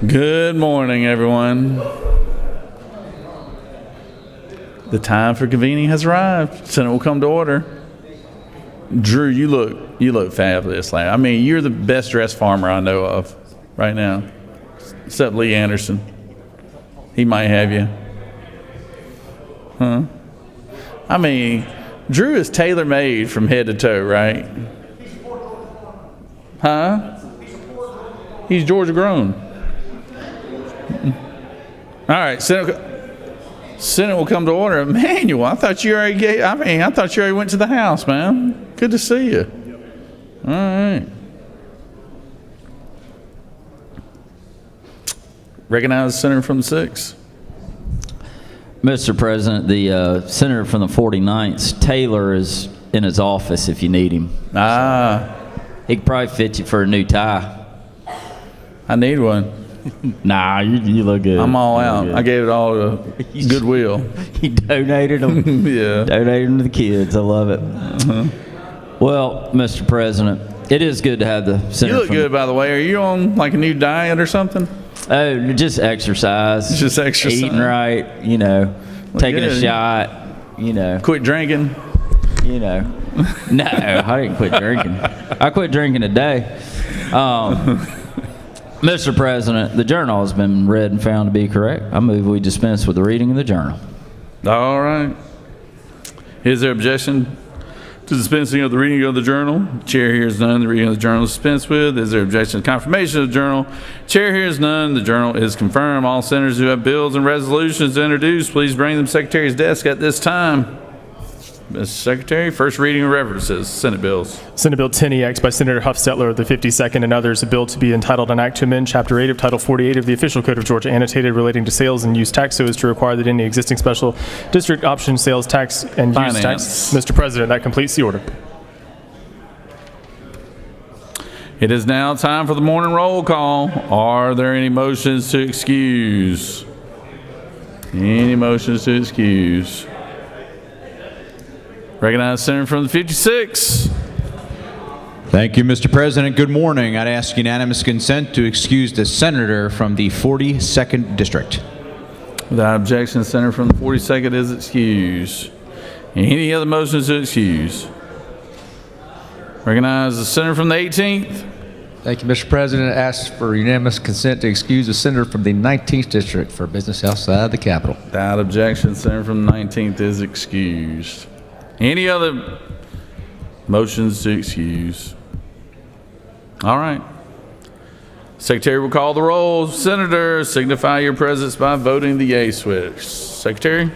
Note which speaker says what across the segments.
Speaker 1: Good morning, everyone. The time for convening has arrived. Senate will come to order. Drew, you look fabulous. I mean, you're the best dressed farmer I know of right now, except Lee Anderson. He might have you. Huh? I mean, Drew is tailor-made from head to toe, right? Huh? He's Georgia grown. All right, Senate will come to order. Emmanuel, I thought you already went to the House, man. Good to see you. All right. Recognize the senator from the 6th.
Speaker 2: Mr. President, the senator from the 49th, Taylor, is in his office if you need him. He could probably fit you for a new tie.
Speaker 1: I need one.
Speaker 2: Nah, you look good.
Speaker 1: I'm all out. I gave it all to Goodwill.
Speaker 2: He donated them.
Speaker 1: Yeah.
Speaker 2: Donated them to the kids. I love it. Well, Mr. President, it is good to have the senator.
Speaker 1: You look good, by the way. Are you on like a new diet or something?
Speaker 2: Oh, just exercise.
Speaker 1: Just exercise.
Speaker 2: Eating right, taking a shot,
Speaker 1: Quit drinking.
Speaker 2: No, I didn't quit drinking. I quit drinking today. Mr. President, the journal has been read and found to be correct. I move we dispense with the reading of the journal.
Speaker 1: All right. Is there objection to dispensing of the reading of the journal? Chair hears none. The reading of the journal is dispensed with. Is there objection to confirmation of the journal? Chair hears none. The journal is confirmed. All senators who have bills and resolutions to introduce, please bring them to the Secretary's desk at this time. Mr. Secretary, first reading of references, Senate bills.
Speaker 3: Senate Bill 10EX by Senator Huffstetler of the 52nd and others, a bill to be entitled an act to amend Chapter 8 of Title 48 of the Official Code of Georgia, annotated relating to sales and use tax so as to require that any existing special district option sales tax and use tax. Mr. President, that completes the order.
Speaker 1: It is now time for the morning roll call. Are there any motions to excuse? Any motions to excuse? Recognize Senator from the 56.
Speaker 4: Thank you, Mr. President. Good morning. I'd ask unanimous consent to excuse the senator from the 42nd District.
Speaker 1: Without objection, the senator from the 42nd is excused. Any other motions to excuse? Recognize the senator from the 18th.
Speaker 5: Thank you, Mr. President. I ask for unanimous consent to excuse the senator from the 19th District for business outside the Capitol.
Speaker 1: Without objection, the senator from the 19th is excused. Any other motions to excuse? All right. Secretary will call the roll. Senators, signify your presence by voting the yay switch. Secretary?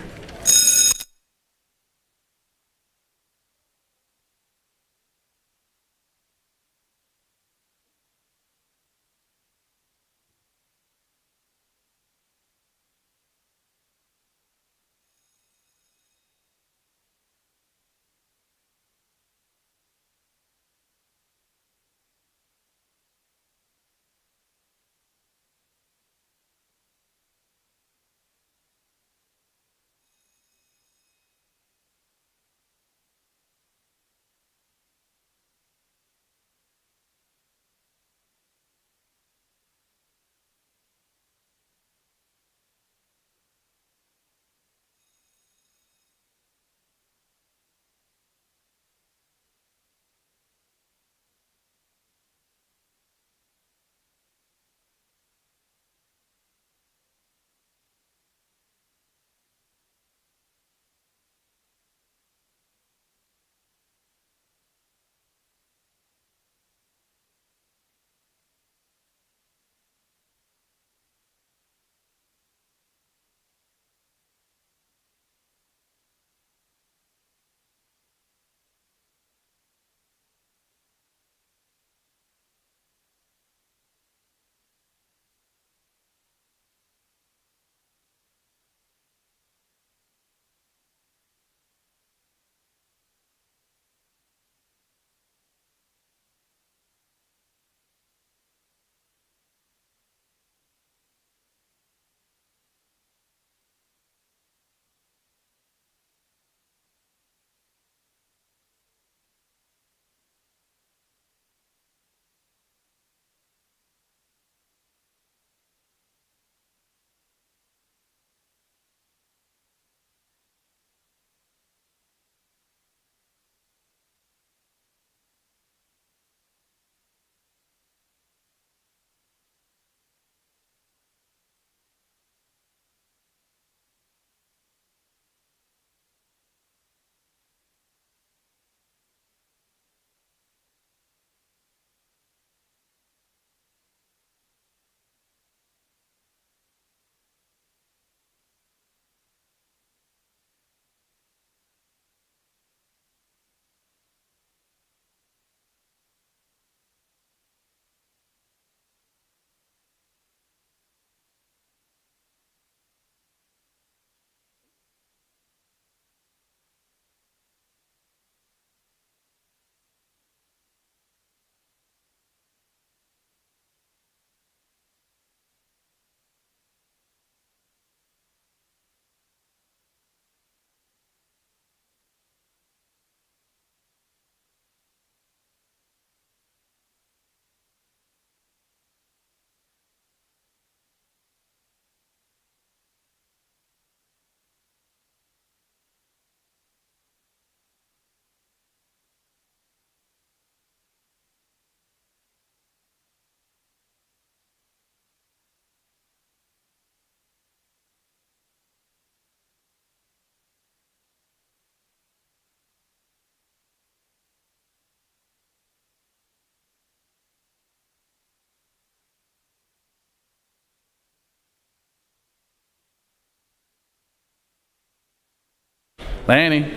Speaker 1: Lanny,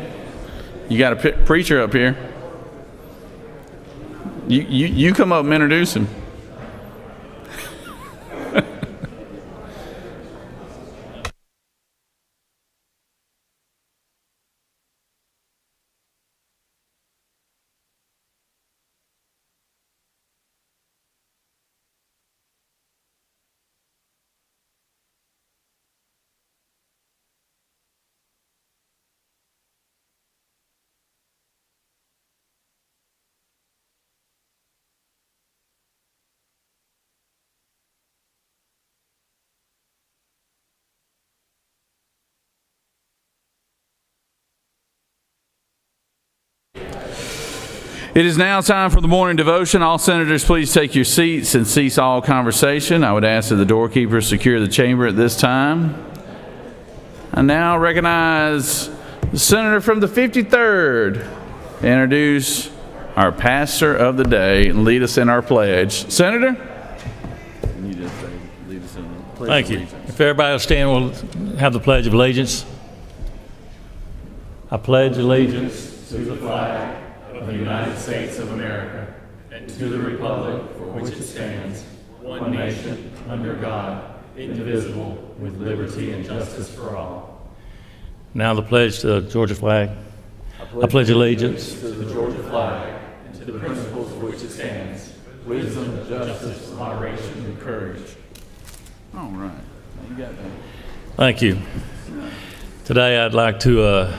Speaker 1: you got a preacher up here. You come up and introduce him. It is now time for the morning devotion. All senators, please take your seats and cease all conversation. I would ask that the doorkeepers secure the chamber at this time. I now recognize the senator from the 53rd to introduce our pastor of the day and lead us in our pledge. Senator? You just lead us in the pledge.
Speaker 6: Thank you. If everybody will stand, we'll have the Pledge of Allegiance. I pledge allegiance to the flag of the United States of America and to the republic for which it stands, one nation, under God, indivisible, with liberty and justice for all. Now the pledge to the Georgia flag. I pledge allegiance to the Georgia flag and to the principles for which it stands, wisdom, justice, moderation, and courage.
Speaker 1: All right. You got that.
Speaker 6: Thank you. Today I'd like to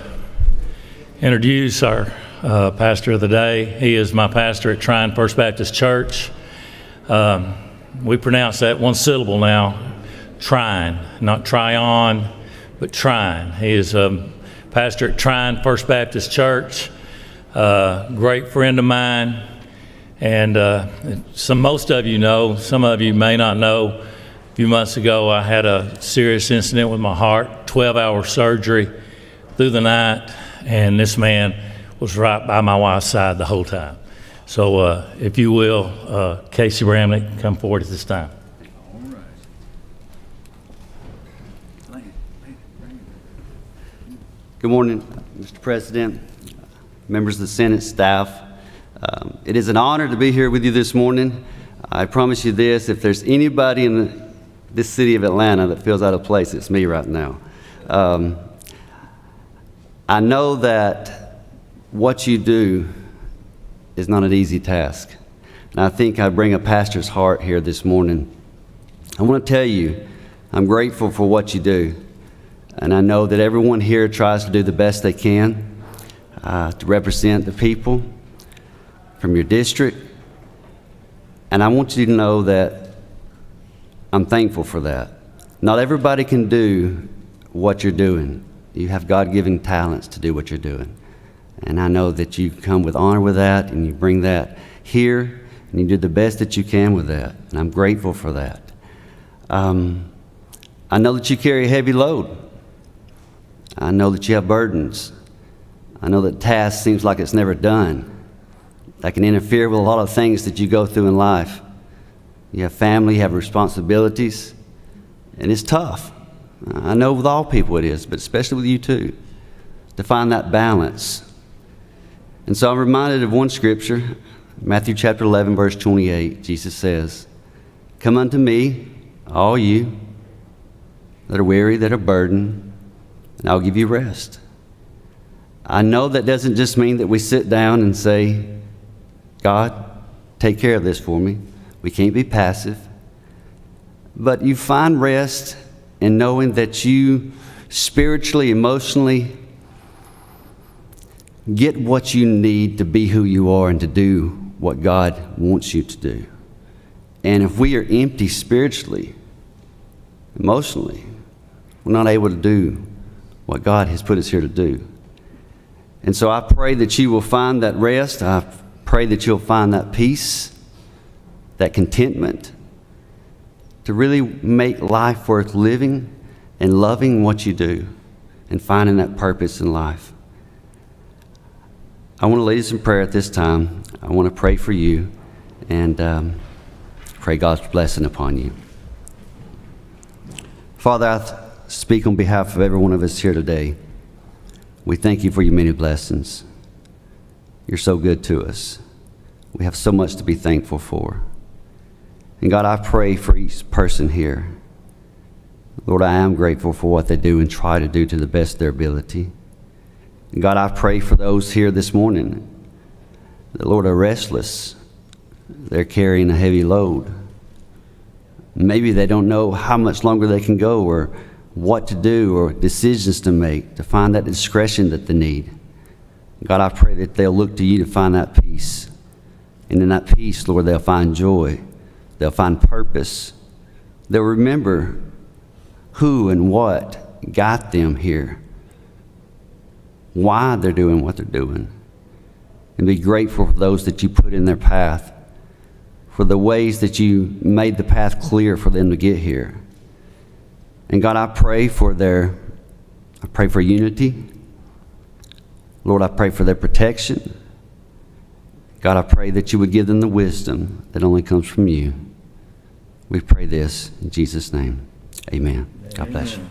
Speaker 6: introduce our pastor of the day. He is my pastor at Trine First Baptist Church. We pronounce that one syllable now, Trine, not Tryon, but Trine. He is a pastor at Trine First Baptist Church, great friend of mine, and most of you know, some of you may not know. A few months ago, I had a serious incident with my heart, 12-hour surgery through the night, and this man was right by my wife's side the whole time. So if you will, Casey Bramlett, come forward at this time.
Speaker 7: Good morning, Mr. President, members of the Senate, staff. It is an honor to be here with you this morning. I promise you this, if there's anybody in this city of Atlanta that feels out of place, it's me right now. I know that what you do is not an easy task. And I think I bring a pastor's heart here this morning. I want to tell you, I'm grateful for what you do. And I know that everyone here tries to do the best they can to represent the people from your district. And I want you to know that I'm thankful for that. Not everybody can do what you're doing. You have God-given talents to do what you're doing. And I know that you come with honor with that, and you bring that here, and you do the best that you can with that. And I'm grateful for that. I know that you carry a heavy load. I know that you have burdens. I know that task seems like it's never done. That can interfere with a lot of things that you go through in life. You have family, you have responsibilities, and it's tough. I know with all people it is, but especially with you too, to find that balance. And so I'm reminded of one scripture, Matthew chapter 11, verse 28. Jesus says, "Come unto me, all you that are weary, that are burdened, and I'll give you rest." I know that doesn't just mean that we sit down and say, "God, take care of this for me." We can't be passive. But you find rest in knowing that you spiritually, emotionally get what you need to be who you are and to do what God wants you to do. And if we are empty spiritually, emotionally, we're not able to do what God has put us here to do. And so I pray that you will find that rest. I pray that you'll find that peace, that contentment, to really make life worth living and loving what you do and finding that purpose in life. I want to lead us in prayer at this time. I want to pray for you and pray God's blessing upon you. Father, I speak on behalf of every one of us here today. We thank you for your many blessings. You're so good to us. We have so much to be thankful for. And God, I pray for each person here. Lord, I am grateful for what they do and try to do to the best of their ability. And God, I pray for those here this morning that, Lord, are restless. They're carrying a heavy load. Maybe they don't know how much longer they can go or what to do or decisions to make to find that discretion that they need. God, I pray that they'll look to you to find that peace. And in that peace, Lord, they'll find joy. They'll find purpose. They'll remember who and what got them here, why they're doing what they're doing, and be grateful for those that you put in their path, for the ways that you made the path clear for them to get here. And God, I pray for unity. Lord, I pray for their protection. God, I pray that you would give them the wisdom that only comes from you. We pray this in Jesus' name. Amen. God bless you.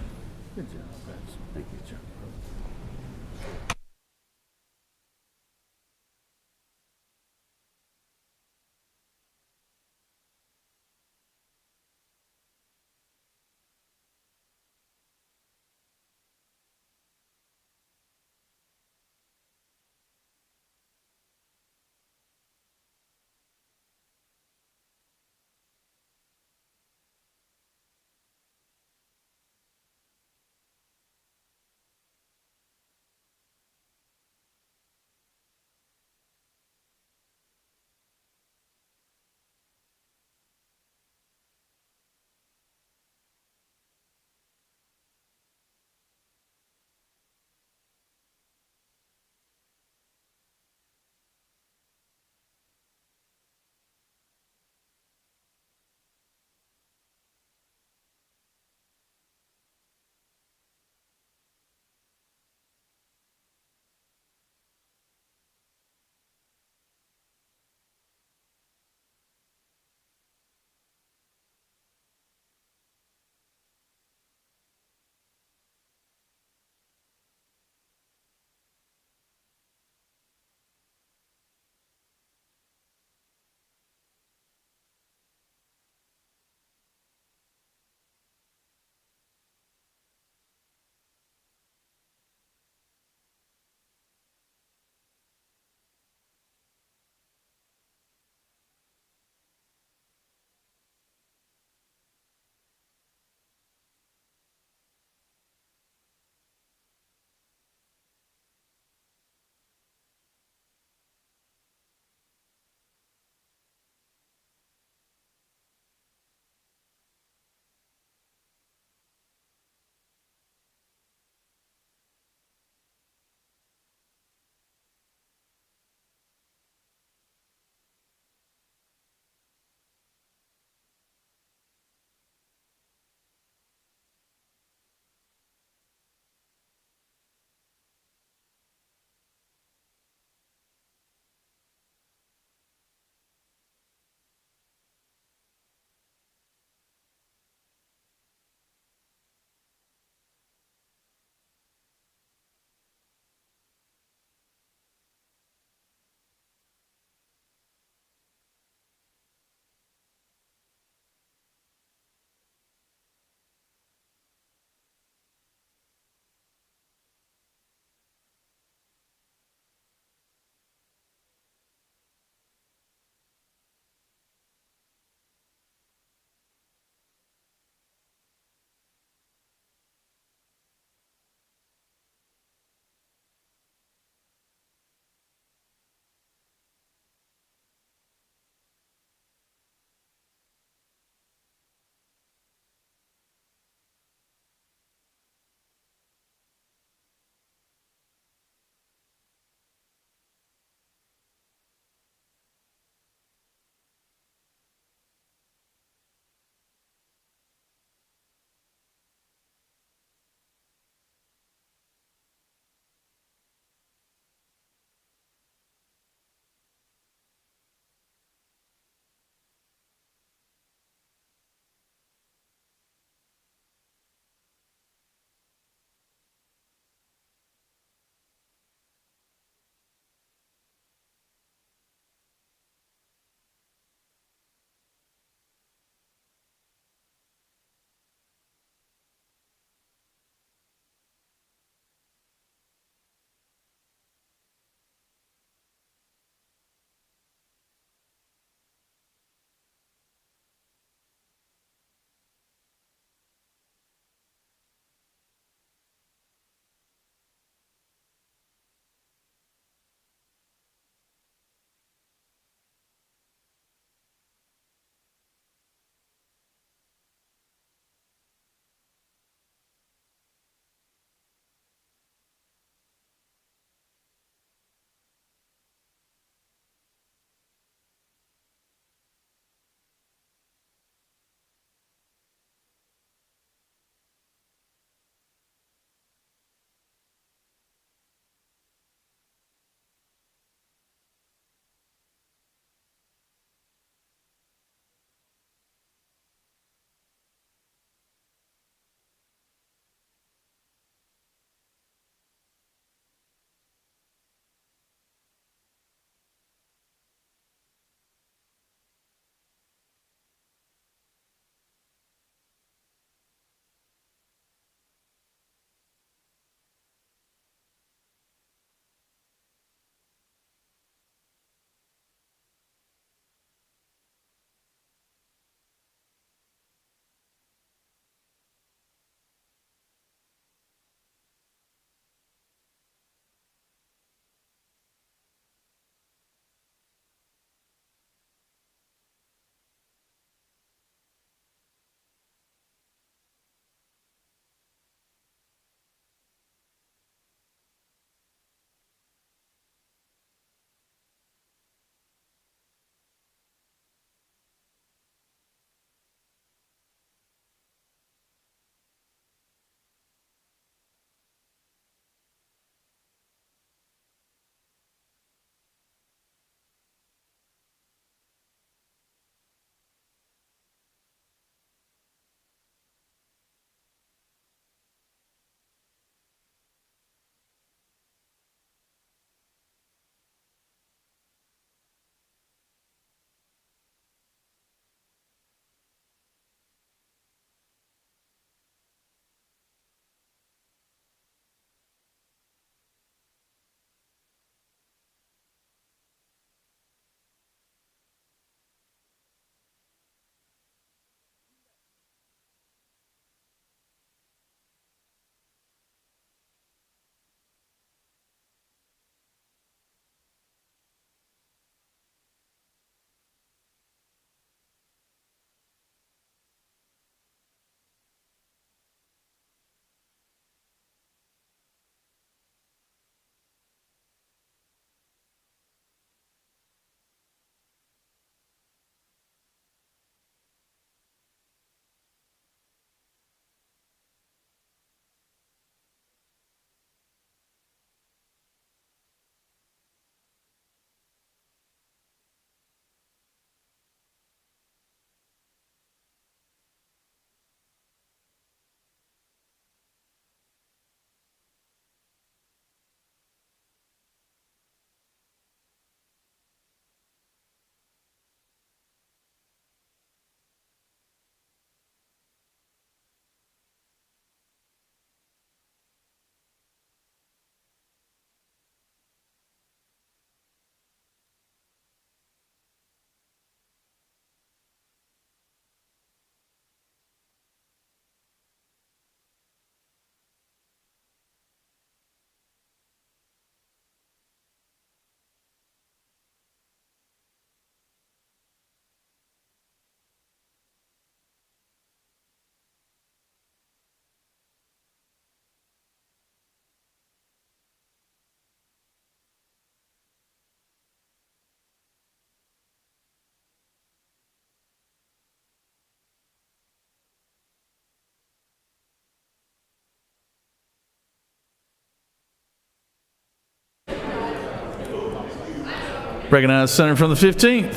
Speaker 1: Recognize the senator from the 15th.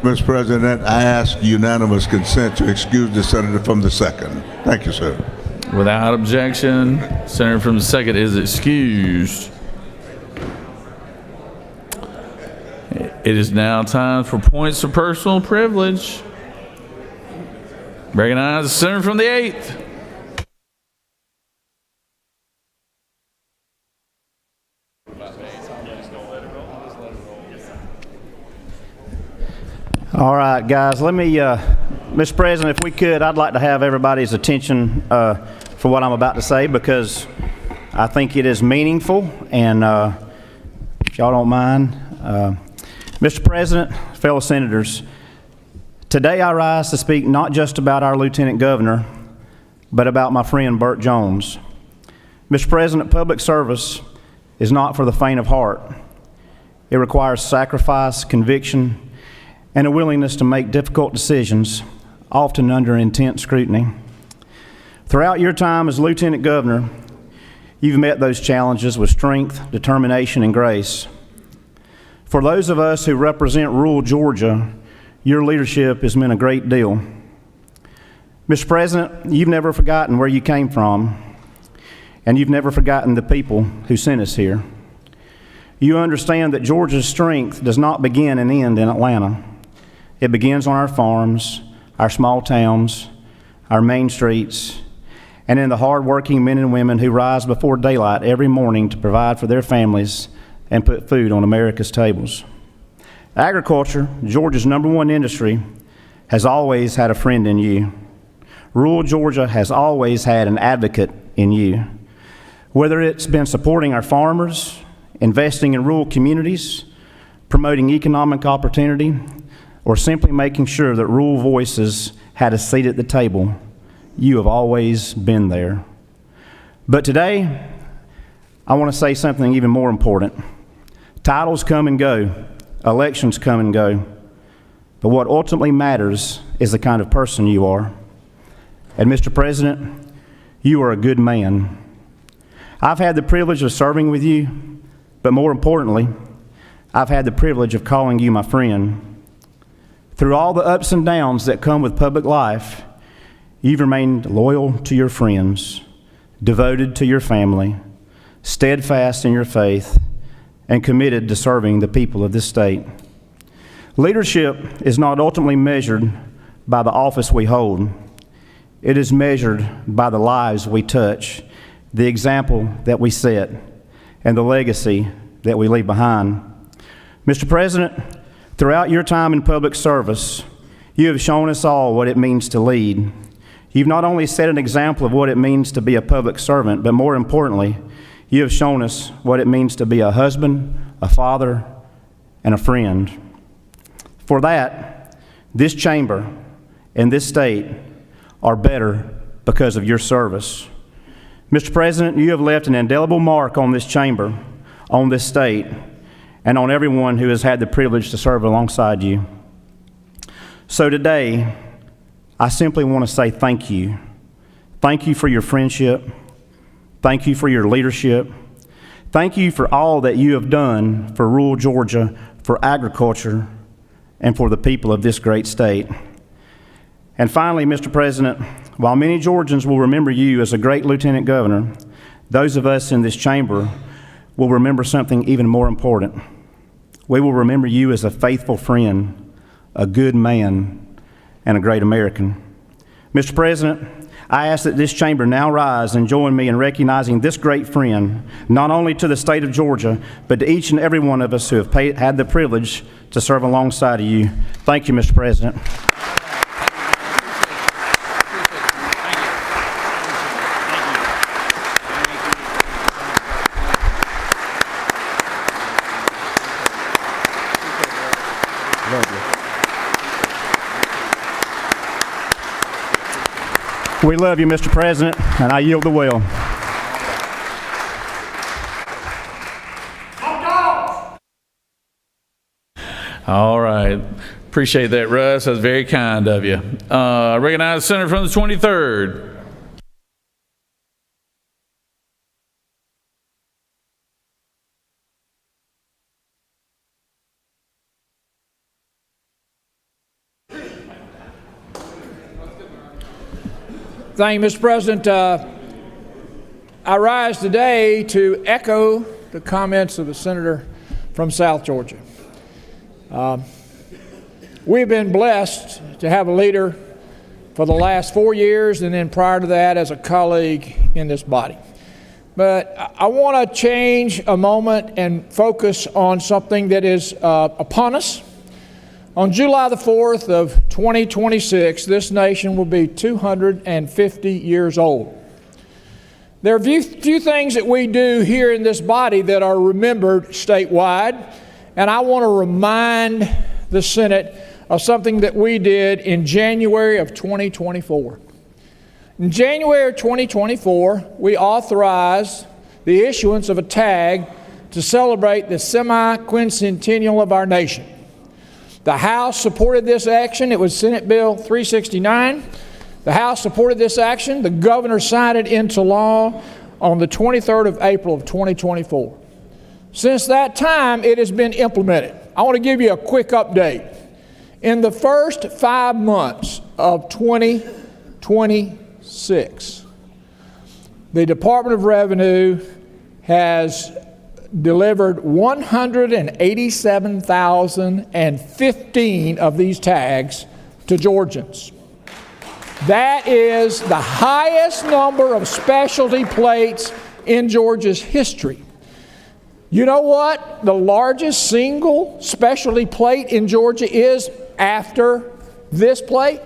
Speaker 8: Mr. President, I ask unanimous consent to excuse the senator from the 2nd. Thank you, sir.
Speaker 1: Without objection, senator from the 2nd is excused. It is now time for points of personal privilege. Recognize the senator from the 8th.
Speaker 9: All right, guys, let me, Mr. President, if we could, I'd like to have everybody's attention for what I'm about to say because I think it is meaningful, and if y'all don't mind. Mr. President, fellow senators, today I rise to speak not just about our Lieutenant Governor, but about my friend Burt Jones. Mr. President, public service is not for the faint of heart. It requires sacrifice, conviction, and a willingness to make difficult decisions, often under intense scrutiny. Throughout your time as Lieutenant Governor, you've met those challenges with strength, determination, and grace. For those of us who represent rural Georgia, your leadership has meant a great deal. Mr. President, you've never forgotten where you came from, and you've never forgotten the people who sent us here. You understand that Georgia's strength does not begin and end in Atlanta. It begins on our farms, our small towns, our main streets, and in the hard-working men and women who rise before daylight every morning to provide for their families and put food on America's tables. Agriculture, Georgia's #1 industry, has always had a friend in you. Rural Georgia has always had an advocate in you. Whether it's been supporting our farmers, investing in rural communities, promoting economic opportunity, or simply making sure that rural voices had a seat at the table, you have always been there. But today, I want to say something even more important. Titles come and go, elections come and go, but what ultimately matters is the kind of person you are. And Mr. President, you are a good man. I've had the privilege of serving with you, but more importantly, I've had the privilege of calling you my friend. Through all the ups and downs that come with public life, you've remained loyal to your friends, devoted to your family, steadfast in your faith, and committed to serving the people of this state. Leadership is not ultimately measured by the office we hold. It is measured by the lives we touch, the example that we set, and the legacy that we leave behind. Mr. President, throughout your time in public service, you have shown us all what it means to lead. You've not only set an example of what it means to be a public servant, but more importantly, you have shown us what it means to be a husband, a father, and a friend. For that, this chamber and this state are better because of your service. Mr. President, you have left an indelible mark on this chamber, on this state, and on everyone who has had the privilege to serve alongside you. So today, I simply want to say thank you. Thank you for your friendship. Thank you for your leadership. Thank you for all that you have done for rural Georgia, for agriculture, and for the people of this great state. And finally, Mr. President, while many Georgians will remember you as a great Lieutenant Governor, those of us in this chamber will remember something even more important. We will remember you as a faithful friend, a good man, and a great American. Mr. President, I ask that this chamber now rise and join me in recognizing this great friend, not only to the state of Georgia, but to each and every one of us who have had the privilege to serve alongside of you. Thank you, Mr. President. We love you, Mr. President, and I yield the will.
Speaker 1: All right. Appreciate that, Russ. That's very kind of you. I recognize the senator from the 23rd.
Speaker 10: Thank you, Mr. President. I rise today to echo the comments of the senator from South Georgia. We've been blessed to have a leader for the last 4 years, and then prior to that as a colleague in this body. But I want to change a moment and focus on something that is upon us. On July the 4th of 2026, this nation will be 250 years old. There are few things that we do here in this body that are remembered statewide, and I want to remind the Senate of something that we did in January of 2024. In January of 2024, we authorized the issuance of a tag to celebrate the semi-quincentennial of our nation. The House supported this action. It was Senate Bill 369. The House supported this action. The governor signed it into law on the 23rd of April of 2024. Since that time, it has been implemented. I want to give you a quick update. In the first 5 months of 2026, the Department of Revenue has delivered 187,015 of these tags to Georgians. That is the highest number of specialty plates in Georgia's history. You know what the largest single specialty plate in Georgia is after this plate?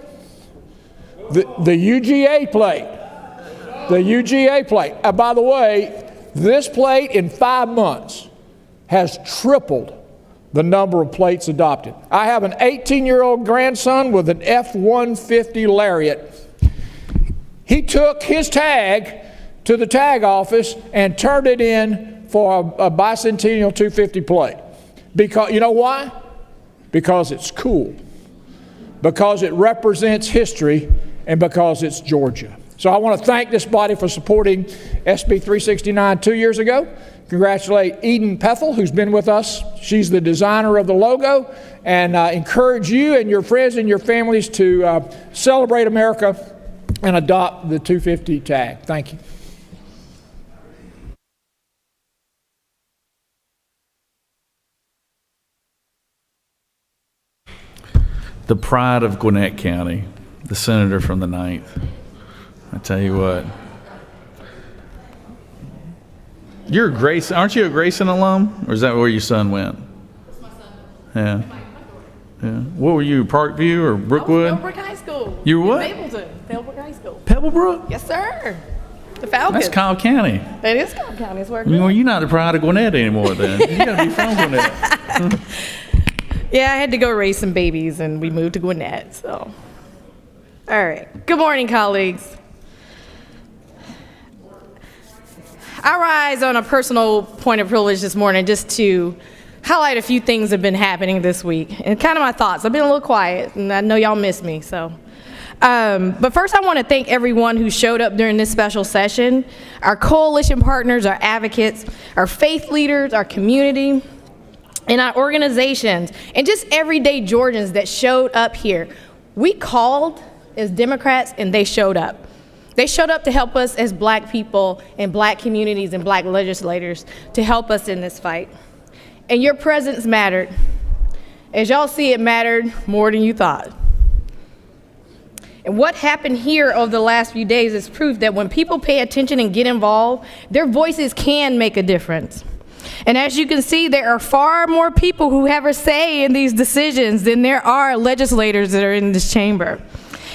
Speaker 10: The UGA plate. The UGA plate. By the way, this plate in 5 months has tripled the number of plates adopted. I have an 18-year-old grandson with an F-150 Lariat. He took his tag to the tag office and turned it in for a bicentennial 250 plate. Because, you know why? Because it's cool. Because it represents history, and because it's Georgia. So I want to thank this body for supporting SB 369 2 years ago. Congratulate Eden Pethel, who's been with us. She's the designer of the logo, and encourage you and your friends and your families to celebrate America and adopt the 250 tag. Thank you.
Speaker 1: The pride of Gwinnett County, the senator from the 9th. I tell you what. You're a Grayson, aren't you a Grayson alum? Or is that where your son went?
Speaker 11: That's my son.
Speaker 1: Yeah. Yeah. What were you, Parkview or Brookwood?
Speaker 11: Pebblebrook High School.
Speaker 1: You were what?
Speaker 11: Mapleton. Pebblebrook High School.
Speaker 1: Pebblebrook?
Speaker 11: Yes, sir. The Falcons.
Speaker 1: That's Kyle County.
Speaker 11: That is Cobb County. It's where it
Speaker 1: Well,
Speaker 11: is.
Speaker 1: you're not the pride of Gwinnett anymore then. You gotta be from Gwinnett.
Speaker 11: Yeah, I had to go raise some babies, and we moved to Gwinnett, so. All right. Good morning, colleagues. I rise on a personal point of privilege this morning just to highlight a few things that have been happening this week, and kind of my thoughts. I've been a little quiet, and I know y'all miss me, so. But first, I want to thank everyone who showed up during this special session, our coalition partners, our advocates, our faith leaders, our community, and our organizations, and just everyday Georgians that showed up here. We called as Democrats, and they showed up. They showed up to help us as black people and black communities and black legislators to help us in this fight. And your presence mattered. As y'all see, it mattered more than you thought. And what happened here over the last few days is proof that when people pay attention and get involved, their voices can make a difference. And as you can see, there are far more people who have a say in these decisions than there are legislators that are in this chamber.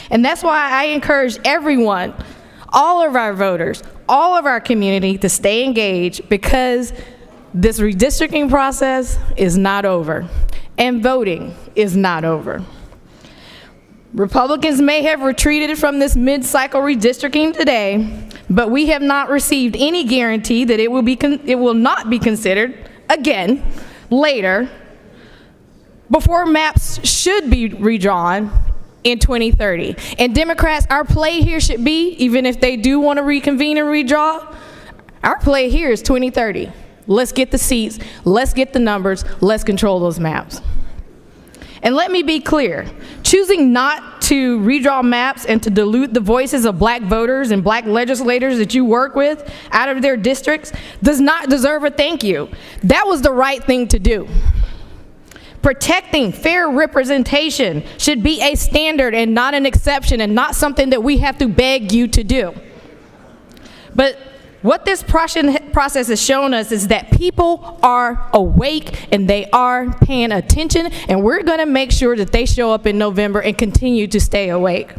Speaker 11: And that's why I encourage everyone, all of our voters, all of our community to stay engaged, because this redistricting process is not over, and voting is not over. Republicans may have retreated from this mid-cycle redistricting today, but we have not received any guarantee that it will not be considered again later, before maps should be redrawn in 2030. And Democrats, our play here should be, even if they do want to reconvene and redraw, our play here is 2030. Let's get the seats, let's get the numbers, let's control those maps. And let me be clear, choosing not to redraw maps and to dilute the voices of black voters and black legislators that you work with out of their districts does not deserve a thank you. That was the right thing to do. Protecting fair representation should be a standard and not an exception, and not something that we have to beg you to do. But what this process has shown us is that people are awake and they are paying attention, and we're going to make sure that they show up in November and continue to stay awake.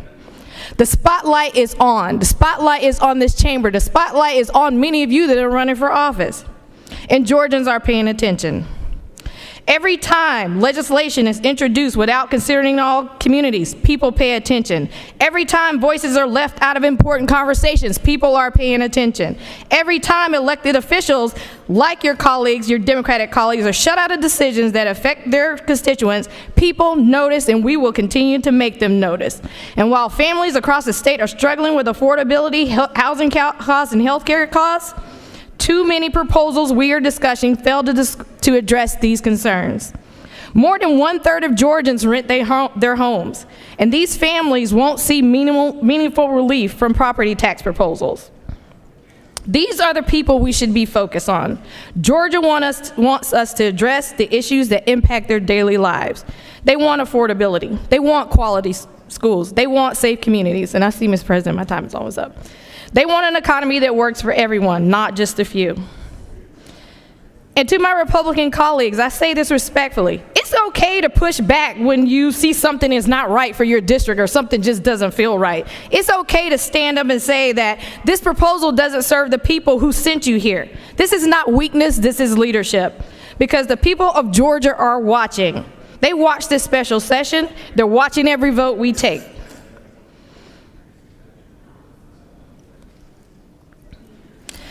Speaker 11: The spotlight is on. The spotlight is on this chamber. The spotlight is on many of you that are running for office, and Georgians are paying attention. Every time legislation is introduced without considering all communities, people pay attention. Every time voices are left out of important conversations, people are paying attention. Every time elected officials, like your colleagues, your Democratic colleagues, are shut out of decisions that affect their constituents, people notice, and we will continue to make them notice. And while families across the state are struggling with affordability, housing costs, and health care costs, too many proposals we are discussing fail to address these concerns. More than 1/3 of Georgians rent their homes, and these families won't see meaningful relief from property tax proposals. These are the people we should be focused on. Georgia wants us to address the issues that impact their daily lives. They want affordability. They want quality schools. They want safe communities. And I see, Mr. President, my time is almost up. They want an economy that works for everyone, not just a few. And to my Republican colleagues, I say this respectfully. It's okay to push back when you see something is not right for your district or something just doesn't feel right. It's okay to stand up and say that this proposal doesn't serve the people who sent you here. This is not weakness, this is leadership. Because the people of Georgia are watching. They watch this special session. They're watching every vote we take.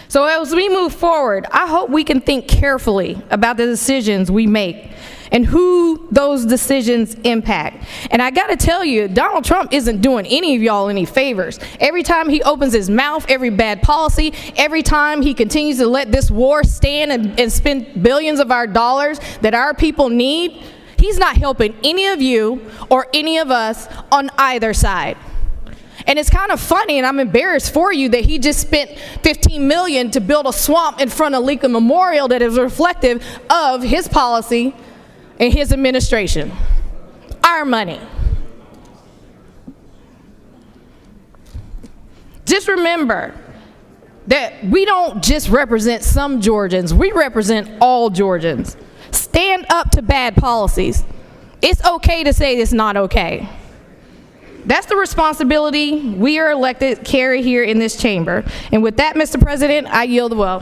Speaker 11: So as we move forward, I hope we can think carefully about the decisions we make and who those decisions impact. And I gotta tell you, Donald Trump isn't doing any of y'all any favors. Every time he opens his mouth, every bad policy, every time he continues to let this war stand and spend billions of our dollars that our people need, he's not helping any of you or any of us on either side. And it's kind of funny, and I'm embarrassed for you, that he just spent $15 million to build a swamp in front of Lincoln Memorial that is reflective of his policy and his administration. Our money. Just remember that we don't just represent some Georgians, we represent all Georgians. Stand up to bad policies. It's okay to say it's not okay. That's the responsibility we are elected to carry here in this chamber. And with that, Mr. President, I yield the well.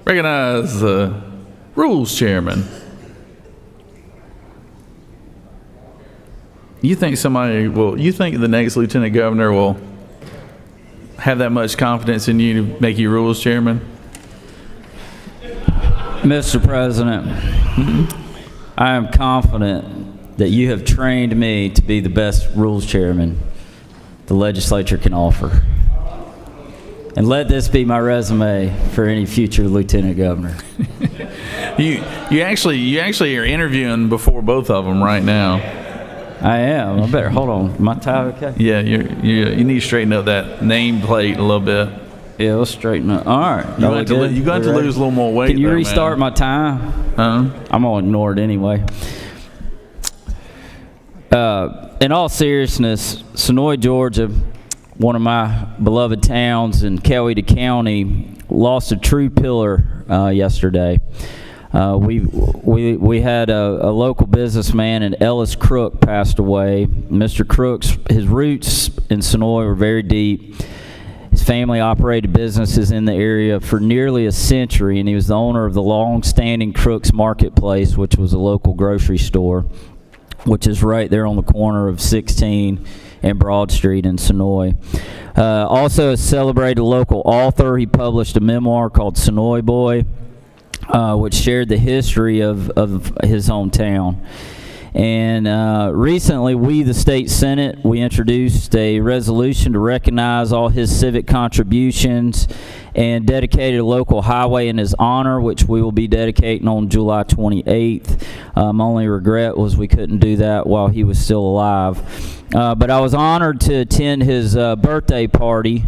Speaker 1: Recognize the Rules Chairman. You think the next Lieutenant Governor will have that much confidence in you to make you Rules Chairman?
Speaker 2: Mr. President, I am confident that you have trained me to be the best Rules Chairman the legislature can offer. And let this be my resume for any future Lieutenant Governor.
Speaker 1: You actually are interviewing before both of them right now.
Speaker 2: I am. I better hold on. My tie okay?
Speaker 1: Yeah, you need to straighten up that nameplate a little bit.
Speaker 2: Yeah, let's straighten up. All right.
Speaker 1: You're going to lose a little more weight.
Speaker 2: Can you
Speaker 1: there,
Speaker 2: restart
Speaker 1: man.
Speaker 2: my time? I'm going to ignore it anyway. In all seriousness, Sonoy, Georgia, one of my beloved towns in Coweta County, lost a true pillar yesterday. We had a local businessman, and Ellis Crook passed away. Mr. Crook's, his roots in Sonoy were very deep. His family operated businesses in the area for nearly a century, and he was the owner of the long-standing Crook's Marketplace, which was a local grocery store, which is right there on the corner of 16 and Broad Street in Sonoy. Also a celebrated local author. He published a memoir called Sonoy Boy, which shared the history of his hometown. And recently, we, the state Senate, we introduced a resolution to recognize all his civic contributions and dedicated a local highway in his honor, which we will be dedicating on July 28th. My only regret was we couldn't do that while he was still alive. But I was honored to attend his birthday party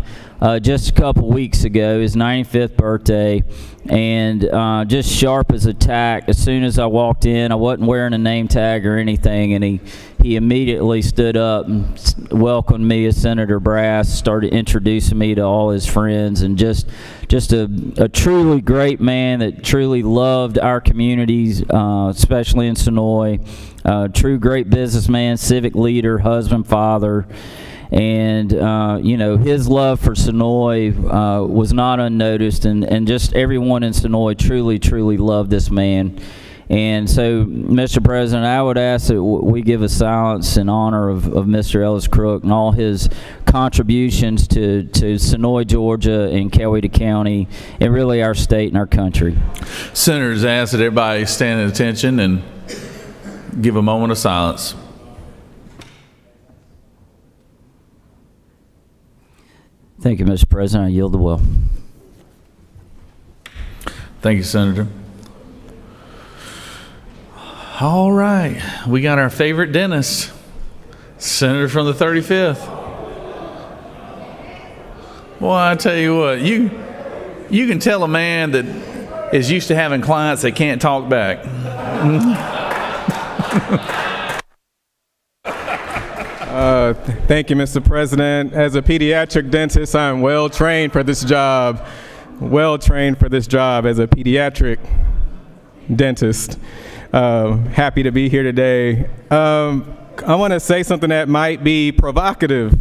Speaker 2: just a couple weeks ago, his 95th birthday, and just sharp as a tack. As soon as I walked in, I wasn't wearing a name tag or anything, and he immediately stood up and welcomed me as Senator Brass, started introducing me to all his friends, and just a truly great man that truly loved our communities, especially in Sonoy. True great businessman, civic leader, husband, father. And, his love for Sonoy was not unnoticed, and just everyone in Sonoy truly, truly loved this man. And so, Mr. President, I would ask that we give a silence in honor of Mr. Ellis Crook and all his contributions to Sonoy, Georgia, and Coweta County, and really our state and our country.
Speaker 1: Senators ask that everybody stand at attention and give a moment of silence.
Speaker 2: Thank you, Mr. President. I yield the will.
Speaker 1: Thank you, Senator. All right, we got our favorite dentist, Senator from the 35th. Well, I tell you what, you can tell a man that is used to having clients that can't talk back.
Speaker 12: Thank you, Mr. President. As a pediatric dentist, I am well trained for this job. Well trained for this job as a pediatric dentist. Happy to be here today. I want to say something that might be provocative.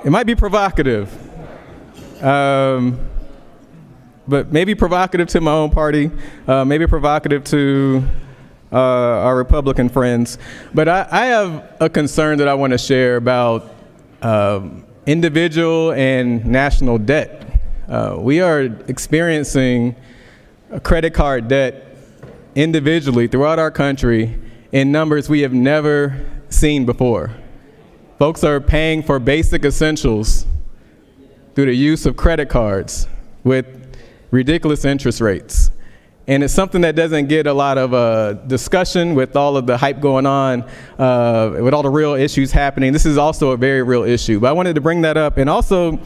Speaker 12: It might be provocative, but maybe provocative to my own party, maybe provocative to our Republican friends. But I have a concern that I want to share about individual and national debt. We are experiencing a credit card debt individually throughout our country in numbers we have never seen before. Folks are paying for basic essentials through the use of credit cards with ridiculous interest rates. And it's something that doesn't get a lot of discussion with all of the hype going on, with all the real issues happening. This is also a very real issue. But I wanted to bring that up. And also,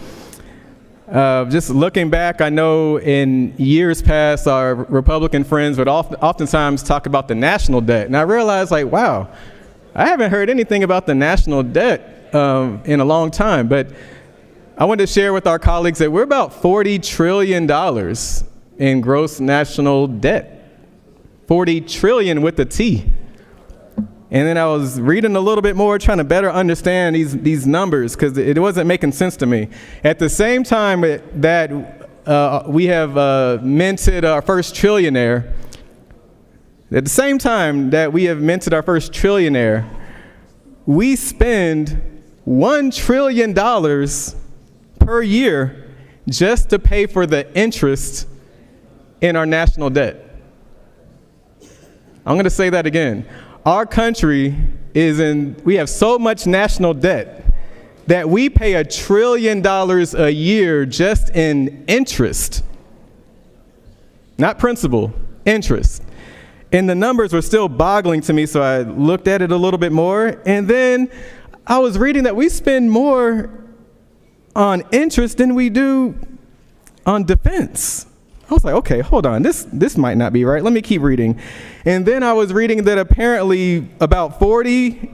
Speaker 12: just looking back, I know in years past, our Republican friends would oftentimes talk about the national debt. And I realized, like, wow, I haven't heard anything about the national debt in a long time. But I wanted to share with our colleagues that we're about $40 trillion in gross national debt. 40 trillion with a T. And then I was reading a little bit more, trying to better understand these numbers, because it wasn't making sense to me. At the same time that we have minted our first trillionaire, at the same time that we have minted our first trillionaire, we spend $1 trillion per year just to pay for the interest in our national debt. I'm going to say that again. Our country we have so much national debt that we pay $1 trillion a year just in interest. Not principal, interest. And the numbers were still boggling to me, so I looked at it a little bit more. And then I was reading that we spend more on interest than we do on defense. I was like, okay, hold on, this might not be right. Let me keep reading. And then I was reading that apparently about 40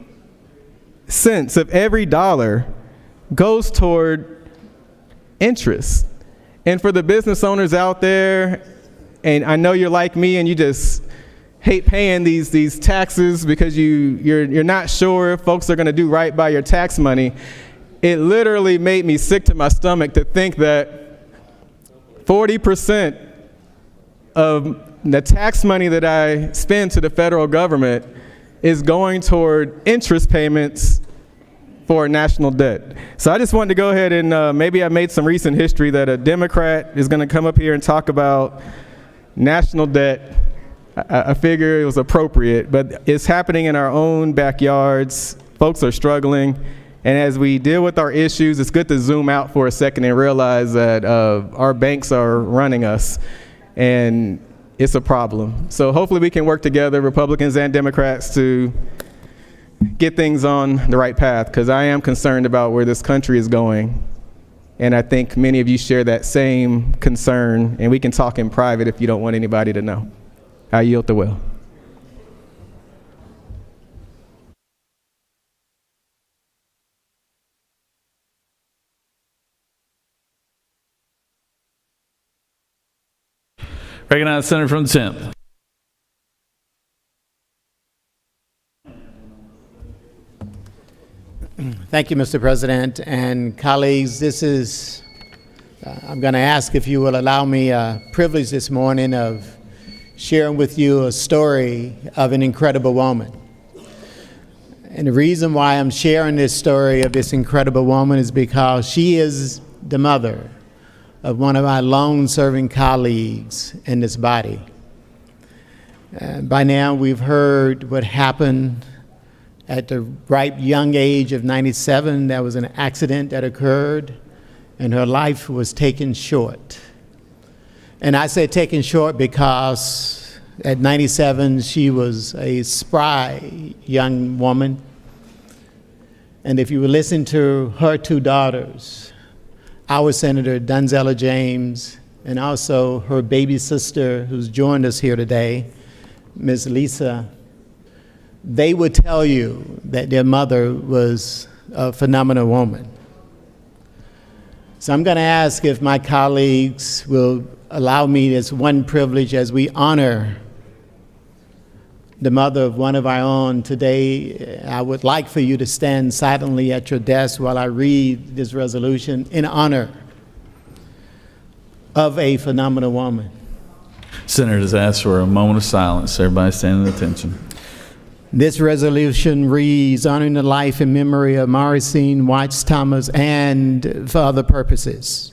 Speaker 12: cents of every dollar goes toward interest. And for the business owners out there, and I know you're like me and you just hate paying these taxes because you're not sure if folks are going to do right by your tax money, it literally made me sick to my stomach to think that 40% of the tax money that I spend to the federal government is going toward interest payments for national debt. So I just wanted to go ahead and maybe I made some recent history that a Democrat is going to come up here and talk about national debt. I figure it was appropriate, but it's happening in our own backyards. Folks are struggling. And as we deal with our issues, it's good to zoom out for a second and realize that our banks are running us, and it's a problem. So hopefully we can work together, Republicans and Democrats, to get things on the right path, because I am concerned about where this country is going. And I think many of you share that same concern, and we can talk in private if you don't want anybody to know. I yield the will.
Speaker 1: Recognize the senator from the 10th.
Speaker 13: Thank you, Mr. President and colleagues. I'm going to ask if you will allow me a privilege this morning of sharing with you a story of an incredible woman. And the reason why I'm sharing this story of this incredible woman is because she is the mother of one of my long-serving colleagues in this body. By now, we've heard what happened at the ripe young age of 97. There was an accident that occurred, and her life was taken short. And I say taken short because at 97, she was a spry young woman. And if you would listen to her two daughters, our Senator Donzella James, and also her baby sister who's joined us here today, Ms. Lisa, they would tell you that their mother was a phenomenal woman. So I'm going to ask if my colleagues will allow me this one privilege as we honor the mother of one of our own today. I would like for you to stand silently at your desk while I read this resolution in honor of a phenomenal woman.
Speaker 1: Senator has asked for a moment of silence. Everybody stand at attention.
Speaker 13: This resolution reads, honoring the life and memory of Mauricine Watts Thomas and for other purposes.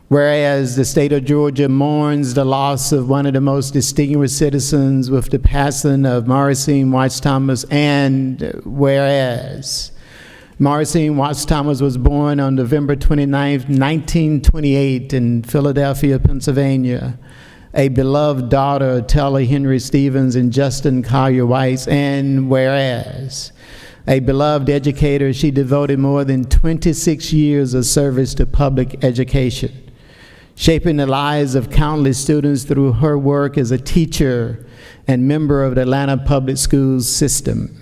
Speaker 13: Whereas the state of Georgia mourns the loss of one of the most distinguished citizens with the passing of Mauricine Watts Thomas, and whereas Mauricine Watts Thomas was born on November 29, 1928 in Philadelphia, Pennsylvania, a beloved daughter of Taylor Henry Stevens and Justin Collier Weiss, and whereas a beloved educator, she devoted more than 26 years of service to public education, shaping the lives of countless students through her work as a teacher and member of the Atlanta Public Schools system.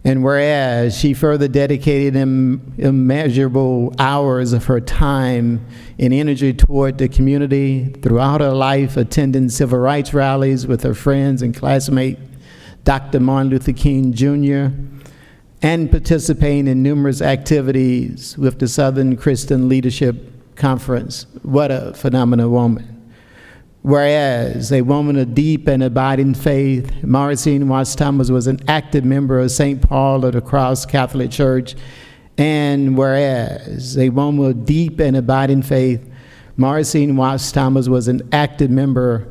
Speaker 13: And whereas she further dedicated immeasurable hours of her time and energy toward the community throughout her life, attending civil rights rallies with her friends and classmate Dr. Martin Luther King Jr., and participating in numerous activities with the Southern Christian Leadership Conference. What a phenomenal woman. Whereas a woman of deep and abiding faith, Mauricine Watts Thomas was an active member of St. Paul of the Cross Catholic Church. And whereas a woman of deep and abiding faith, Mauricine Watts Thomas was an active member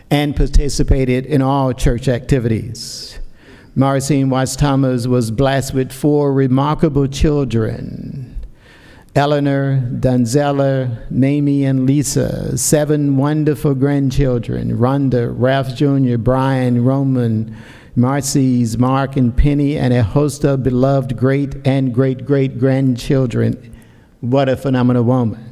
Speaker 13: and participated in all church activities. Mauricine Watts Thomas was blessed with 4 remarkable children: Eleanor, Donzella, Mamie, and Lisa, 7 wonderful grandchildren: Rhonda, Ralph Jr., Brian, Roman, Marcy's, Mark, and Penny, and a host of beloved great and great-great-grandchildren. What a phenomenal woman.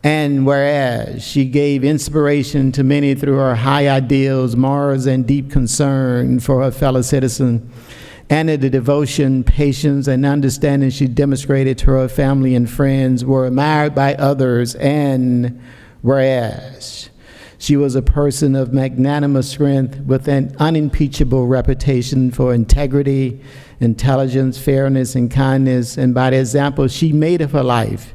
Speaker 13: And whereas she gave inspiration to many through her high ideals, morals, and deep concern for her fellow citizens, and the devotion, patience, and understanding she demonstrated to her family and friends were admired by others. And whereas she was a person of magnanimous strength with an unimpeachable reputation for integrity, intelligence, fairness, and kindness, and by the example she made of her life,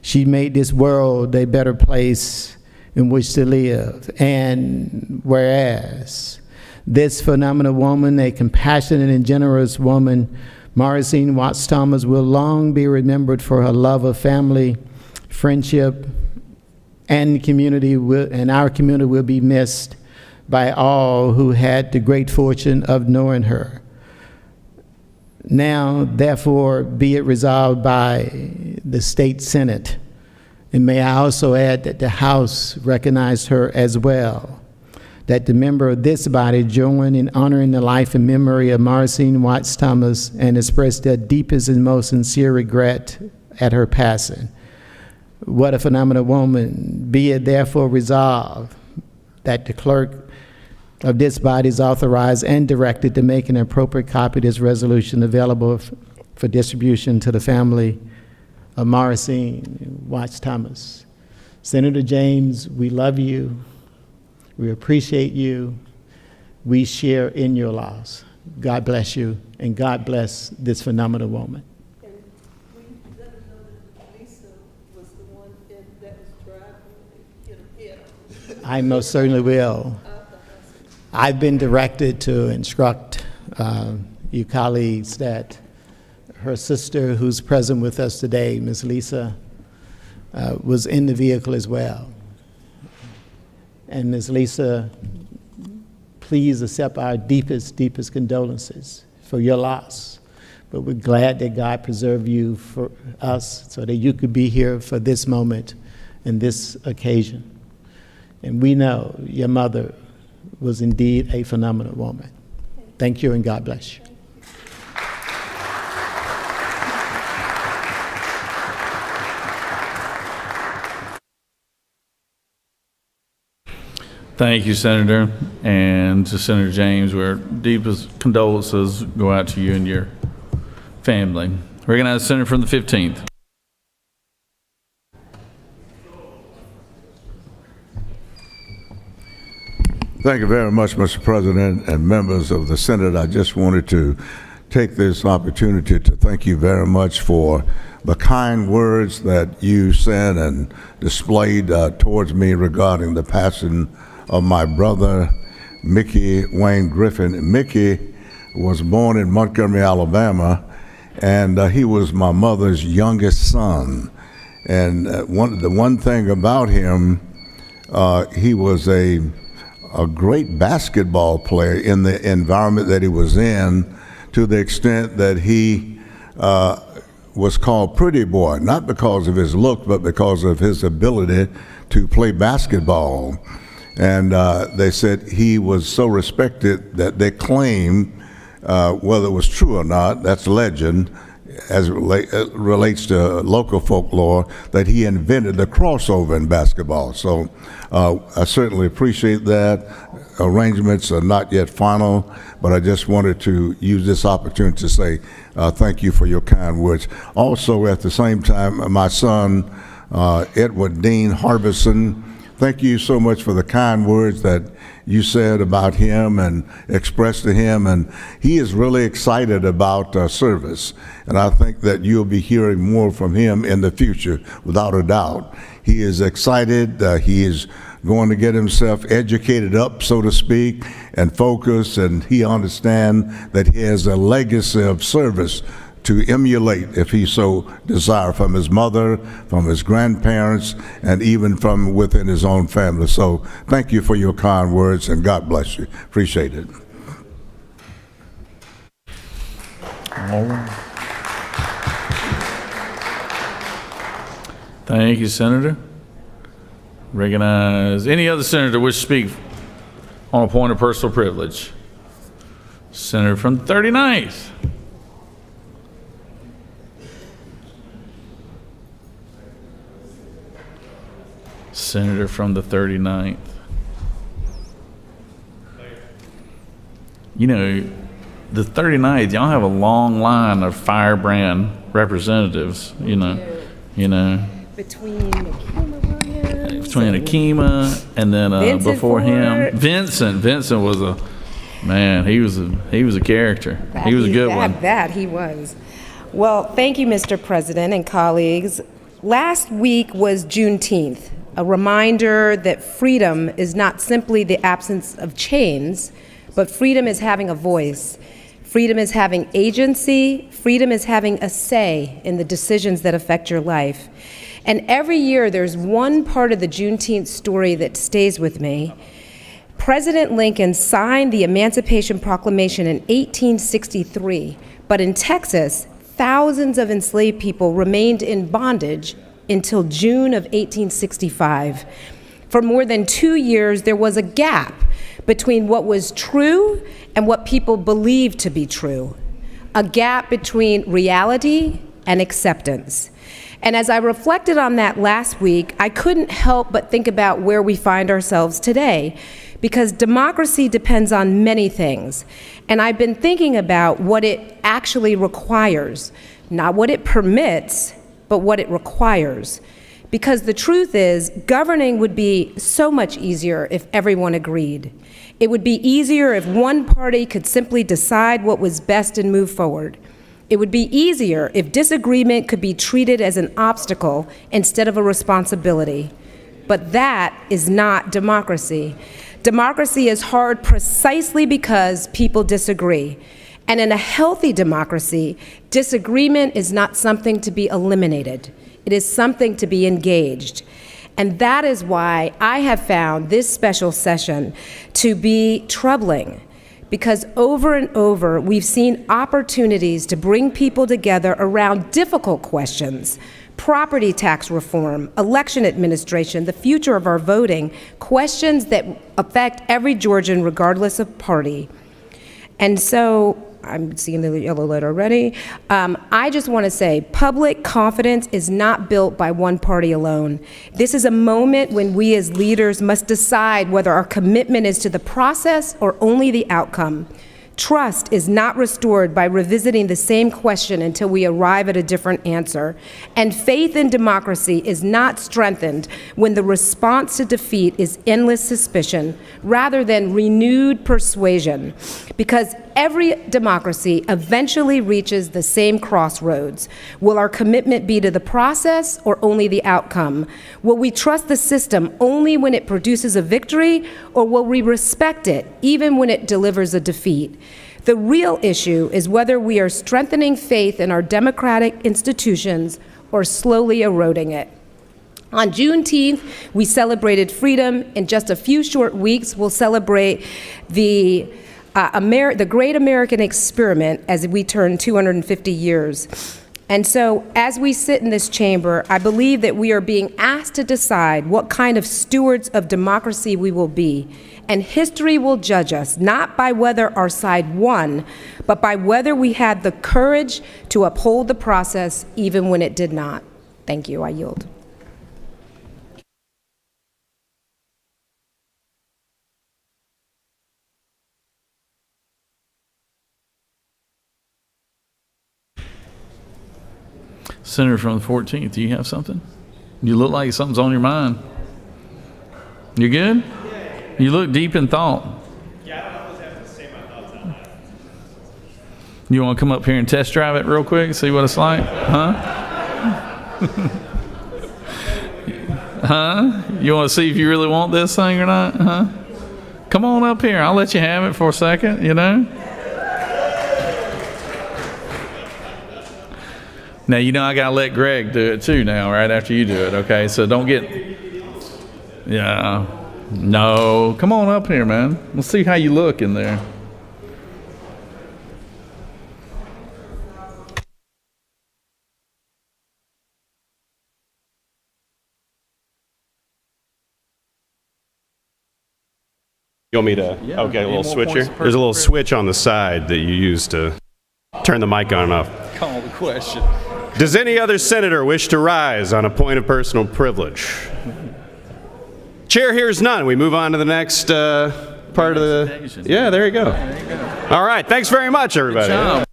Speaker 13: she made this world a better place in which to live. And whereas this phenomenal woman, a compassionate and generous woman, Mauricine Watts Thomas, will long be remembered for her love of family, friendship, and community, and our community will be missed. by all who had the great fortune of knowing her. Now, therefore, be it resolved by the State Senate, and may I also add that the House recognized her as well, that the member of this body join in honoring the life and memory of Marsine Watts Thomas and express their deepest and most sincere regret at her passing. What a phenomenal woman. Be it therefore resolved that the clerk of this body is authorized and directed to make an appropriate copy of this resolution available for distribution to the family of Marsine Watts Thomas. Senator James, we love you. We appreciate you. We share in your loss. God bless you, and God bless this phenomenal woman.
Speaker 14: And we let her know that Lisa was the one that was driving and hit her head.
Speaker 13: I most certainly will. I've been directed to instruct you colleagues that her sister, who's present with us today, Ms. Lisa, was in the vehicle as well. And Ms. Lisa, please accept our deepest, deepest condolences for your loss. But we're glad that God preserved you for us so that you could be here for this moment and this occasion. And we know your mother was indeed a phenomenal woman. Thank you, and God bless you.
Speaker 1: Thank you, Senator. And to Senator James, our deepest condolences go out to you and your family. Recognize the Senator from the 15th.
Speaker 8: Thank you very much, Mr. President and members of the Senate. I just wanted to take this opportunity to thank you very much for the kind words that you said and displayed towards me regarding the passing of my brother, Mickey Wayne Griffin. Mickey was born in Montgomery, Alabama, and he was my mother's youngest son. And the one thing about him, he was a great basketball player in the environment that he was in, to the extent that he was called Pretty Boy, not because of his look, but because of his ability to play basketball. And they said he was so respected that they claimed, whether it was true or not, that's legend, as it relates to local folklore, that he invented the crossover in basketball. So I certainly appreciate that. Arrangements are not yet final, but I just wanted to use this opportunity to say thank you for your kind words. Also, at the same time, my son, Edward Dean Harbison, thank you so much for the kind words that you said about him and expressed to him, and he is really excited about service, and I think that you'll be hearing more from him in the future, without a doubt. He is excited. He is going to get himself educated up, so to speak, and focused, and he understands that he has a legacy of service to emulate, if he so desire, from his mother, from his grandparents, and even from within his own family. So thank you for your kind words, and God bless you. Appreciate it.
Speaker 1: Thank you, Senator. Recognize any other senator wish to speak on a point of personal privilege. Senator from the 39th. Senator from the 39th. You know, the 39th, y'all have a long line of firebrand representatives, you know.
Speaker 14: Between
Speaker 1: Akima and then
Speaker 14: Vincent
Speaker 1: before
Speaker 14: Ford.
Speaker 1: him, Vincent was a man. He was a character. He was a good one.
Speaker 15: That he was. Well, thank you, Mr. President and colleagues. Last week was Juneteenth, a reminder that freedom is not simply the absence of chains, but freedom is having a voice. Freedom is having agency. Freedom is having a say in the decisions that affect your life. And every year there's one part of the Juneteenth story that stays with me. President Lincoln signed the Emancipation Proclamation in 1863, but in Texas, thousands of enslaved people remained in bondage until June of 1865. For more than 2 years, there was a gap between what was true and what people believed to be true, a gap between reality and acceptance. And as I reflected on that last week, I couldn't help but think about where we find ourselves today, because democracy depends on many things. And I've been thinking about what it actually requires, not what it permits, but what it requires. Because the truth is, governing would be so much easier if everyone agreed. It would be easier if one party could simply decide what was best and move forward. It would be easier if disagreement could be treated as an obstacle instead of a responsibility. But that is not democracy. Democracy is hard precisely because people disagree. And in a healthy democracy, disagreement is not something to be eliminated. It is something to be engaged. And that is why I have found this special session to be troubling, because over and over we've seen opportunities to bring people together around difficult questions: property tax reform, election administration, the future of our voting, questions that affect every Georgian regardless of party. And so, I'm seeing the yellow light already. I just want to say, public confidence is not built by one party alone. This is a moment when we as leaders must decide whether our commitment is to the process or only the outcome. Trust is not restored by revisiting the same question until we arrive at a different answer. And faith in democracy is not strengthened when the response to defeat is endless suspicion rather than renewed persuasion. Because every democracy eventually reaches the same crossroads. Will our commitment be to the process or only the outcome? Will we trust the system only when it produces a victory, or will we respect it even when it delivers a defeat? The real issue is whether we are strengthening faith in our democratic institutions or slowly eroding it. On Juneteenth, we celebrated freedom. In just a few short weeks, we'll celebrate the great American experiment as we turn 250 years. And so, as we sit in this chamber, I believe that we are being asked to decide what kind of stewards of democracy we will be. And history will judge us, not by whether our side won, but by whether we had the courage to uphold the process even when it did not. Thank you. I yield.
Speaker 1: Senator from the 14th, do you have something? You look like something's on your mind. You good? You look deep in thought.
Speaker 3: Yeah, I don't always have to say my thoughts out loud.
Speaker 1: You want to come up here and test drive it real quick, see what it's like? Huh? Huh? You want to see if you really want this thing or not? Huh? Come on up here. I'll let you have it for a second, you know? Now, you know I got to let Greg do it too now, right after you do it, okay? So don't get... Yeah. No. Come on up here, man. We'll see how you look in there.
Speaker 16: You want me to?
Speaker 1: Yeah,
Speaker 16: okay, a little
Speaker 1: more
Speaker 16: switch here.
Speaker 1: points per
Speaker 16: There's a little
Speaker 1: person.
Speaker 16: switch on the side that you use to turn the mic on and off.
Speaker 1: Call the question.
Speaker 16: Does any other senator wish to rise on a point of personal privilege? Chair hears none. We move on to the next part of the... Yeah, there you go. All right. Thanks very much, everybody.
Speaker 1: Good job.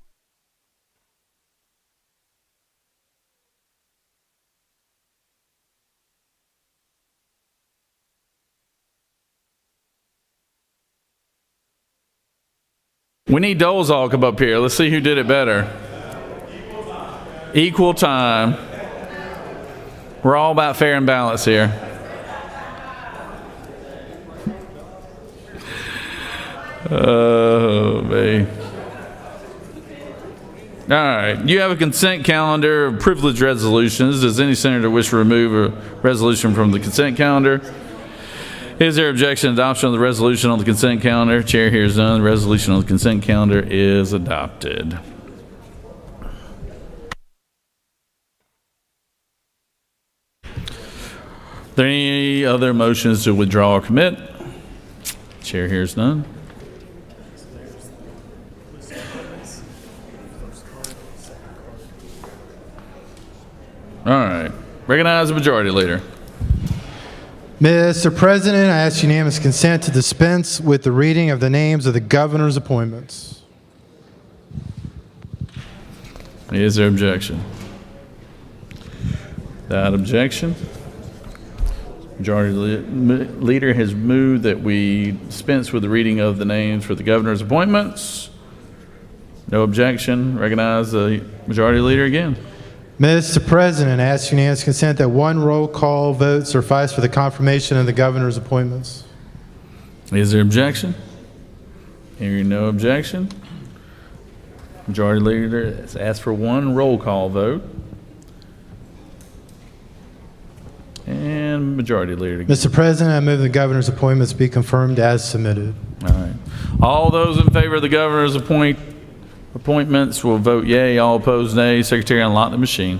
Speaker 1: We need Dolezal to come up here. Let's see who did it better. Equal time. We're all about fair and balance here. Oh, man. All right. You have a consent calendar of privilege resolutions. Does any senator wish to remove a resolution from the consent calendar? Is there objection to adoption of the resolution on the consent calendar? Chair hears none. The resolution on the consent calendar is adopted. Are there any other motions to withdraw or commit? Chair hears none. All right. Recognize the majority leader.
Speaker 17: Mr. President, I ask unanimous consent to dispense with the reading of the names of the governor's appointments.
Speaker 1: Is there objection? Without objection, majority leader has moved that we dispense with the reading of the names for the governor's appointments. No objection. Recognize the majority leader again.
Speaker 17: Mr. President, I ask unanimous consent that one roll call vote suffice for the confirmation of the governor's appointments.
Speaker 1: Is there objection? Hearing no objection, majority leader has asked for one roll call vote. And majority leader again.
Speaker 17: Mr. President, I move the governor's appointments be confirmed as submitted.
Speaker 1: All right. All those in favor of the governor's appointments will vote yea. All opposed, nay. Secretary, unlock the machine.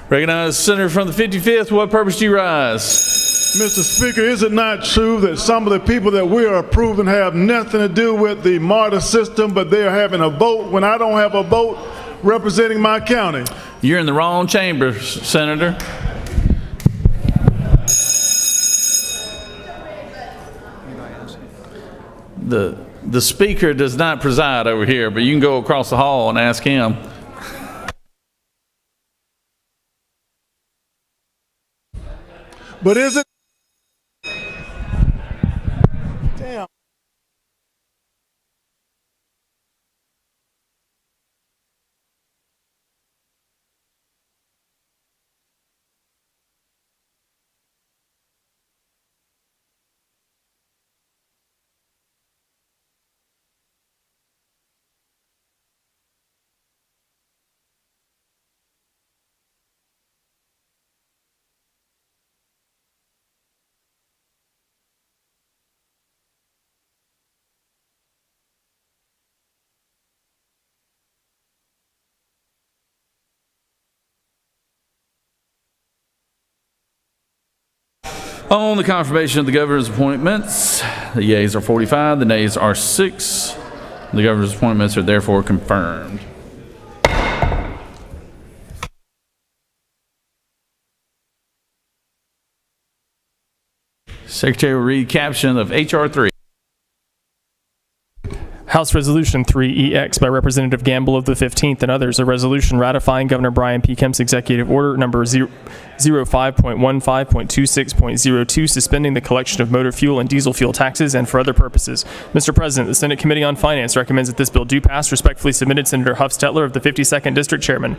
Speaker 1: Recognize Senator from the 55th. What purpose do you rise?
Speaker 18: Mr. Speaker, is it not true that some of the people that we are approving have nothing to do with the MARTA system, but they are having a vote when I don't have a vote representing my county?
Speaker 1: You're in the wrong chamber, Senator. The speaker does not preside over here, but you can go across the hall and ask him.
Speaker 18: But is it? Damn.
Speaker 1: On the confirmation of the governor's appointments, the yeas are 45, the nays are 6. The governor's appointments are therefore confirmed. Secretary will read caption of H.R. 3.
Speaker 3: House Resolution 3EX by Representative Gamble of the 15th and others, a resolution ratifying Governor Brian P. Kemp's executive order number 05.15.26.02, suspending the collection of motor fuel and diesel fuel taxes and for other purposes. Mr. President, the Senate Committee on Finance recommends that this bill do pass. Respectfully submitted, Senator Huff Stetler of the 52nd District Chairman.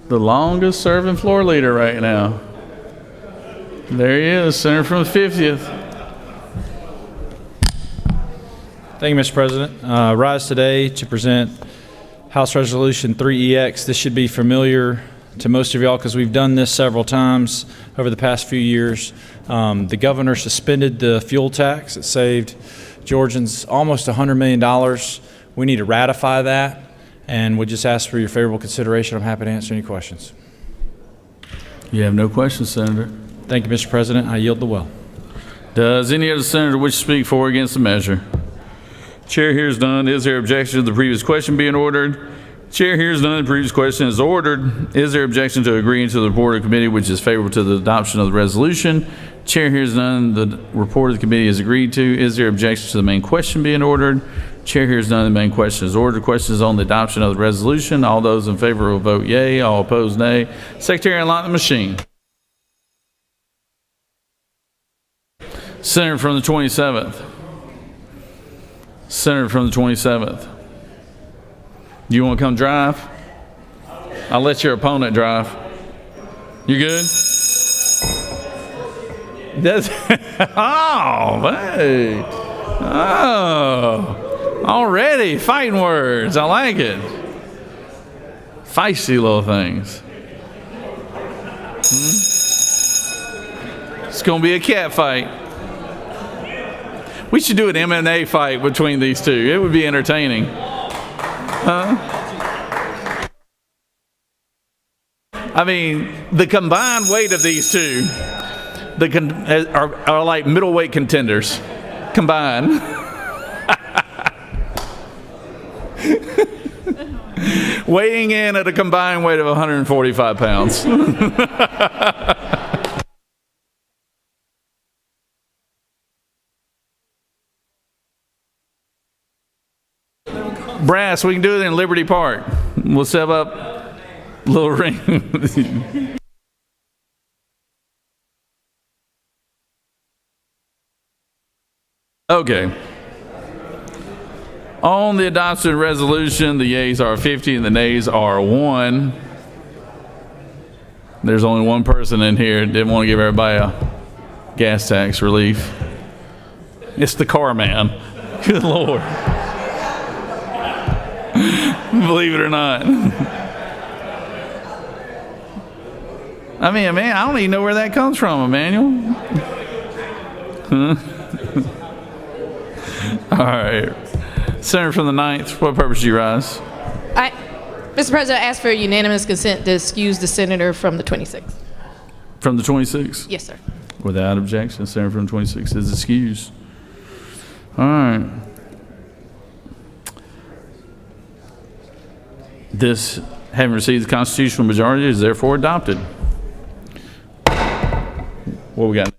Speaker 1: The longest serving floor leader right now. There he is, Senator from the 50th.
Speaker 19: Thank you, Mr. President. Rise today to present House Resolution 3EX. This should be familiar to most of y'all because we've done this several times over the past few years. The governor suspended the fuel tax. It saved Georgians almost $100 million. We need to ratify that, and would just ask for your favorable consideration. I'm happy to answer any questions.
Speaker 1: You have no questions, Senator.
Speaker 19: Thank you, Mr. President. I yield the well.
Speaker 1: Does any other senator wish to speak for or against the measure? Chair hears none. Is there objection to the previous question being ordered? Chair hears none. The previous question is ordered. Is there objection to agreeing to the report of the committee which is favorable to the adoption of the resolution? Chair hears none. The report of the committee is agreed to. Is there objection to the main question being ordered? Chair hears none. The main question is ordered. Question is on the adoption of the resolution. All those in favor will vote yea. All opposed, nay. Secretary, unlock the machine. Senator from the 27th. Senator from the 27th. You want to come drive? I'll let your opponent drive. You good? That's oh, hey. Oh, already fighting words. I like it. Feisty little things. It's going to be a cat fight. We should do an MMA fight between these two. It would be entertaining. Huh? I mean, the combined weight of these two are like middleweight contenders combined. Weighing in at a combined weight of 145 pounds. Brass, we can do it in Liberty Park. We'll set up a little ring. Okay. On the adoption resolution, the yeas are 50 and the nays are 1. There's only one person in here that didn't want to give everybody a gas tax relief. It's the car man. Good Lord. Believe it or not. I mean, man, I don't even know where that comes from, Emmanuel. Huh? All right. Senator from the 9th, what purpose do you rise?
Speaker 11: Mr. President, I ask for unanimous consent to excuse the senator from the 26th.
Speaker 1: From the 26th?
Speaker 11: Yes, sir.
Speaker 1: Without objection, Senator from the 26th is excused. All right. This, having received the constitutional majority, is therefore adopted. What we got?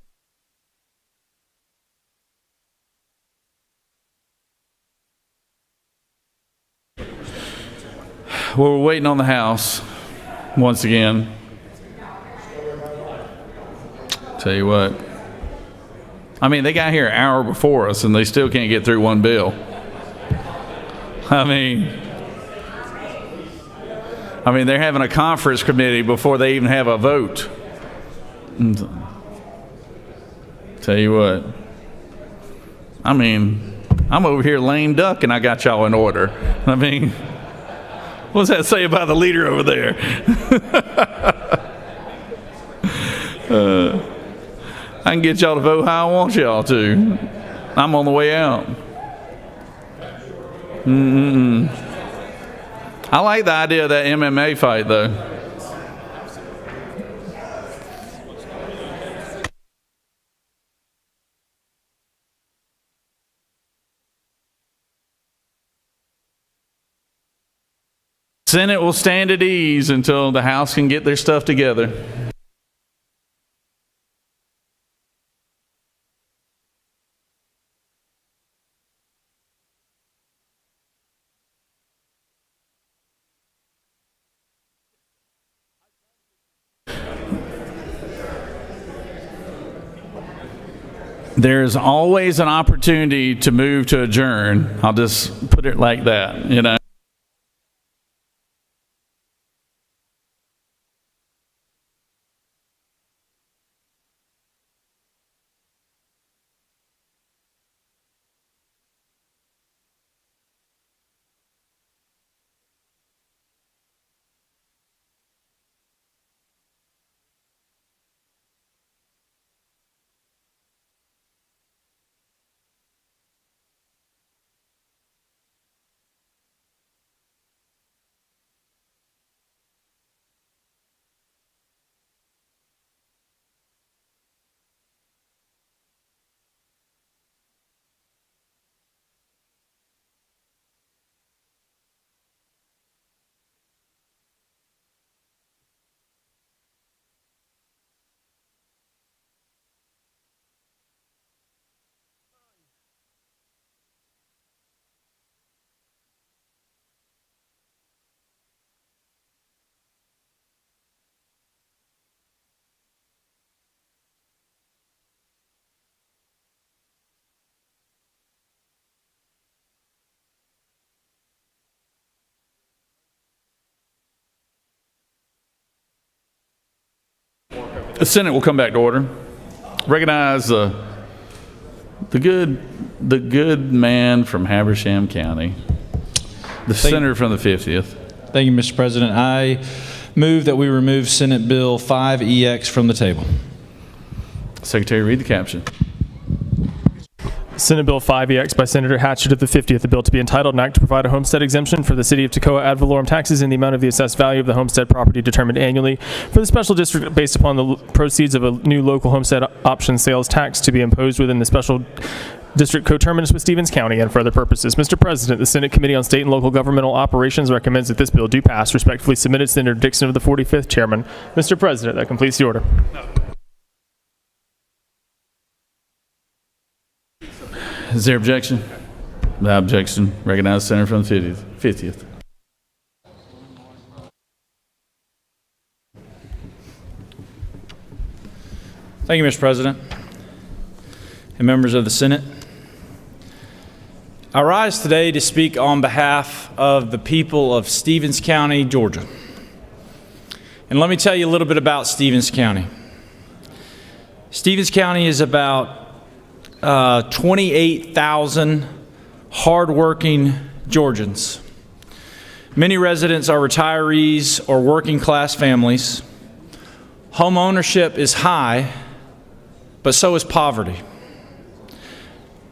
Speaker 1: Well, we're waiting on the House once again. Tell you what. I mean, they got here an hour before us and they still can't get through one bill. I mean, they're having a conference committee before they even have a vote. Tell you what. I mean, I'm over here lame duck and I got y'all in order. I mean, what's that say about the leader over there? I can get y'all to vote how I want y'all to. I'm on the way out. I like the idea of that MMA fight, though. Senate will stand at ease until the House can get their stuff together. There's always an opportunity to move to adjourn. I'll just put it like that, you know. The Senate will come back to order. Recognize the good man from Habersham County, the senator from the 50th.
Speaker 19: Thank you, Mr. President. I move that we remove Senate Bill 5EX from the table.
Speaker 1: Secretary, read the caption.
Speaker 3: Senate Bill 5EX by Senator Hatchett of the 50th, the bill to be entitled, an act to provide a homestead exemption for the city of Toccoa ad valorem taxes in the amount of the assessed value of the homestead property determined annually for the special district based upon the proceeds of a new local homestead option sales tax to be imposed within the special district coterminous with Stevens County and for other purposes. Mr. President, the Senate Committee on State and Local Governmental Operations recommends that this bill do pass. Respectfully submitted, Senator Dixon of the 45th, Chairman. Mr. President, that completes the order.
Speaker 1: Is there objection? Without objection, recognize the senator from the 50th.
Speaker 19: Thank you, Mr. President and members of the Senate. I rise today to speak on behalf of the people of Stevens County, Georgia. And let me tell you a little bit about Stevens County. Stevens County is about 28,000 hardworking Georgians. Many residents are retirees or working class families. Home ownership is high, but so is poverty.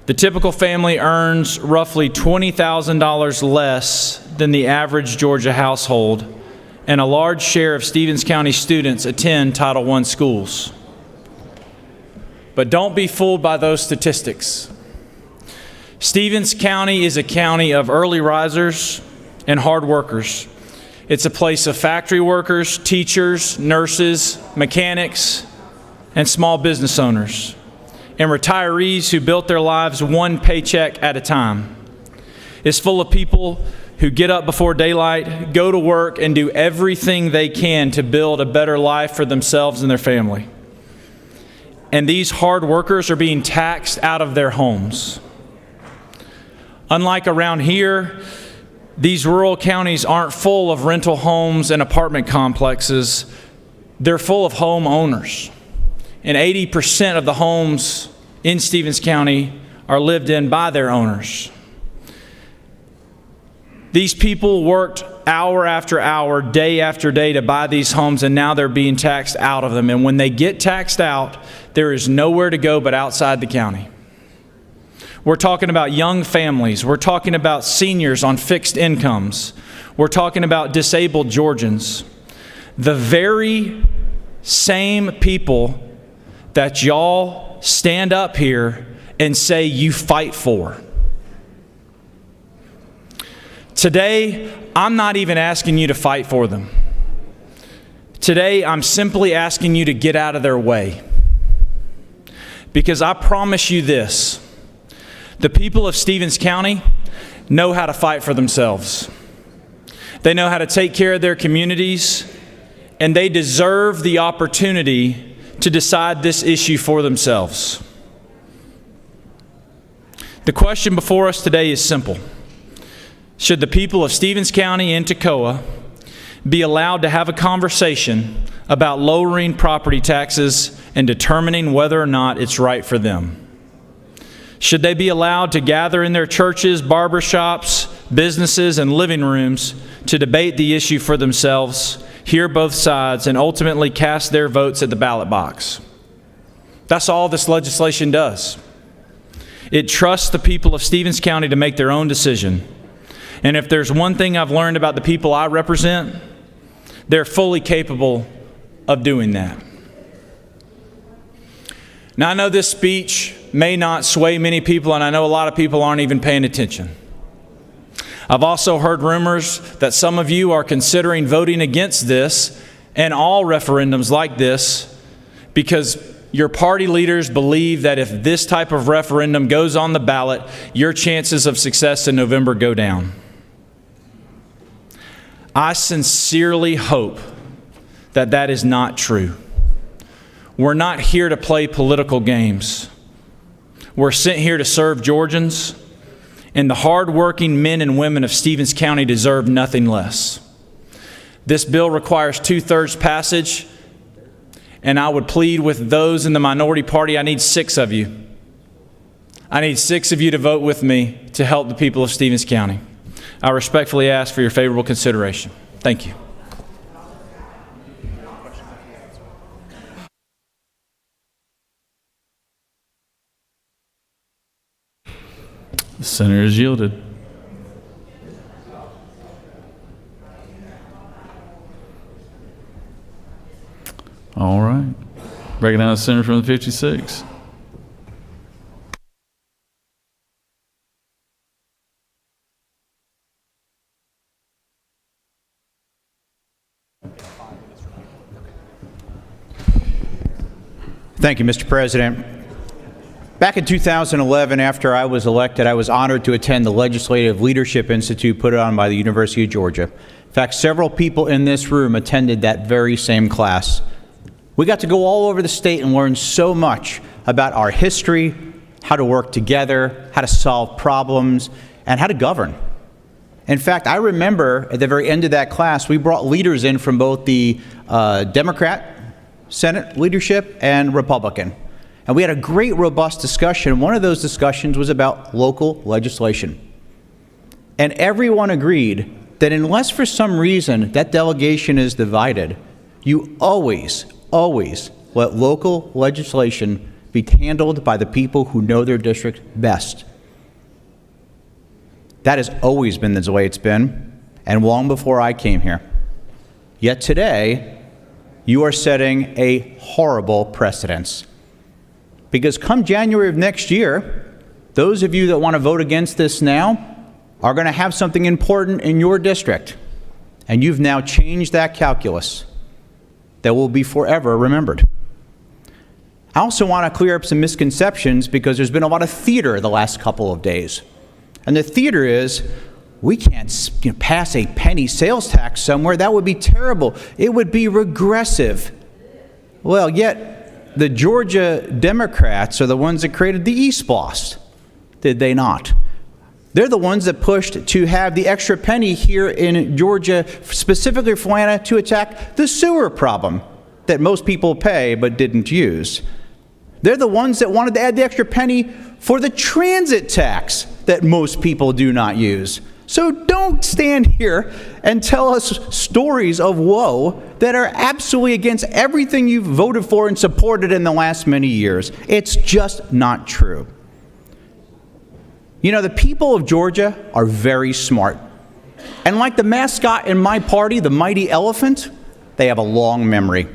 Speaker 19: The typical family earns roughly $20,000 less than the average Georgia household, and a large share of Stevens County students attend Title I schools. But don't be fooled by those statistics. Stevens County is a county of early risers and hard workers. It's a place of factory workers, teachers, nurses, mechanics, and small business owners, and retirees who built their lives one paycheck at a time. It's full of people who get up before daylight, go to work, and do everything they can to build a better life for themselves and their family. And these hard workers are being taxed out of their homes. Unlike around here, these rural counties aren't full of rental homes and apartment complexes. They're full of homeowners. And 80% of the homes in Stevens County are lived in by their owners. These people worked hour after hour, day after day to buy these homes, and now they're being taxed out of them. And when they get taxed out, there is nowhere to go but outside the county. We're talking about young families. We're talking about seniors on fixed incomes. We're talking about disabled Georgians. The very same people that y'all stand up here and say you fight for. Today, I'm not even asking you to fight for them. Today, I'm simply asking you to get out of their way. Because I promise you this, the people of Stevens County know how to fight for themselves. They know how to take care of their communities, and they deserve the opportunity to decide this issue for themselves. The question before us today is simple. Should the people of Stevens County and Toccoa be allowed to have a conversation about lowering property taxes and determining whether or not it's right for them? Should they be allowed to gather in their churches, barbershops, businesses, and living rooms to debate the issue for themselves, hear both sides, and ultimately cast their votes at the ballot box? That's all this legislation does. It trusts the people of Stevens County to make their own decision. And if there's one thing I've learned about the people I represent, they're fully capable of doing that. Now, I know this speech may not sway many people, and I know a lot of people aren't even paying attention. I've also heard rumors that some of you are considering voting against this and all referendums like this because your party leaders believe that if this type of referendum goes on the ballot, your chances of success in November go down. I sincerely hope that that is not true. We're not here to play political games. We're sent here to serve Georgians, and the hardworking men and women of Stevens County deserve nothing less. This bill requires 2/3 passage, And I would plead with those in the minority party, I need 6 of you. I need 6 of you to vote with me to help the people of Stevens County. I respectfully ask for your favorable consideration. Thank you.
Speaker 1: The senator has yielded. All right. Recognize the senator from the 56.
Speaker 4: Thank you, Mr. President. Back in 2011, after I was elected, I was honored to attend the Legislative Leadership Institute put on by the University of Georgia. In fact, several people in this room attended that very same class. We got to go all over the state and learn so much about our history, how to work together, how to solve problems, and how to govern. In fact, I remember at the very end of that class, we brought leaders in from both the Democrat Senate leadership and Republican. And we had a great, robust discussion. One of those discussions was about local legislation. And everyone agreed that unless for some reason that delegation is divided, you always let local legislation be handled by the people who know their district best. That has always been the way it's been, and long before I came here. Yet today, you are setting a horrible precedence. Because come January of next year, those of you that want to vote against this now are going to have something important in your district. And you've now changed that calculus that will be forever remembered. I also want to clear up some misconceptions because there's been a lot of theater the last couple of days. And the theater is, we can't pass a penny sales tax somewhere. That would be terrible. It would be regressive. Well, yet the Georgia Democrats are the ones that created the ESPOS, did they not? They're the ones that pushed to have the extra penny here in Georgia, specifically for Atlanta, to attack the sewer problem that most people pay but didn't use. They're the ones that wanted to add the extra penny for the transit tax that most people do not use. So don't stand here and tell us stories of woe that are absolutely against everything you've voted for and supported in the last many years. It's just not true. You know, the people of Georgia are very smart. And like the mascot in my party, the mighty elephant, they have a long memory.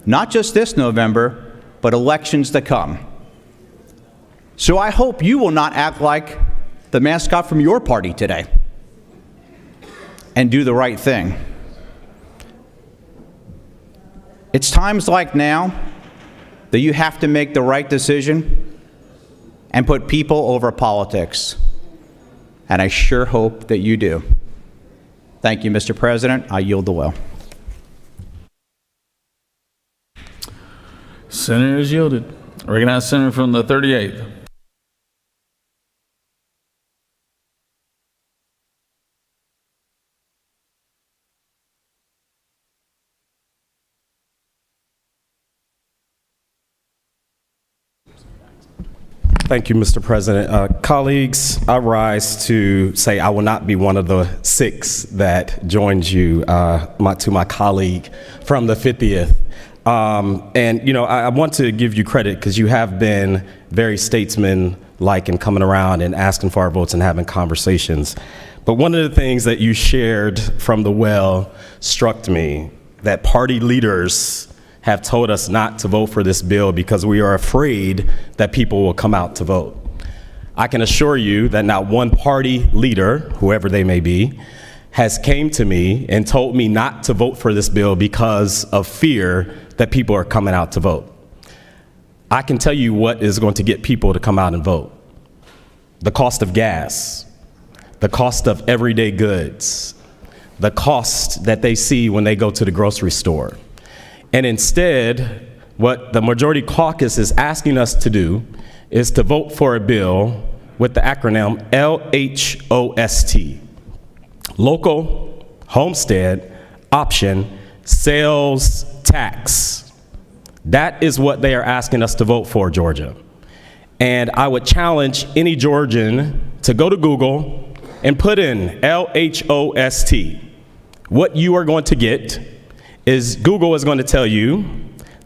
Speaker 4: Not just this November, but elections to come. So I hope you will not act like the mascot from your party today and do the right thing. It's times like now that you have to make the right decision and put people over politics. And I sure hope that you do. Thank you, Mr. President. I yield the will.
Speaker 1: Senator has yielded. Recognize senator from the 38th.
Speaker 20: Thank you, Mr. President. Colleagues, I rise to say I will not be one of the 6 that joins you, to my colleague from the 50th. And, you know, I want to give you credit because you have been very statesman-like in coming around and asking for our votes and having conversations. But one of the things that you shared from the well struck me, that party leaders have told us not to vote for this bill because we are afraid that people will come out to vote. I can assure you that not one party leader, whoever they may be, has came to me and told me not to vote for this bill because of fear that people are coming out to vote. I can tell you what is going to get people to come out and vote. The cost of gas, the cost of everyday goods, the cost that they see when they go to the grocery store. And instead, what the Majority Caucus is asking us to do is to vote for a bill with the acronym LHOST, Local Homestead Option Sales Tax. That is what they are asking us to vote for, Georgia. And I would challenge any Georgian to go to Google and put in LHOST. What you are going to get is Google is going to tell you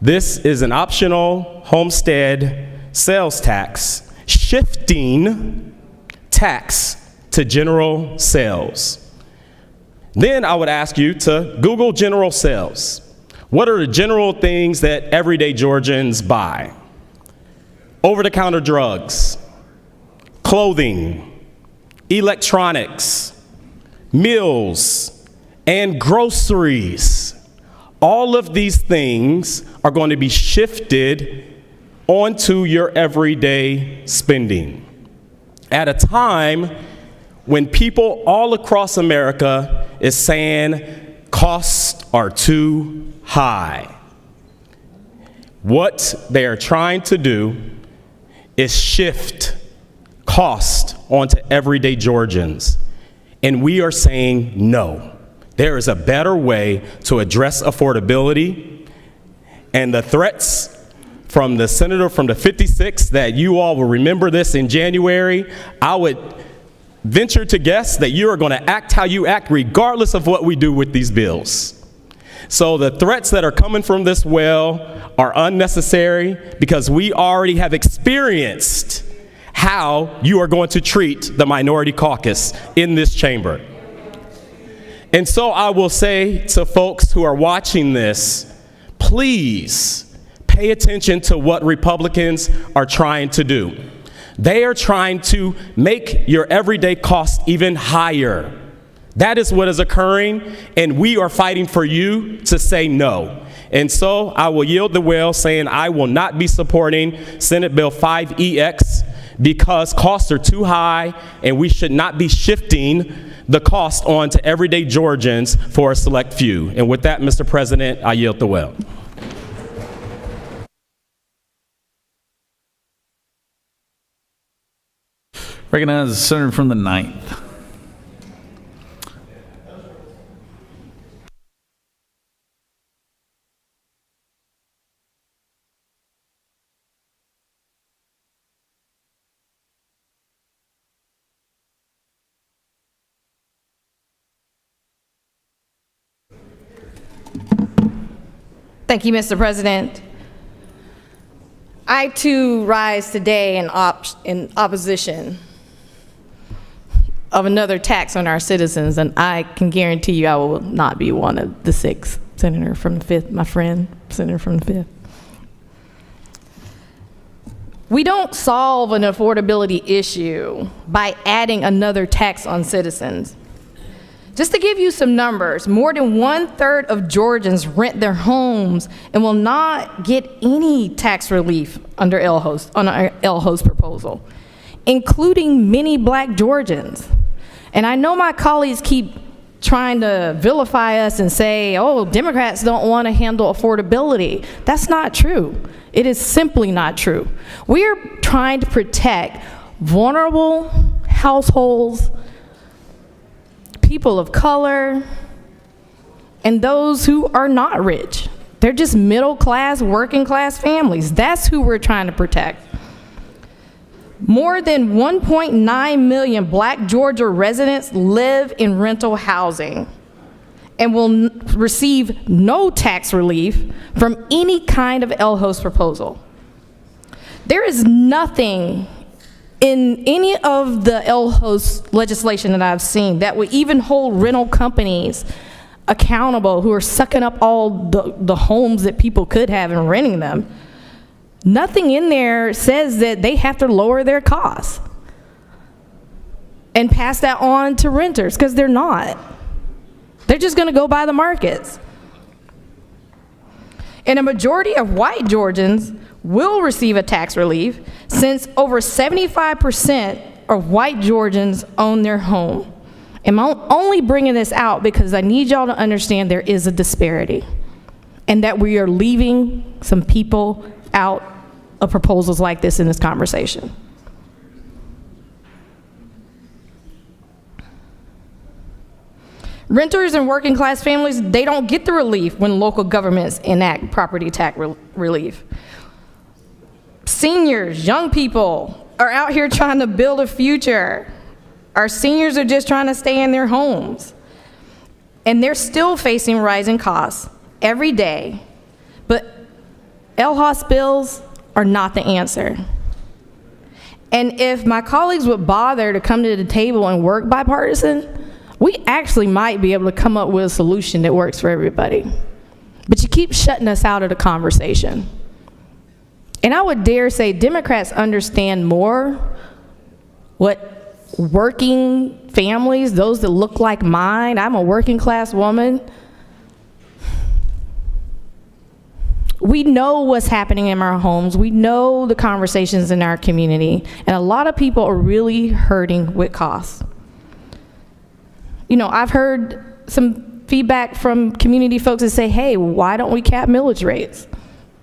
Speaker 20: this is an optional homestead sales tax shifting tax to general sales. Then I would ask you to Google general sales. What are the general things that everyday Georgians buy? Over-the-counter drugs, clothing, electronics, meals, and groceries. All of these things are going to be shifted onto your everyday spending at a time when people all across America is saying costs are too high. What they are trying to do is shift cost onto everyday Georgians. And we are saying no. There is a better way to address affordability. And the threats from the senator from the 56th, that you all will remember this in January, I would venture to guess that you are going to act how you act regardless of what we do with these bills. So the threats that are coming from this well are unnecessary because we already have experienced how you are going to treat the minority caucus in this chamber. And so I will say to folks who are watching this, please pay attention to what Republicans are trying to do. They are trying to make your everyday cost even higher. That is what is occurring, and we are fighting for you to say no. And so I will yield the well, saying I will not be supporting Senate Bill 5EX because costs are too high, and we should not be shifting the cost on to everyday Georgians for a select few. And with that, Mr. President, I yield the well.
Speaker 1: Recognize the senator from the 9th.
Speaker 11: Thank you, Mr. President. I too rise today in opposition of another tax on our citizens, and I can guarantee you I will not be one of the 6 senator from the 5th, my friend, senator from the 5th. We don't solve an affordability issue by adding another tax on citizens. Just to give you some numbers, more than 1/3 of Georgians rent their homes and will not get any tax relief under on our LHOST proposal, including many black Georgians. And I know my colleagues keep trying to vilify us and say, oh, Democrats don't want to handle affordability. That's not true. It is simply not true. We are trying to protect vulnerable households, people of color, and those who are not rich. They're just middle class, working class families. That's who we're trying to protect. More than 1.9 million black Georgia residents live in rental housing and will receive no tax relief from any kind of LHOST proposal. There is nothing in any of the LHOST legislation that I've seen that would even hold rental companies accountable who are sucking up all the homes that people could have and renting them. Nothing in there says that they have to lower their costs and pass that on to renters, because they're not. They're just going to go by the markets. And a majority of white Georgians will receive a tax relief, since over 75% of white Georgians own their home. And I'm only bringing this out because I need y'all to understand there is a disparity, and that we are leaving some people out of proposals like this in this conversation. Renters and working class families, they don't get the relief when local governments enact property tax relief. Seniors, young people are out here trying to build a future. Our seniors are just trying to stay in their homes. And they're still facing rising costs every day. But LHOS bills are not the answer. And if my colleagues would bother to come to the table and work bipartisan, we actually might be able to come up with a solution that works for everybody. But you keep shutting us out of the conversation. And I would dare say Democrats understand more what working families, those that look like mine, I'm a working class woman, we know what's happening in our homes. We know the conversations in our community. And a lot of people are really hurting with costs. You know, I've heard some feedback from community folks that say, hey, why don't we cap millage rates?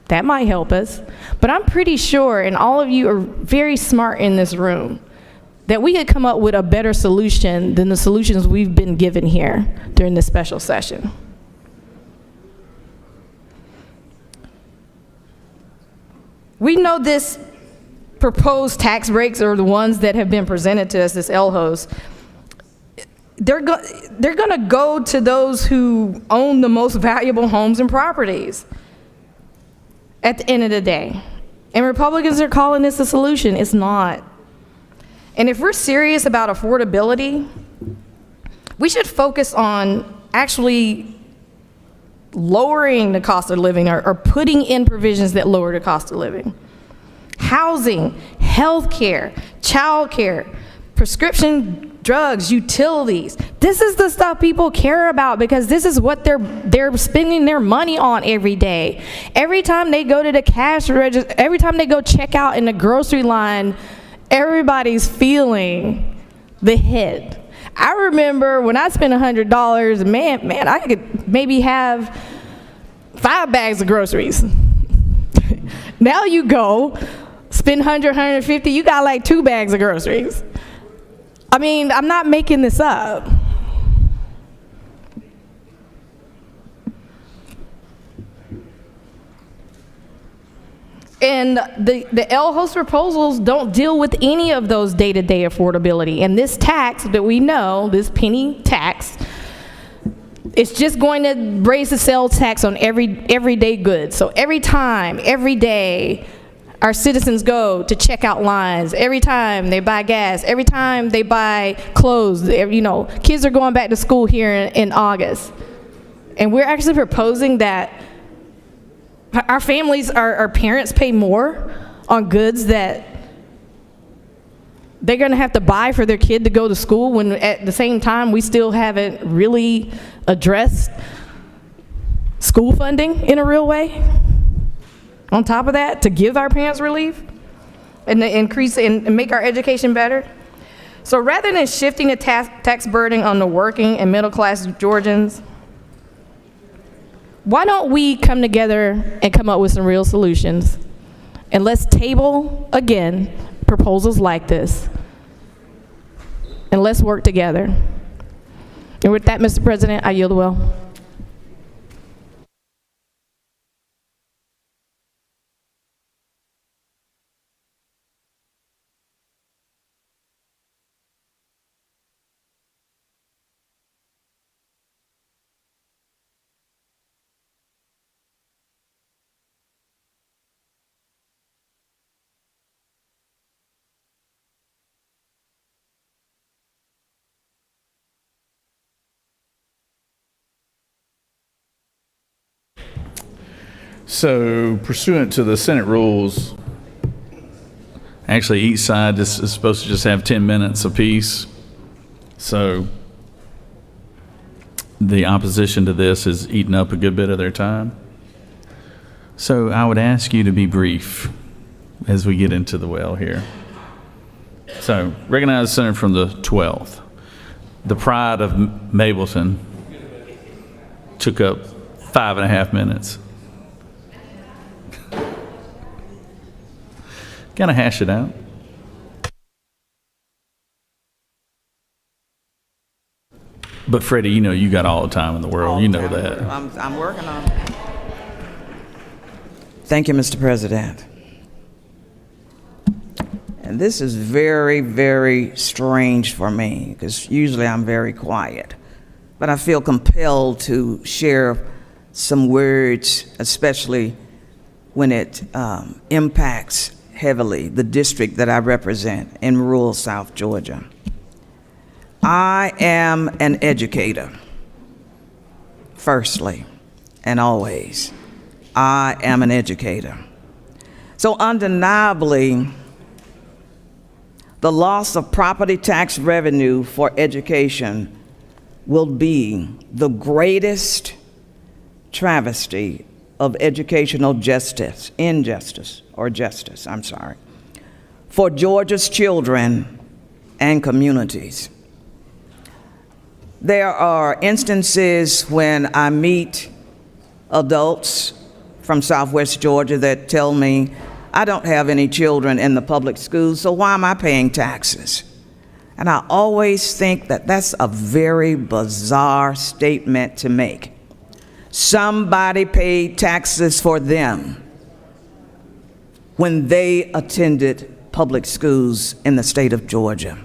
Speaker 11: That might help us. But I'm pretty sure, and all of you are very smart in this room, that we could come up with a better solution than the solutions we've been given here during this special session. We know this proposed tax breaks are the ones that have been presented to us, this LHOS. They're going to go to those who own the most valuable homes and properties at the end of the day. And Republicans are calling this a solution. It's not. And if we're serious about affordability, we should focus on actually lowering the cost of living or putting in provisions that lower the cost of living. Housing, healthcare, childcare, prescription drugs, utilities. This is the stuff people care about because this is what they're spending their money on every day. Every time they go to the cash register, every time they go check out in the grocery line, everybody's feeling the hit. I remember when I spent $100, man, I could maybe have 5 bags of groceries. Now you go, spend $100, $150, you got like 2 bags of groceries. I mean, I'm not making this up. And the LHOS proposals don't deal with any of those day-to-day affordability. And this tax that we know, this penny tax, it's just going to raise the sales tax on everyday goods. So every time, every day, our citizens go to checkout lines, every time they buy gas, every time they buy clothes, you know, kids are going back to school here in August. And we're actually proposing that our families, our parents pay more on goods that they're going to have to buy for their kid to go to school when at the same time we still haven't really addressed school funding in a real way. On top of that, to give our parents relief and to increase and make our education better. So rather than shifting the tax burden on the working and middle class Georgians, why don't we come together and come up with some real solutions? And let's table, again, proposals like this. And let's work together. And with that, Mr. President, I yield the will.
Speaker 1: So pursuant to the Senate rules, actually each side is supposed to just have 10 minutes apiece. So the opposition to this is eating up a good bit of their time. So I would ask you to be brief as we get into the well here. So recognize the senator from the 12th. The pride of Mableton took up 5.5 minutes. Kind of hash it out. But Freddie, you know you got all the time in the world. You know that.
Speaker 21: I'm working on it. Thank you, Mr. President. And this is very, very strange for me because usually I'm very quiet. But I feel compelled to share some words, especially when it impacts heavily the district that I represent in rural South Georgia. I am an educator, firstly and always. I am an educator. So undeniably, the loss of property tax revenue for education will be the greatest travesty of educational justice, for Georgia's children and communities. There are instances when I meet adults from Southwest Georgia that tell me, I don't have any children in the public schools, so why am I paying taxes? And I always think that that's a very bizarre statement to make. Somebody paid taxes for them when they attended public schools in the state of Georgia.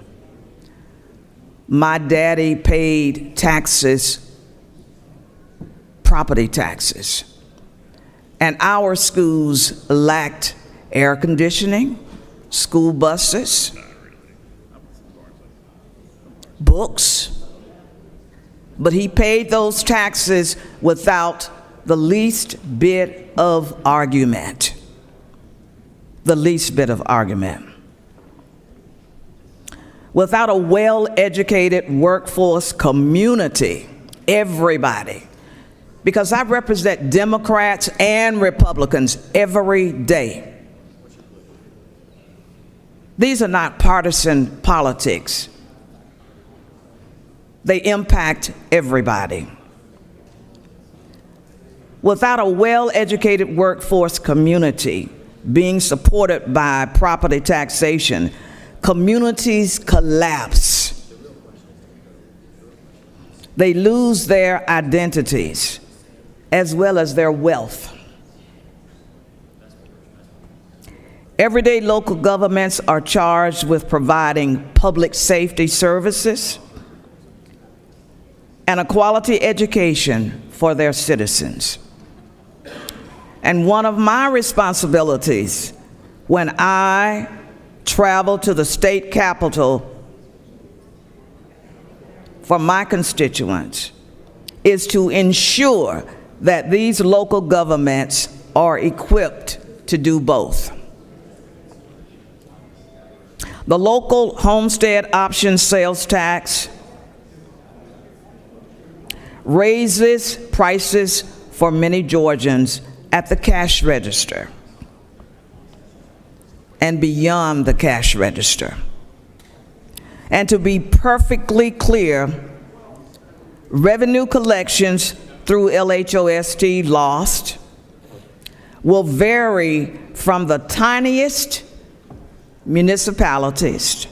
Speaker 21: My daddy paid taxes, property taxes, and our schools lacked air conditioning, school buses, books, but he paid those taxes without the least bit of argument. The least bit of argument. Without a well-educated workforce community, everybody, because I represent Democrats and Republicans every day. These are not partisan politics. They impact everybody. Without a well-educated workforce community being supported by property taxation, communities collapse. They lose their identities as well as their wealth. Everyday local governments are charged with providing public safety services and a quality education for their citizens. And one of my responsibilities when I travel to the state capitol for my constituents is to ensure that these local governments are equipped to do both. The local homestead option sales tax raises prices for many Georgians at the cash register and beyond the cash register. And to be perfectly clear, revenue collections through LHOST lost will vary from the tiniest municipalities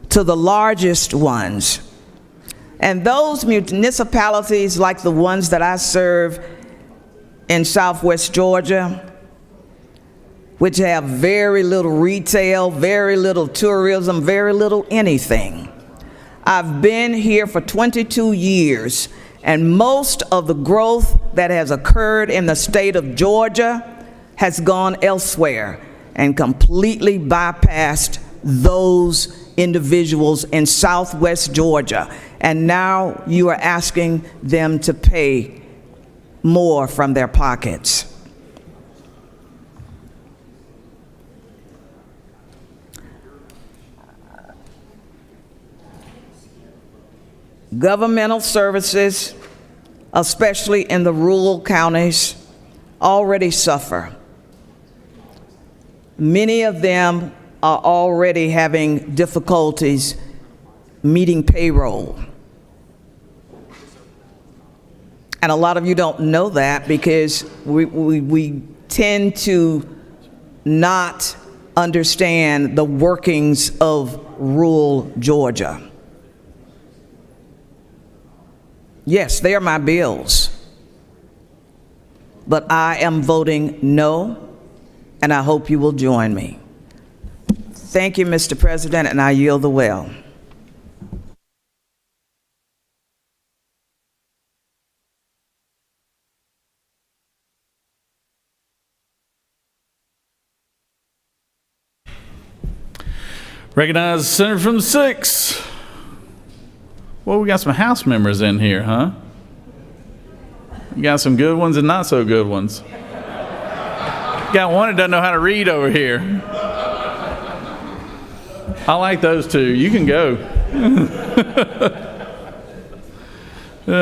Speaker 21: to the largest ones. And those municipalities, like the ones that I serve in Southwest Georgia, which have very little retail, very little tourism, very little anything. I've been here for 22 years, and most of the growth that has occurred in the state of Georgia has gone elsewhere and completely bypassed those individuals in Southwest Georgia. And now you are asking them to pay more from their pockets. Governmental services, especially in the rural counties, already suffer. Many of them are already having difficulties meeting payroll. And a lot of you don't know that because we tend to not understand the workings of rural Georgia. Yes, they are my bills. But I am voting no, and I hope you will join me. Thank you, Mr. President, and I yield the well.
Speaker 1: Recognize the senator from the 6th. Well, we got some House members in here, huh? You got some good ones and not so good ones. Got one that doesn't know how to read over here. I like those two. You can go.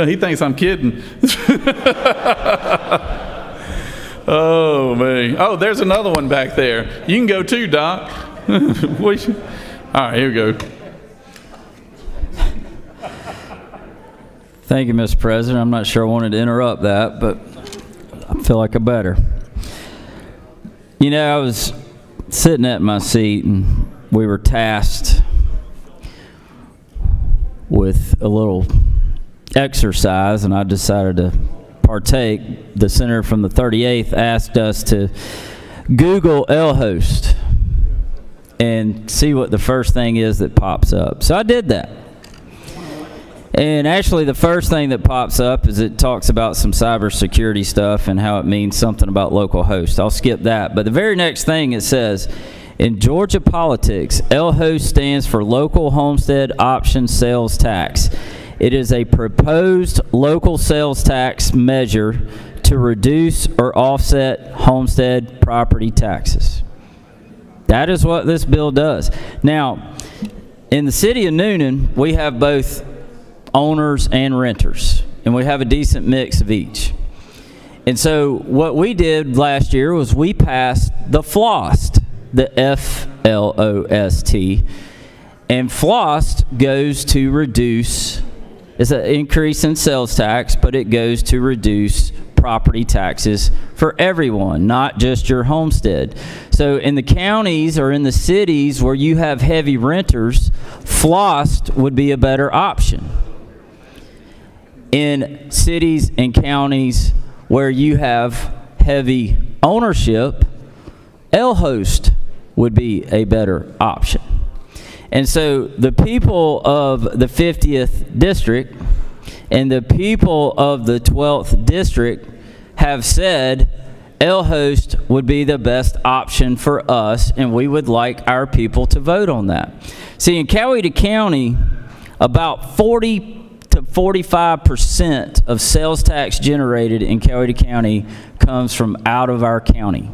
Speaker 1: He thinks I'm kidding. Oh, man. Oh, there's another one back there. You can go too, Doc. All right, here we go.
Speaker 2: Thank you, Mr. President. I'm not sure I wanted to interrupt that, but I feel like I better. You know, I was sitting at my seat and we were tasked with a little exercise, and I decided to partake. The senator from the 38th asked us to Google LHost and see what the first thing is that pops up. So I did that. And actually the first thing that pops up is it talks about some cybersecurity stuff and how it means something about local host. I'll skip that. But the very next thing it says, in Georgia politics, LHost stands for Local Homestead Option Sales Tax. It is a proposed local sales tax measure to reduce or offset homestead property taxes. That is what this bill does. Now, in the city of Newnan, we have both owners and renters, and we have a decent mix of each. And so what we did last year was we passed the FLOST, the F-L-O-S-T, and FLOST goes to reduce, it's an increase in sales tax, but it goes to reduce property taxes for everyone, not just your homestead. So in the counties or in the cities where you have heavy renters, FLOST would be a better option. In cities and counties where you have heavy ownership, LHost would be a better option. And so the people of the 50th district and the people of the 12th district have said LHost would be the best option for us, and we would like our people to vote on that. See, in Coweta County, about 40 to 45% of sales tax generated in Coweta County comes from out of our county.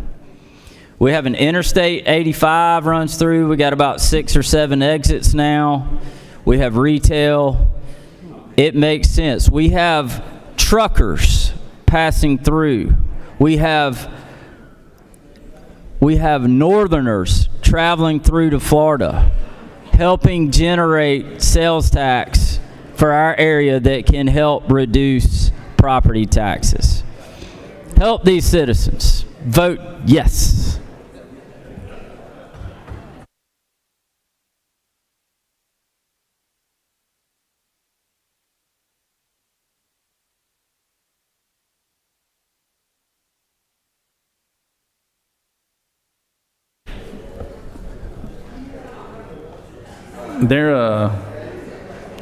Speaker 2: We have an Interstate 85 runs through. We got about 6 or 7 exits now. We have retail. It makes sense. We have truckers passing through. We have northerners traveling through to Florida, helping generate sales tax for our area that can help reduce property taxes. Help these citizens. Vote yes.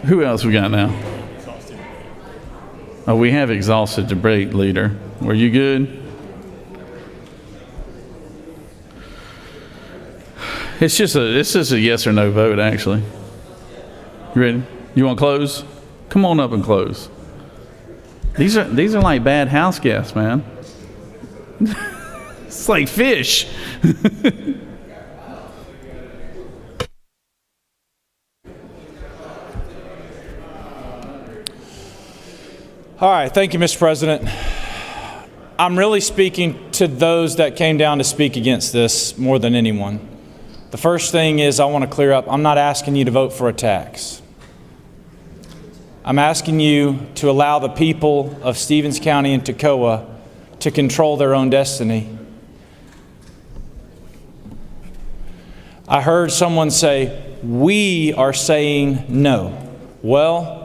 Speaker 1: Who else we got now? Oh, we have exhausted debate, leader. Were you good? It's just a yes or no vote, actually. You ready? You want to close? Come on up and close. These are like bad house guests, man. It's like fish.
Speaker 19: All right, thank you, Mr. President. I'm really speaking to those that came down to speak against this more than anyone. The first thing is I want to clear up, I'm not asking you to vote for a tax. I'm asking you to allow the people of Stevens County and Toccoa to control their own destiny. I heard someone say, we are saying no. Well,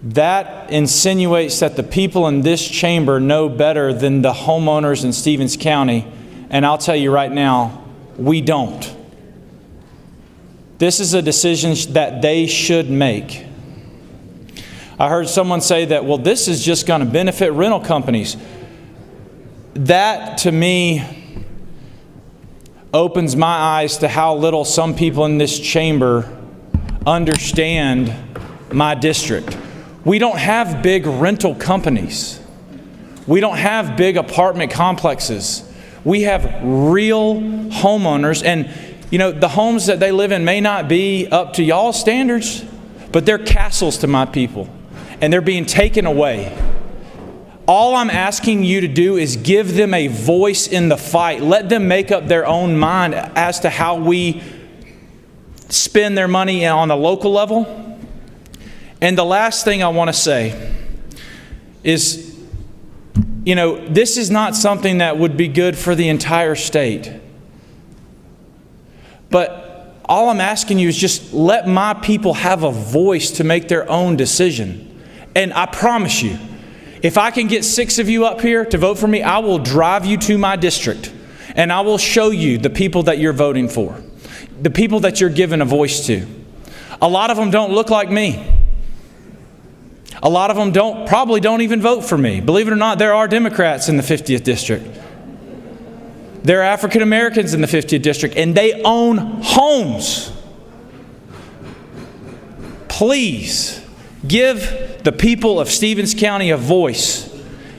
Speaker 19: that insinuates that the people in this chamber know better than the homeowners in Stevens County, and I'll tell you right now, we don't. This is a decision that they should make. I heard someone say that, well, this is just going to benefit rental companies. That, to me, opens my eyes to how little some people in this chamber understand my district. We don't have big rental companies. We don't have big apartment complexes. We have real homeowners, and you know, the homes that they live in may not be up to y'all's standards, but they're castles to my people, and they're being taken away. All I'm asking you to do is give them a voice in the fight. Let them make up their own mind as to how we spend their money on a local level. And the last thing I want to say is, you know, this is not something that would be good for the entire state. But all I'm asking you is just let my people have a voice to make their own decision. And I promise you, if I can get 6 of you up here to vote for me, I will drive you to my district and I will show you the people that you're voting for, the people that you're giving a voice to. A lot of them don't look like me. A lot of them probably don't even vote for me. Believe it or not, there are Democrats in the 50th district. There are African Americans in the 50th district, and they own homes. Please give the people of Stevens County a voice.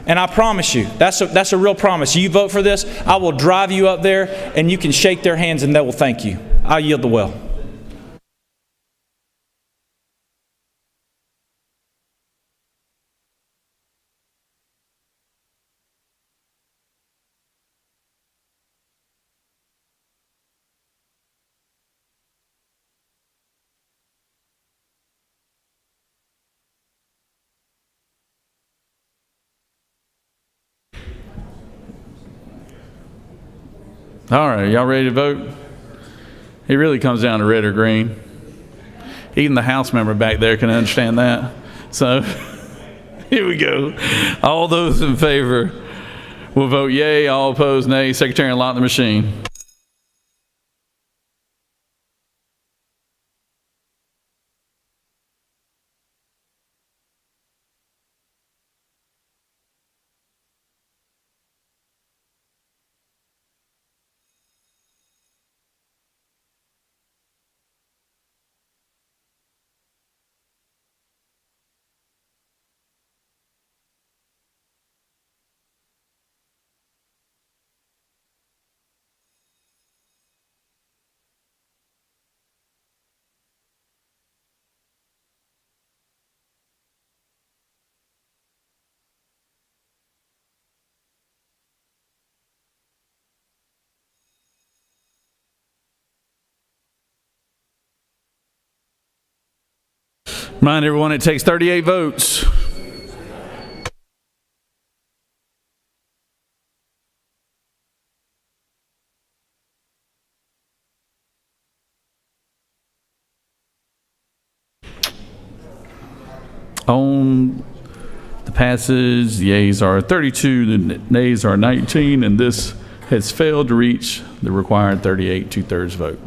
Speaker 19: And I promise you, that's a real promise. You vote for this, I will drive you up there and you can shake their hands and they will thank you. I yield the well.
Speaker 1: All right, y'all ready to vote? It really comes down to red or green. Even the House member back there can understand that. So here we go. All those in favor will vote yay. All opposed, nay. Secretary, unlock the machine. Remind everyone it takes 38 votes. On the passage, the yeas are 32, the nays are 19, and this has failed to reach the required 38 2/3 vote.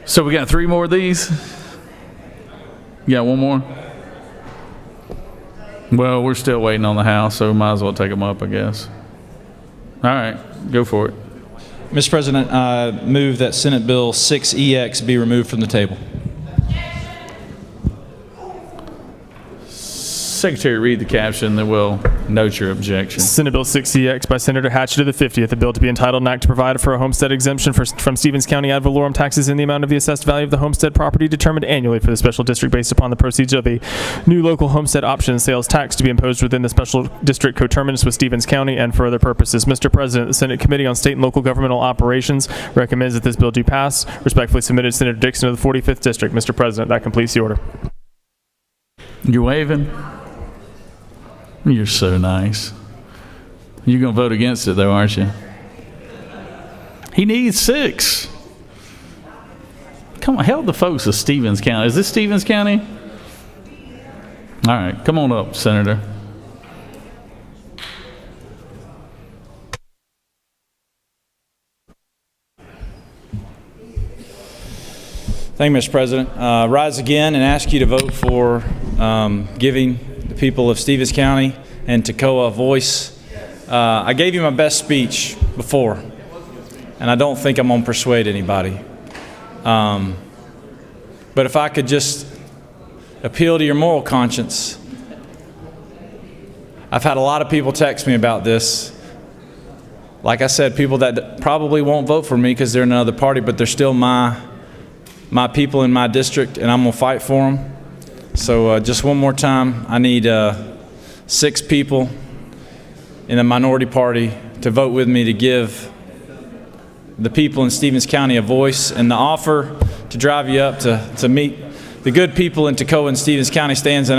Speaker 1: So we got 3 more of these? You got 1 more? Well, we're still waiting on the House, so we might as well take them up, I guess. All right, go for it.
Speaker 19: Mr. President, I move that Senate Bill 6EX be removed from the table.
Speaker 1: Secretary, read the caption, then we'll note your objection.
Speaker 3: Senate Bill 6EX by Senator Hatchett of the 50th, a bill to be entitled an act to provide for a homestead exemption from Stevens County ad valorem taxes in the amount of the assessed value of the homestead property determined annually for the special district based upon the proceeds of a new local homestead option sales tax to be imposed within the special district coterminous with Stevens County and for other purposes. Mr. President, the Senate Committee on State and Local Governmental Operations recommends that this bill do pass. Respectfully submitted, Senator Dixon of the 45th District. Mr. President, that completes the order.
Speaker 1: You're waving? You're so nice. You're going to vote against it, though, aren't you? He needs 6. Come on, help the folks of Stevens County. Is this Stevens County? All right, come on up, Senator.
Speaker 19: Thank you, Mr. President. Rise again and ask you to vote for giving the people of Stevens County and Toccoa a voice. I gave you my best speech before, and I don't think I'm going to persuade anybody. But if I could just appeal to your moral conscience, I've had a lot of people text me about this. Like I said, people that probably won't vote for me because they're in another party, but they're still my people in my district, and I'm going to fight for them. So just one more time, I need 6 people in the minority party to vote with me to give the people in Stevens County a voice, and the offer to drive you up to meet the good people in Toccoa and Stevens County stands in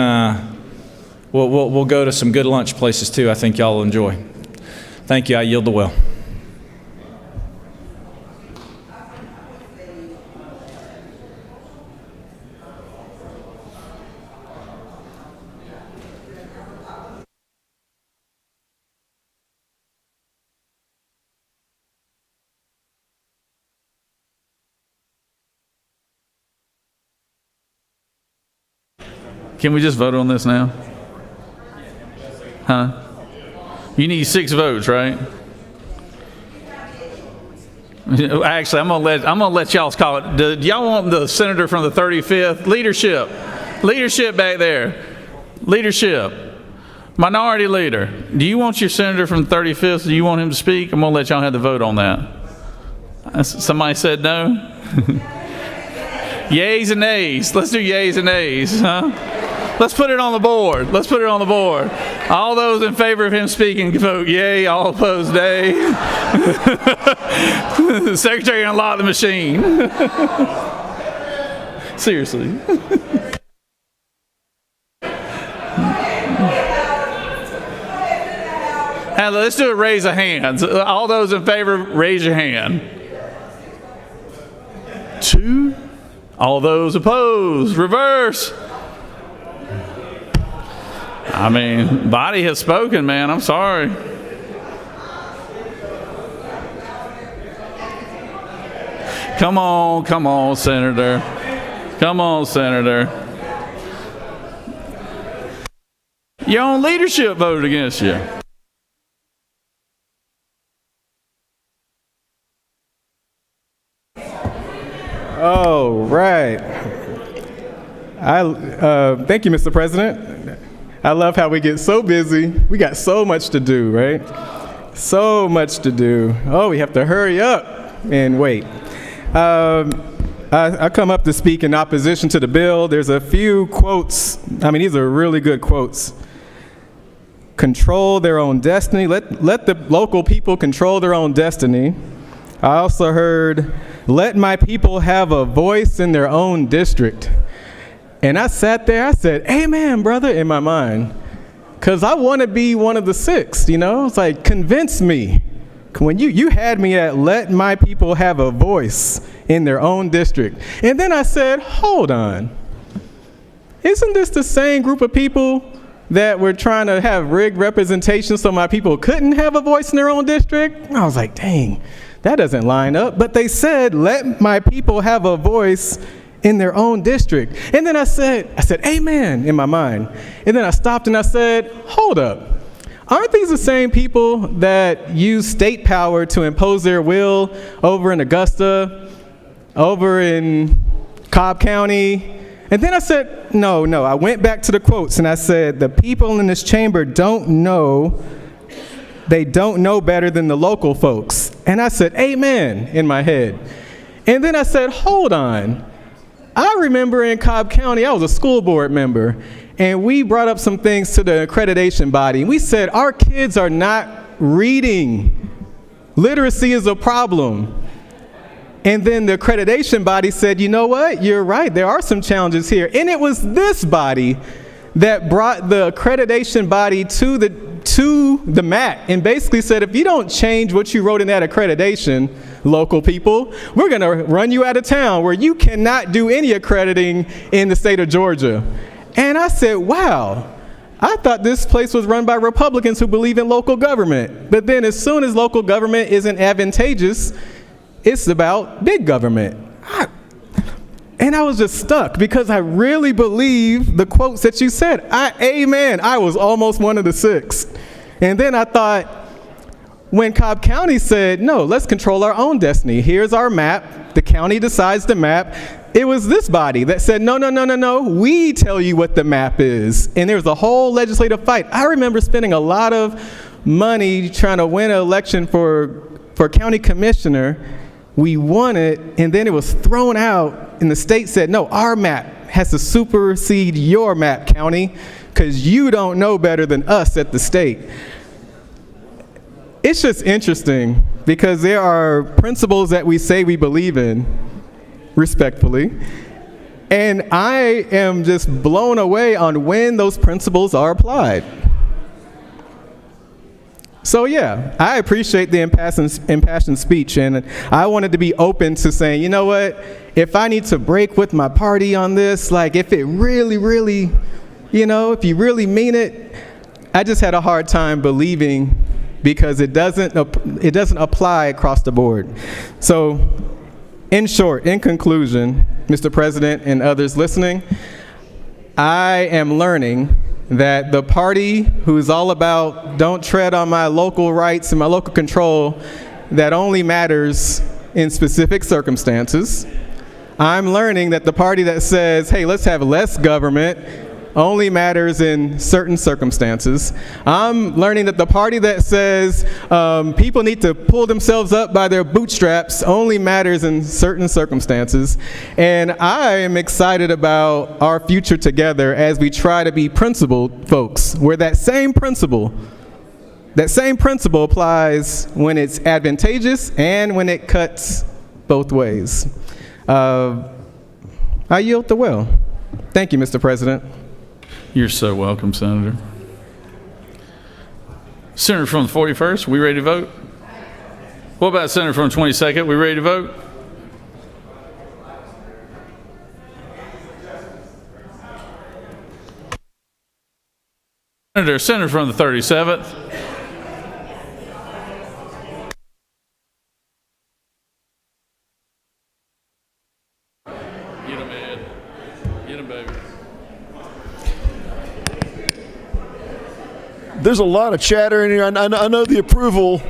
Speaker 19: we'll go to some good lunch places too. I think y'all will enjoy. Thank you. I yield the well.
Speaker 1: Can we just vote on this now? Huh? You need 6 votes, right? Actually, I'm gonna let y'all call it. Do y'all want the senator from the 35th? Leadership back there. Leadership. Minority leader. Do you want your senator from the 35th? Do you want him to speak? I'm gonna let y'all have the vote on that. Somebody said no. Yays and nays. Let's do yays and nays, huh? Let's put it on the board. All those in favor of him speaking, vote yay. All opposed, nay. The secretary unlocked the machine. Seriously. Let's do a raise of hands. All those in favor, raise your hand. 2. All those opposed, reverse. I mean, body has spoken, man. I'm sorry. Come on, Senator. Come on, Senator. Your own leadership voted against you.
Speaker 12: Oh, right. Thank you, Mr. President. I love how we get so busy. We got so much to do, right? So much to do. Oh, we have to hurry up and wait. I come up to speak in opposition to the bill. There's a few quotes. I mean, these are really good quotes. Control their own destiny. Let the local people control their own destiny. I also heard, let my people have a voice in their own district. And I sat there, I said, amen, brother, in my mind. Because I want to be one of the 6, you know? It's like, convince me. When you had me at, let my people have a voice in their own district. And then I said, hold on. Isn't this the same group of people that were trying to have rigged representation so my people couldn't have a voice in their own district? And I was like, dang, that doesn't line up. But they said, let my people have a voice in their own district. And then I said, amen, in my mind. And then I stopped and I said, hold up. Aren't these the same people that use state power to impose their will over in Augusta, over in Cobb County? And then I said, no. I went back to the quotes and I said, the people in this chamber don't know. They don't know better than the local folks. And I said, amen, in my head. And then I said, hold on. I remember in Cobb County, I was a school board member, and we brought up some things to the accreditation body. We said, our kids are not reading. Literacy is a problem. And then the accreditation body said, you know what? You're right. There are some challenges here. And it was this body that brought the accreditation body to the mat and basically said, if you don't change what you wrote in that accreditation, local people, we're going to run you out of town where you cannot do any accrediting in the state of Georgia. And I said, wow, I thought this place was run by Republicans who believe in local government. But then as soon as local government isn't advantageous, it's about big government. And I was just stuck because I really believe the quotes that you said. Amen. I was almost one of the 6. And then I thought, when Cobb County said, no, let's control our own destiny. Here's our map. The county decides the map. It was this body that said, no, we tell you what the map is. And there was a whole legislative fight. I remember spending a lot of money trying to win an election for county commissioner. We won it, and then it was thrown out, and the state said, no, our map has to supersede your map, county, because you don't know better than us at the state. It's just interesting because there are principles that we say we believe in, respectfully, and I am just blown away on when those principles are applied. So yeah, I appreciate the impassioned speech, and I wanted to be open to saying, you know what, if I need to break with my party on this, like if it really, you know, if you really mean it, I just had a hard time believing because it doesn't apply across the board. So in short, in conclusion, Mr. President and others listening, I am learning that the party who's all about don't tread on my local rights and my local control, that only matters in specific circumstances. I'm learning that the party that says, hey, let's have less government, only matters in certain circumstances. I'm learning that the party that says people need to pull themselves up by their bootstraps only matters in certain circumstances. And I am excited about our future together as we try to be principled folks, where that same principle applies when it's advantageous and when it cuts both ways. I yield the will. Thank you, Mr. President.
Speaker 1: You're so welcome, Senator. Senator from the 41st, we ready to vote? What about Senator from the 22nd? We ready to vote? Senator from the 37th. Get him, Ed. Get him, baby.
Speaker 5: There's a lot of chatter in here. I know the approval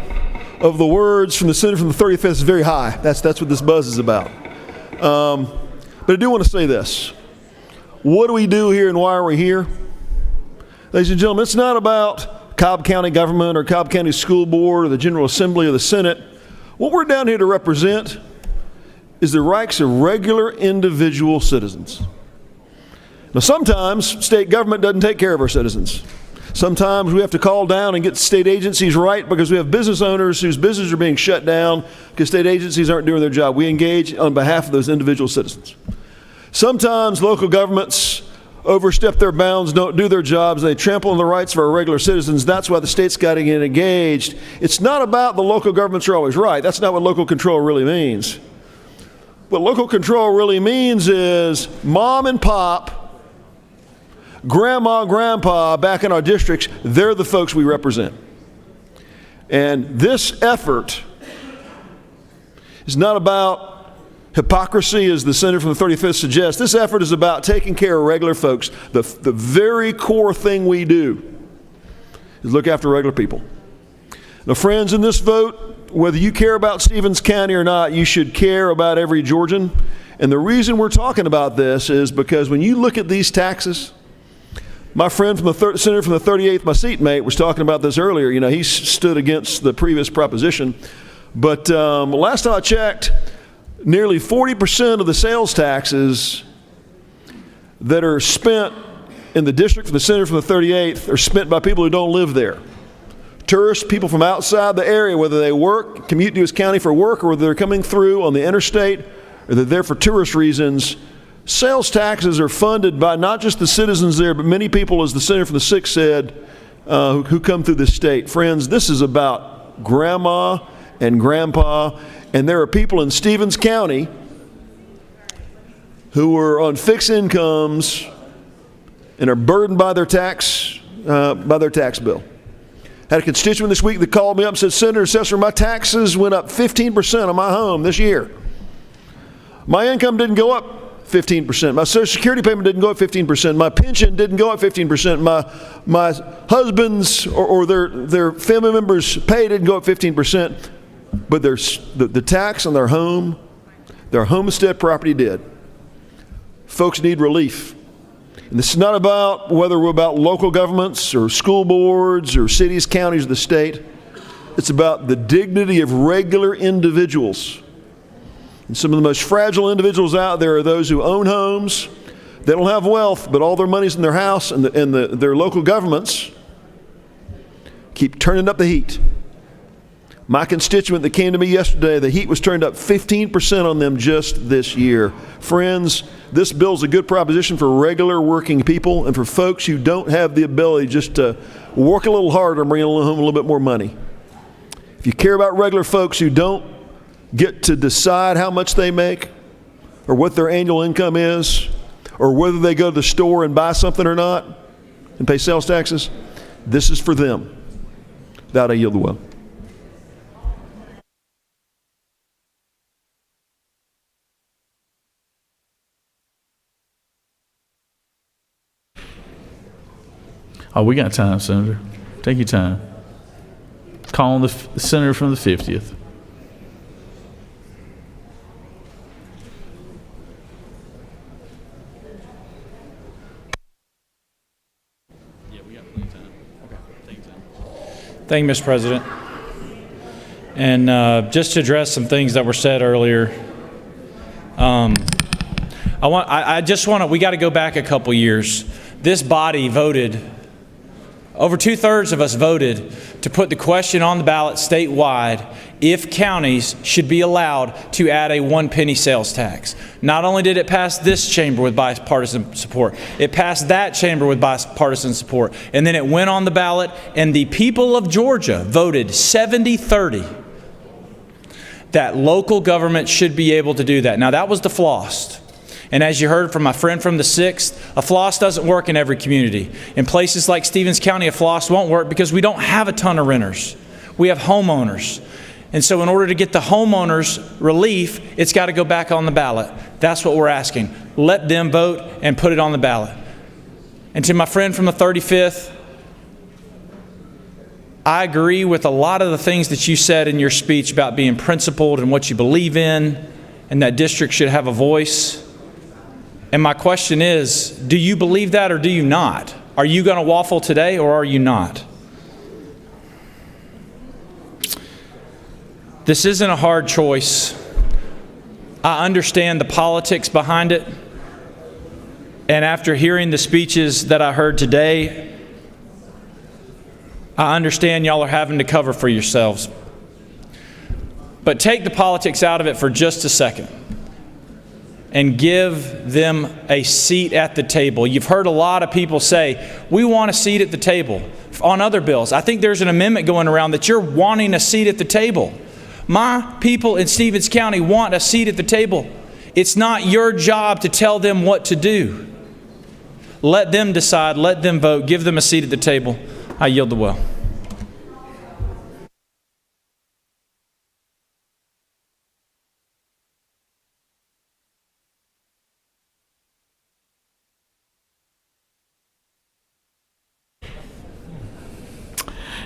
Speaker 5: of the words from the senator from the 35th is very high. That's what this buzz is about. But I do want to say this. What do we do here and why are we here? Ladies and gentlemen, it's not about Cobb County government or Cobb County School Board or the General Assembly or the Senate. What we're down here to represent is the rights of regular individual citizens. Now, sometimes state government doesn't take care of our citizens. Sometimes we have to call down and get state agencies right because we have business owners whose businesses are being shut down because state agencies aren't doing their job. We engage on behalf of those individual citizens. Sometimes local governments overstep their bounds, don't do their jobs, they trample on the rights of our regular citizens. That's why the state's got to get engaged. It's not about the local governments are always right. That's not what local control really means. What local control really means is mom and pop, grandma, grandpa back in our districts, they're the folks we represent. And this effort is not about hypocrisy, as the senator from the 35th suggests. This effort is about taking care of regular folks. The very core thing we do is look after regular people. Now, friends, in this vote, whether you care about Stevens County or not, you should care about every Georgian. And the reason we're talking about this is because when you look at these taxes, my friend from the senator from the 38th, my seatmate, was talking about this earlier. You know, he stood against the previous proposition. But last time I checked, nearly 40% of the sales taxes that are spent in the district for the senator from the 38th are spent by people who don't live there. Tourists, people from outside the area, whether they work, commute to his county for work, or whether they're coming through on the interstate, or they're there for tourist reasons, Sales taxes are funded by not just the citizens there, but many people, as the Senator from the 6th said, who come through this state. Friends, this is about grandma and grandpa, and there are people in Stevens County who are on fixed incomes and are burdened by their tax bill. Had a constituent this week that called me up and said, Senator Sesser, my taxes went up 15% on my home this year. My income didn't go up 15%. My Social Security payment didn't go up 15%. My pension didn't go up 15%. My husband's or their family members' pay didn't go up 15%. But the tax on their home, their homestead property did. Folks need relief. And this is not about whether we're about local governments or school boards or cities, counties, or the state. It's about the dignity of regular individuals. And some of the most fragile individuals out there are those who own homes. They don't have wealth, but all their money's in their house, and their local governments keep turning up the heat. My constituent that came to me yesterday, the heat was turned up 15% on them just this year. Friends, this bill's a good proposition for regular working people and for folks who don't have the ability just to work a little harder and bring home a little bit more money. If you care about regular folks who don't get to decide how much they make or what their annual income is or whether they go to the store and buy something or not and pay sales taxes, this is for them. That I yield the well.
Speaker 1: Oh, we got time, Senator. Take your time. Call on the Senator from the 50th.
Speaker 19: Thank you, Mr. President. And just to address some things that were said earlier, we got to go back a couple years. This body voted, over 2/3 of us voted to put the question on the ballot statewide if counties should be allowed to add a 1 penny sales tax. Not only did it pass this chamber with bipartisan support, it passed that chamber with bipartisan support. And then it went on the ballot, and the people of Georgia voted 70-30 that local government should be able to do that. Now, that was the floss. And as you heard from my friend from the 6th, a floss doesn't work in every community. In places like Stevens County, a floss won't work because we don't have a ton of renters. We have homeowners. And so in order to get the homeowners relief, it's got to go back on the ballot. That's what we're asking. Let them vote and put it on the ballot. And to my friend from the 35th, I agree with a lot of the things that you said in your speech about being principled and what you believe in, and that districts should have a voice. And my question is, do you believe that or do you not? Are you going to waffle today or are you not? This isn't a hard choice. I understand the politics behind it. And after hearing the speeches that I heard today, I understand y'all are having to cover for yourselves. But take the politics out of it for just a second and give them a seat at the table. You've heard a lot of people say, we want a seat at the table on other bills. I think there's an amendment going around that you're wanting a seat at the table. My people in Stevens County want a seat at the table. It's not your job to tell them what to do. Let them decide, let them vote, give them a seat at the table. I yield the well.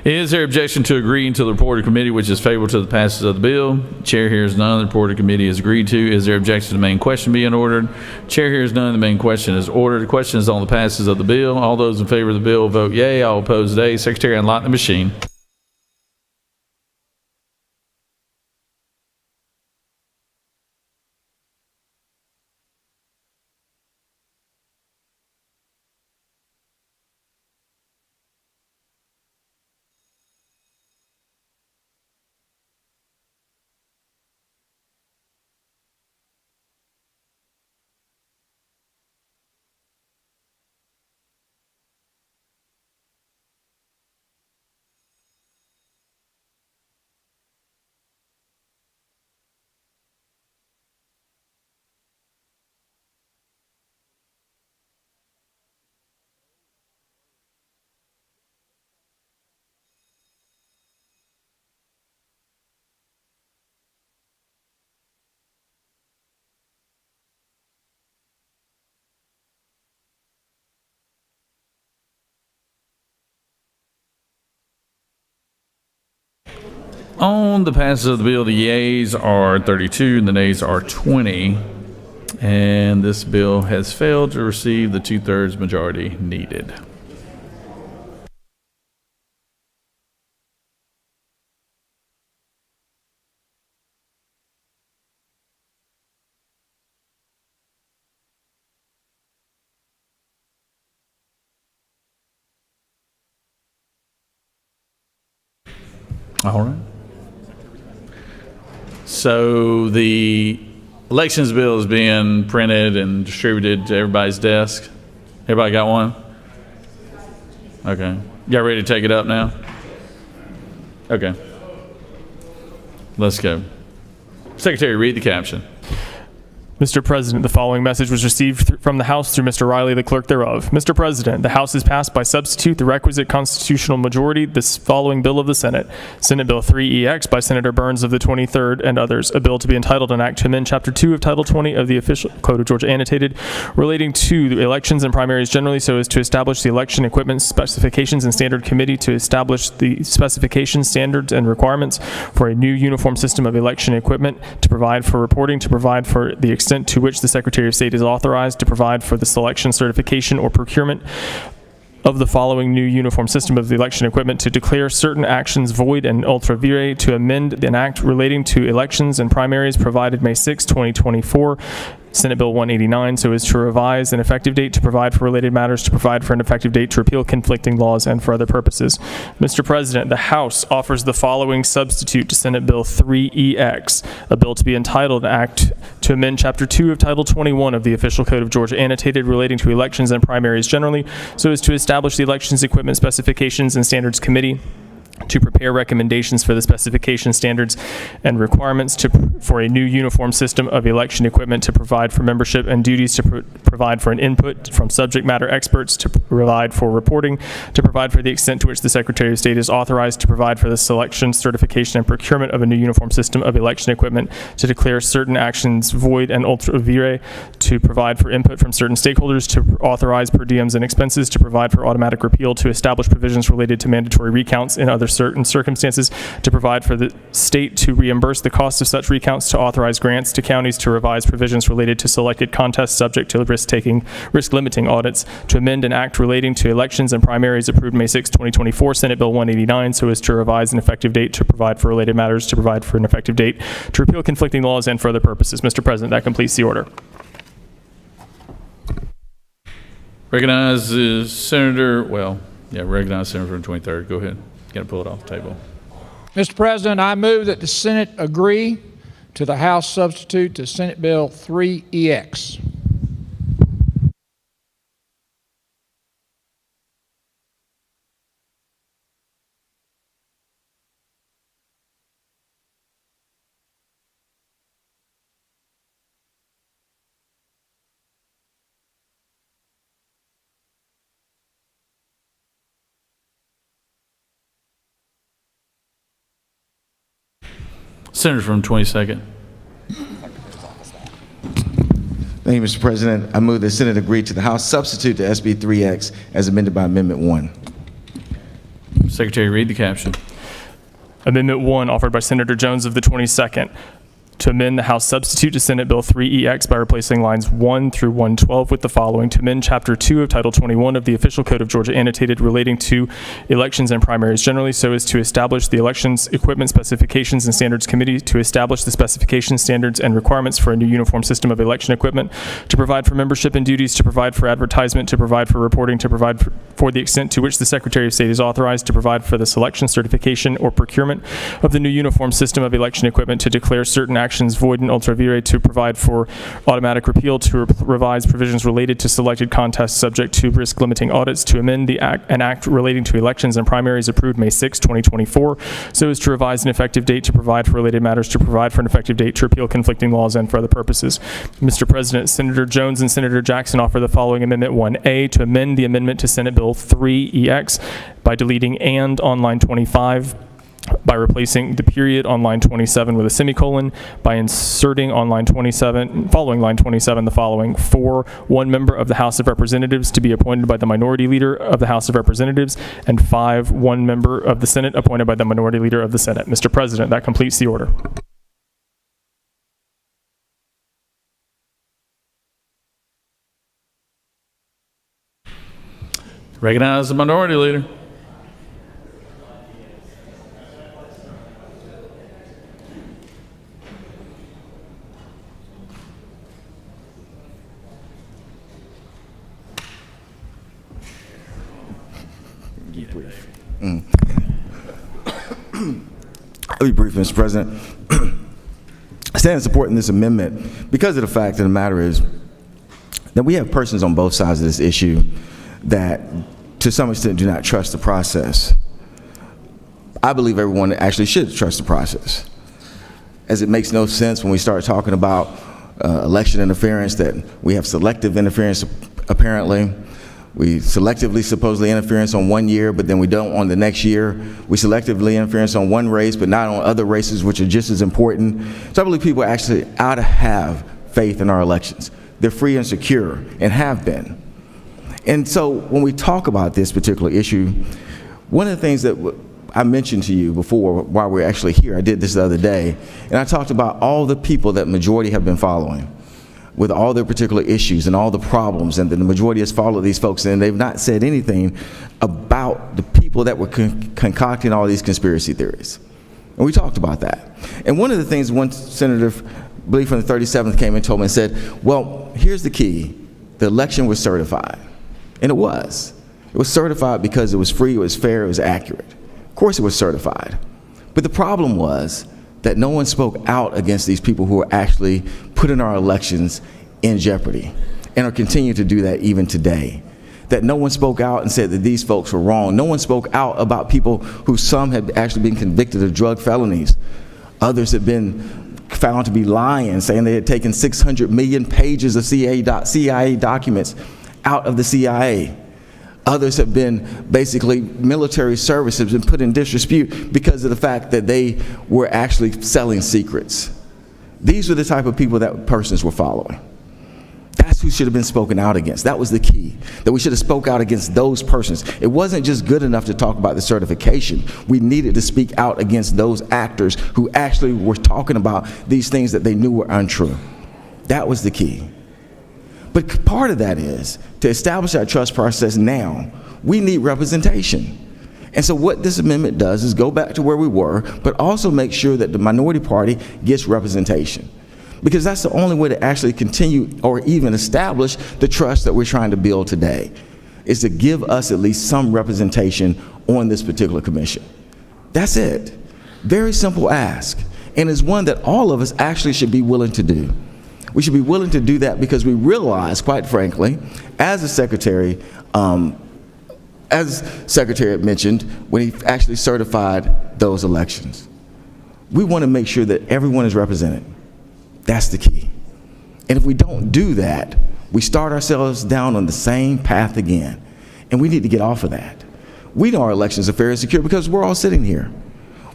Speaker 1: Is there objection to agreeing to the report of committee which is favorable to the passage of the bill? Chair hears none. The report of committee is agreed to. Is there objection to the main question being ordered? Chair hears none. The main question is ordered. The question is on the passage of the bill. All those in favor of the bill vote yea. All opposed nay. Secretary, unlock the machine. On the passage of the bill, the yeas are 32 and the nays are 20. And this bill has failed to receive the 2/3 majority needed. All right. So the elections bill is being printed and distributed to everybody's desk. Everybody got one? Okay. Y'all ready to take it up now? Okay. Let's go. Secretary, read the caption.
Speaker 3: Mr. President, the following message was received from the House through Mr. Riley, the clerk thereof. Mr. President, the House has passed by substitute the requisite constitutional majority this following bill of the Senate. Senate Bill 3EX by Senator Burns of the 23rd and others. A bill to be entitled an act to amend Chapter 2 of Title 20 of the Official Code of Georgia Annotated relating to the elections and primaries generally so as to establish the Election Equipment Specifications and Standard Committee to establish the specifications, standards, and requirements for a new uniform system of election equipment, to provide for reporting, to provide for the extent to which the Secretary of State is authorized to provide for the selection, certification, or procurement of the following new uniform system of the election equipment, to declare certain actions void and ultra vires, to amend an act relating to elections and primaries provided May 6, 2024, Senate Bill 189, so as to revise an effective date, to provide for related matters, to provide for an effective date, to repeal conflicting laws, and for other purposes. Mr. President, the House offers the following substitute to Senate Bill 3EX, a bill to be entitled Act to amend Chapter 2 of Title 21 of the Official Code of Georgia Annotated relating to elections and primaries generally, so as to establish the Elections Equipment Specifications and Standards Committee, to prepare recommendations for the specification, standards, and requirements for a new uniform system of election equipment, to provide for membership and duties, to provide for an input from subject matter experts, to provide for reporting, to provide for the extent to which the Secretary of State is authorized to provide for the selection, certification, and procurement of a new uniform system of election equipment, to declare certain actions void and ultra vires, to provide for input from certain stakeholders, to authorize per diems and expenses, to provide for automatic repeal, to establish provisions related to mandatory recounts in other certain circumstances, to provide for the state to reimburse the cost of such recounts, to authorize grants to counties, to revise provisions related to selected contests subject to risk limiting audits, to amend an act relating to elections and primaries approved May 6, 2024, Senate Bill 189, so as to revise an effective date, to provide for related matters, to provide for an effective date, to repeal conflicting laws, and for other purposes. Mr. President, that completes the order.
Speaker 1: Recognize Senator, recognize Senator from the 23rd. Go ahead. Got to pull it off the table.
Speaker 10: Mr. President, I move that the Senate agree to the House substitute to Senate Bill 3EX.
Speaker 1: Senator from 22nd.
Speaker 6: Thank you, Mr. President. I move the Senate agree to the House substitute to SB 3X as amended by Amendment 1.
Speaker 1: Secretary, read the caption.
Speaker 3: Amendment 1 offered by Senator Jones of the 22nd. To amend the House substitute to Senate Bill 3EX by replacing lines 1 through 112 with the following: to amend Chapter 2 of Title 21 of the Official Code of Georgia Annotated relating to elections and primaries generally, so as to establish the Elections Equipment Specifications and Standards Committee, to establish the specifications, standards, and requirements for a new uniform system of election equipment, to provide for membership and duties, to provide for advertisement, to provide for reporting, to provide for the extent to which the Secretary of State is authorized to provide for the selection, certification, or procurement of the new uniform system of election equipment, to declare certain actions void and ultra vires, to provide for automatic repeal, to revise provisions related to selected contests subject to risk limiting audits, to amend an act relating to elections and primaries approved May 6, 2024, so as to revise an effective date, to provide for related matters, to provide for an effective date, to repeal conflicting laws, and for other purposes. Mr. President, Senator Jones and Senator Jackson offer the following Amendment 1A, to amend the amendment to Senate Bill 3EX by deleting "and" on line 25, by replacing the period on line 27 with a semicolon, by inserting on line 27, following line 27, the following: 4, one member of the House of Representatives to be appointed by the minority leader of the House of Representatives, and 5, one member of the Senate appointed by the minority leader of the Senate. Mr. President, that completes the order.
Speaker 1: Recognize the minority leader.
Speaker 6: I'll be brief, Mr. President. I stand in support in this amendment because of the fact of the matter is that we have persons on both sides of this issue that to some extent do not trust the process. I believe everyone actually should trust the process, as it makes no sense when we start talking about election interference that we have selective interference apparently. We selectively supposedly interference on 1 year, but then we don't on the next year. We selectively interference on one race, but not on other races, which are just as important. So I believe people actually ought to have faith in our elections. They're free and secure, and have been. And so when we talk about this particular issue, one of the things that I mentioned to you before while we were actually here, I did this the other day, and I talked about all the people that majority have been following with all their particular issues and all the problems, and the majority has followed these folks, and they've not said anything about the people that were concocting all these conspiracy theories. And we talked about that. And one of the things one senator, I believe from the 37th, came and told me and said, well, here's the key. The election was certified. And it was. It was certified because it was free, it was fair, it was accurate. Of course it was certified. But the problem was that no one spoke out against these people who are actually putting our elections in jeopardy and are continuing to do that even today. That no one spoke out and said that these folks were wrong. No one spoke out about people who some had actually been convicted of drug felonies. Others had been found to be lying, saying they had taken 600 million pages of CIA documents out of the CIA. Others have been basically military service has been put in disrepute because of the fact that they were actually selling secrets. These were the type of people that persons were following. That's who should have been spoken out against. That was the key, that we should have spoke out against those persons. It wasn't just good enough to talk about the certification. We needed to speak out against those actors who actually were talking about these things that they knew were untrue. That was the key. But part of that is, to establish our trust process now, we need representation. And so what this amendment does is go back to where we were, but also make sure that the minority party gets representation. Because that's the only way to actually continue or even establish the trust that we're trying to build today, is to give us at least some representation on this particular commission. That's it. Very simple ask, and it's one that all of us actually should be willing to do. We should be willing to do that because we realize, quite frankly, as the Secretary had mentioned when he actually certified those elections, we want to make sure that everyone is represented. That's the key. And if we don't do that, we start ourselves down on the same path again. And we need to get off of that. We know our elections are fair and secure because we're all sitting here.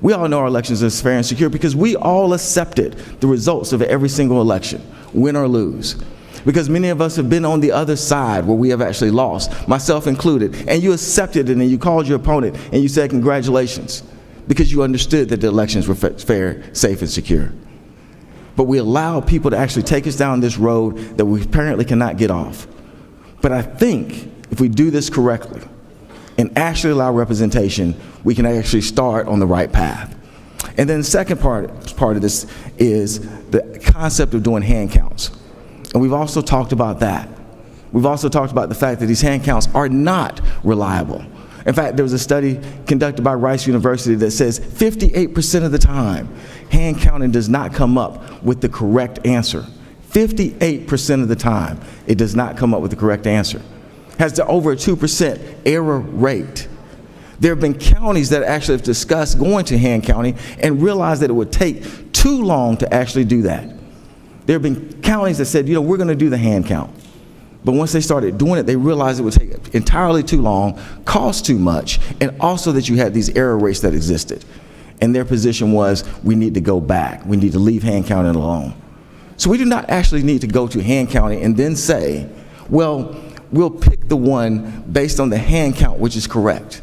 Speaker 6: We all know our elections are fair and secure because we all accepted the results of every single election, win or lose. Because many of us have been on the other side where we have actually lost, myself included, and you accepted it and you called your opponent and you said congratulations because you understood that the elections were fair, safe, and secure. But we allow people to actually take us down this road that we apparently cannot get off. But I think if we do this correctly and actually allow representation, we can actually start on the right path. And then the second part of this is the concept of doing hand counts. And we've also talked about that. We've also talked about the fact that these hand counts are not reliable. In fact, there was a study conducted by Rice University that says 58% of the time, hand counting does not come up with the correct answer. 58% of the time, it does not come up with the correct answer. Has over a 2% error rate. There have been counties that actually have discussed going to hand counting and realized that it would take too long to actually do that. There have been counties that said, we're going to do the hand count. But once they started doing it, they realized it would take entirely too long, cost too much, and also that you had these error rates that existed. and their position was, we need to go back. We need to leave hand counting alone. So we do not actually need to go to hand counting and then say, well, we'll pick the one based on the hand count, which is correct.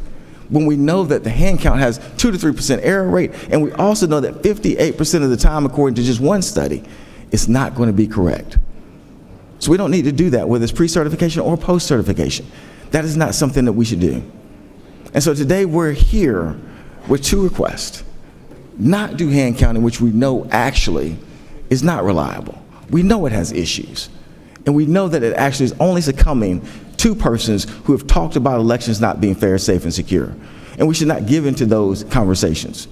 Speaker 6: When we know that the hand count has 2 to 3% error rate, and we also know that 58% of the time, according to just one study, it's not going to be correct. So we don't need to do that, whether it's pre-certification or post-certification. That is not something that we should do. And so today we're here with 2 requests. Not do hand counting, which we know actually is not reliable. We know it has issues. And we know that it actually is only succumbing to persons who have talked about elections not being fair, safe, and secure. And we should not give into those conversations.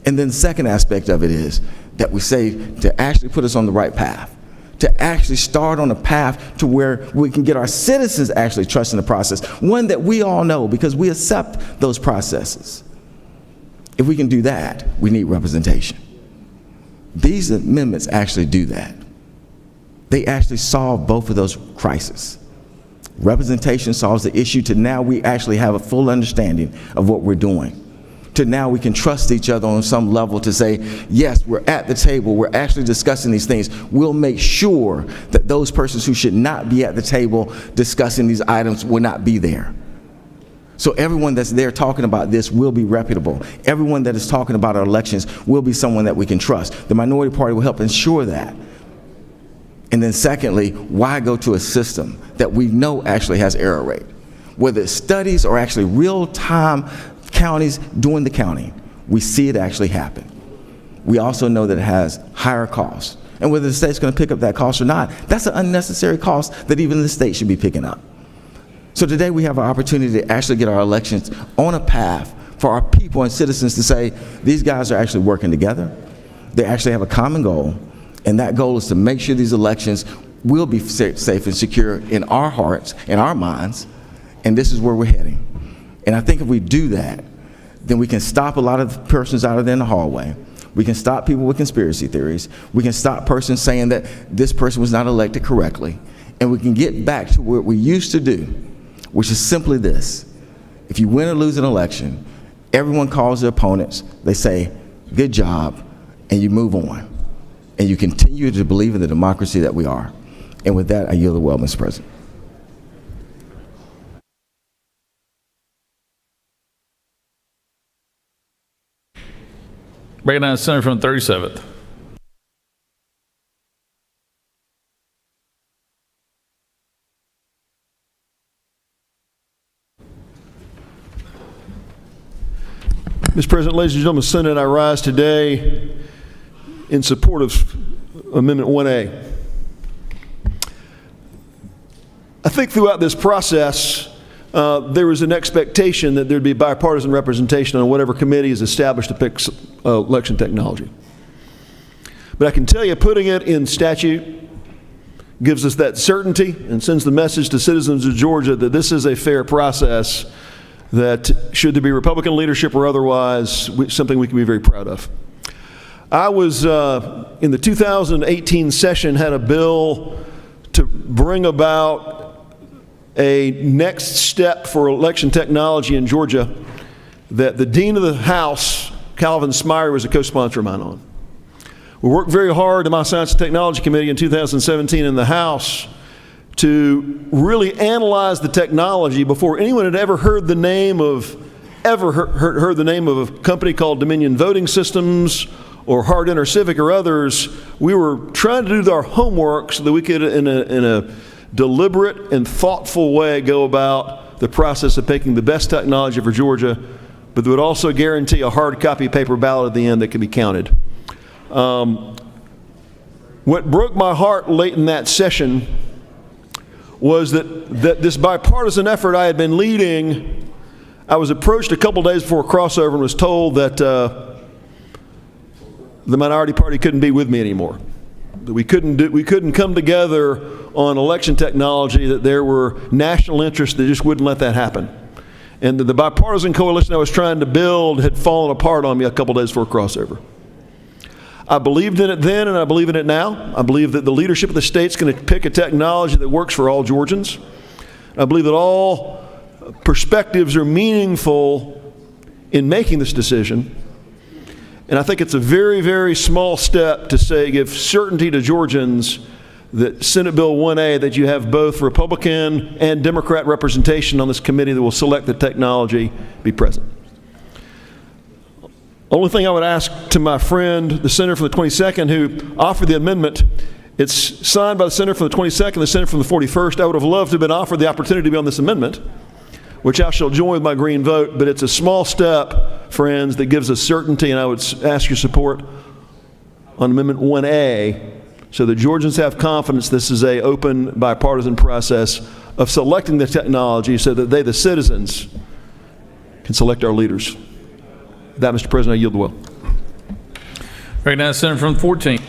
Speaker 6: And then the second aspect of it is that we say to actually put us on the right path, to actually start on a path to where we can get our citizens actually trusting the process, one that we all know because we accept those processes. If we can do that, we need representation. These amendments actually do that. They actually solve both of those crises. Representation solves the issue to now we actually have a full understanding of what we're doing. To now we can trust each other on some level to say, yes, we're at the table, we're actually discussing these things. We'll make sure that those persons who should not be at the table discussing these items will not be there. So everyone that's there talking about this will be reputable. Everyone that is talking about our elections will be someone that we can trust. The minority party will help ensure that. And then secondly, why go to a system that we know actually has error rate? Whether it's studies or actually real-time counties doing the counting, we see it actually happen. We also know that it has higher costs. And whether the state's going to pick up that cost or not, that's an unnecessary cost that even the state should be picking up. So today we have an opportunity to actually get our elections on a path for our people and citizens to say, these guys are actually working together. They actually have a common goal. And that goal is to make sure these elections will be safe and secure in our hearts, in our minds, and this is where we're heading. And I think if we do that, then we can stop a lot of persons out of there in the hallway. We can stop people with conspiracy theories. We can stop persons saying that this person was not elected correctly. And we can get back to what we used to do, which is simply this. If you win or lose an election, everyone calls their opponents, they say, good job, and you move on. And you continue to believe in the democracy that we are. And with that, I yield the well, Mr. President.
Speaker 1: Breaking down the Senator from the 37th.
Speaker 5: Mr. President, ladies and gentlemen, the Senate, I rise today in support of Amendment 1A. I think throughout this process, there was an expectation that there'd be bipartisan representation on whatever committee is established to pick election technology. But I can tell you, putting it in statute gives us that certainty and sends the message to citizens of Georgia that this is a fair process, that should there be Republican leadership or otherwise, something we can be very proud of. I was, in the 2018 session, had a bill to bring about a next step for election technology in Georgia that the Dean of the House, Calvin Smyre, was a co-sponsor of mine on. We worked very hard in my Science and Technology Committee in 2017 in the House to really analyze the technology before anyone had ever heard the name of, heard the name of a company called Dominion Voting Systems or Hard InterCivic or others. We were trying to do our homework so that we could, in a deliberate and thoughtful way, go about the process of picking the best technology for Georgia, but that would also guarantee a hard copy paper ballot at the end that could be counted. What broke my heart late in that session was that this bipartisan effort I had been leading, I was approached a couple days before crossover and was told that the minority party couldn't be with me anymore. That we couldn't come together on election technology, that there were national interests that just wouldn't let that happen. And the bipartisan coalition I was trying to build had fallen apart on me a couple days before crossover. I believed in it then and I believe in it now. I believe that the leadership of the state's going to pick a technology that works for all Georgians. I believe that all perspectives are meaningful in making this decision. And I think it's a very, very small step to say, give certainty to Georgians that Senate Bill 1A, that you have both Republican and Democrat representation on this committee that will select the technology, be present. Only thing I would ask to my friend, the senator from the 22nd, who offered the amendment, it's signed by the senator from the 22nd, the senator from the 41st. I would have loved to have been offered the opportunity to be on this amendment, which I shall join with my green vote, but it's a small step, friends, that gives us certainty, and I would ask your support on Amendment 1A, so that Georgians have confidence this is an open, bipartisan process of selecting the technology so that they, the citizens, can select our leaders. With that, Mr. President, I yield the will.
Speaker 1: Recognize the senator from the 14th.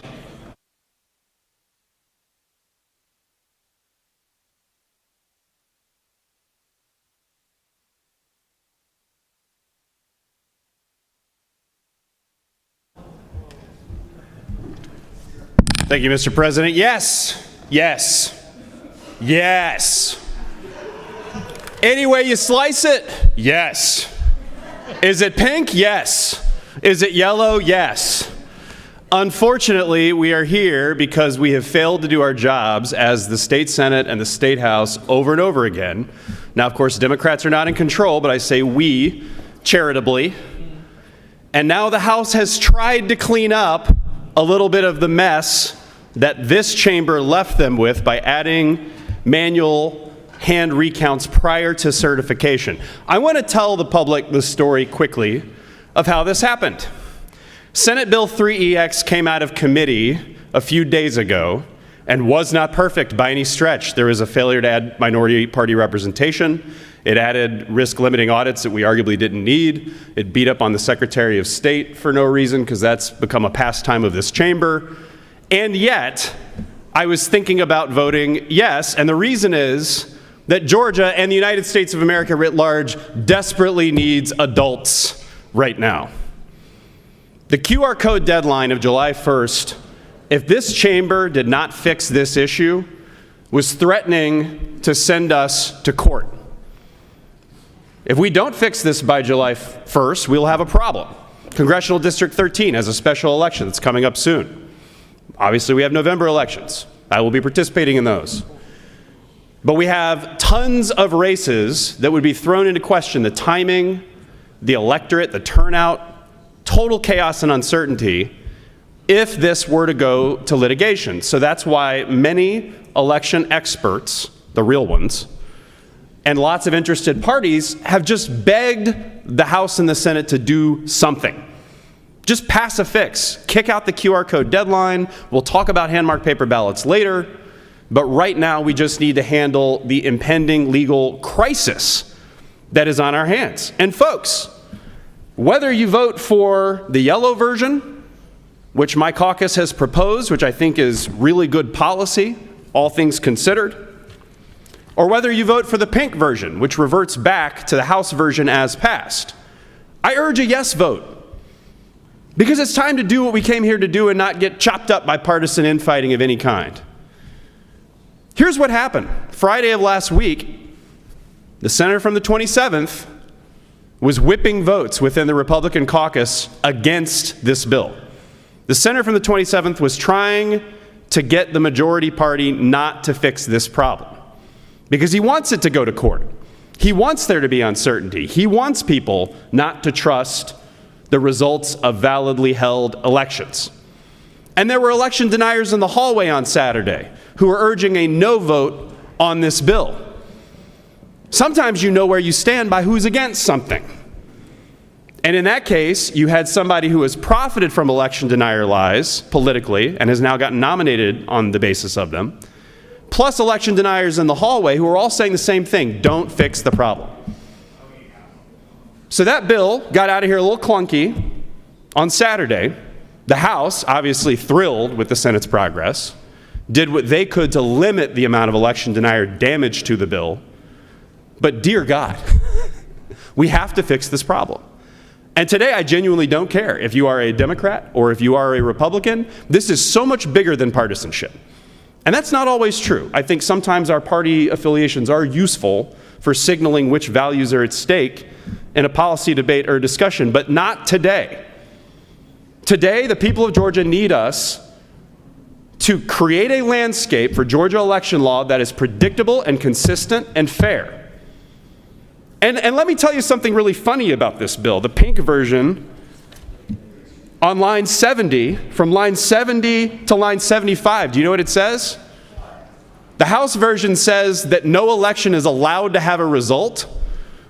Speaker 16: Thank you, Mr. President. Yes, yes, yes. Any way you slice it, yes. Is it pink? Yes. Is it yellow? Yes. Unfortunately, we are here because we have failed to do our jobs as the state Senate and the state House over and over again. Now, of course, Democrats are not in control, but I say we, charitably. And now the House has tried to clean up a little bit of the mess that this chamber left them with by adding manual hand recounts prior to certification. I want to tell the public the story quickly of how this happened. Senate Bill 3EX came out of committee a few days ago and was not perfect by any stretch. There was a failure to add minority party representation. It added risk limiting audits that we arguably didn't need. It beat up on the Secretary of State for no reason, because that's become a pastime of this chamber. And yet, I was thinking about voting yes, and the reason is that Georgia and the United States of America writ large desperately needs adults right now. The QR code deadline of July 1st, if this chamber did not fix this issue, was threatening to send us to court. If we don't fix this by July 1st, we'll have a problem. Congressional District 13 has a special election that's coming up soon. Obviously, we have November elections. I will be participating in those. But we have tons of races that would be thrown into question. The timing, the electorate, the turnout, total chaos and uncertainty if this were to go to litigation. So that's why many election experts, the real ones, and lots of interested parties have just begged the House and the Senate to do something. Just pass a fix. Kick out the QR code deadline. We'll talk about hand-marked paper ballots later. But right now, we just need to handle the impending legal crisis that is on our hands. And folks, whether you vote for the yellow version, which my caucus has proposed, which I think is really good policy, all things considered, or whether you vote for the pink version, which reverts back to the House version as passed, I urge a yes vote. Because it's time to do what we came here to do and not get chopped up by partisan infighting of any kind. Here's what happened. Friday of last week, the senator from the 27th was whipping votes within the Republican caucus against this bill. The senator from the 27th was trying to get the majority party not to fix this problem because he wants it to go to court. He wants there to be uncertainty. He wants people not to trust the results of validly held elections. And there were election deniers in the hallway on Saturday who were urging a no vote on this bill. Sometimes you know where you stand by who's against something. And in that case, you had somebody who has profited from election denier lies politically and has now gotten nominated on the basis of them, plus election deniers in the hallway who are all saying the same thing: don't fix the problem. So that bill got out of here a little clunky on Saturday. The House, obviously thrilled with the Senate's progress, did what they could to limit the amount of election denier damage to the bill. But dear God, we have to fix this problem. And today, I genuinely don't care if you are a Democrat or if you are a Republican. This is so much bigger than partisanship. And that's not always true. I think sometimes our party affiliations are useful for signaling which values are at stake in a policy debate or discussion, but not today. Today, the people of Georgia need us to create a landscape for Georgia election law that is predictable and consistent and fair. And let me tell you something really funny about this bill. The pink version on line 70, from line 70 to line 75, do you know what it says? The House version says that no election is allowed to have a result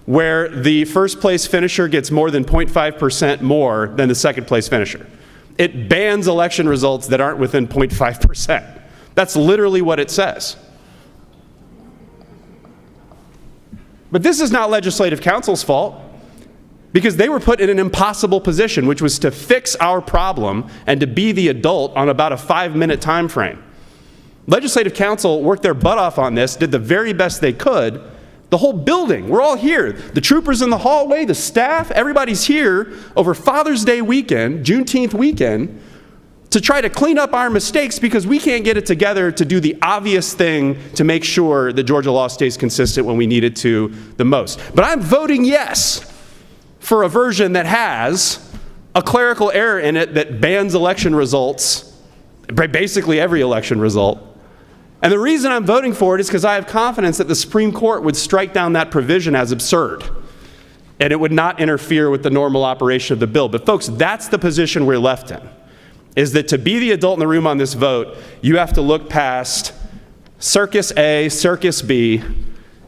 Speaker 16: where the first place finisher gets more than 0.5% more than the second place finisher. It bans election results that aren't within 0.5%. That's literally what it says. But this is not Legislative Council's fault, because they were put in an impossible position, which was to fix our problem and to be the adult on about a 5-minute time frame. Legislative Council worked their butt off on this, did the very best they could. The whole building, we're all here. The troopers in the hallway, the staff, everybody's here over Father's Day weekend, Juneteenth weekend, to try to clean up our mistakes because we can't get it together to do the obvious thing to make sure that Georgia law stays consistent when we need it to the most. But I'm voting yes for a version that has a clerical error in it that bans election results, basically every election result. And the reason I'm voting for it is because I have confidence that the Supreme Court would strike down that provision as absurd, and it would not interfere with the normal operation of the bill. But folks, that's the position we're left in, is that to be the adult in the room on this vote, you have to look past Circus A, Circus B,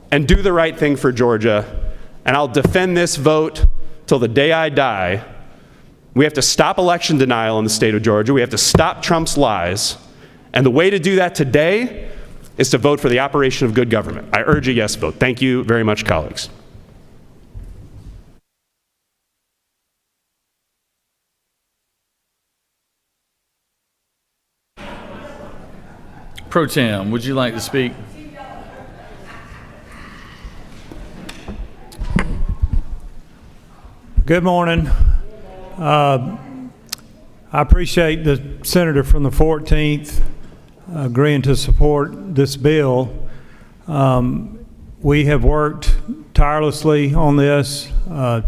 Speaker 16: and do the right thing for Georgia. And I'll defend this vote till the day I die. We have to stop election denial in the state of Georgia. We have to stop Trump's lies. And the way to do that today is to vote for the operation of good government. I urge a yes vote. Thank you very much, colleagues.
Speaker 1: Pro Tem, would you like to speak?
Speaker 7: Good morning. I appreciate the senator from the 14th agreeing to support this bill. We have worked tirelessly on this.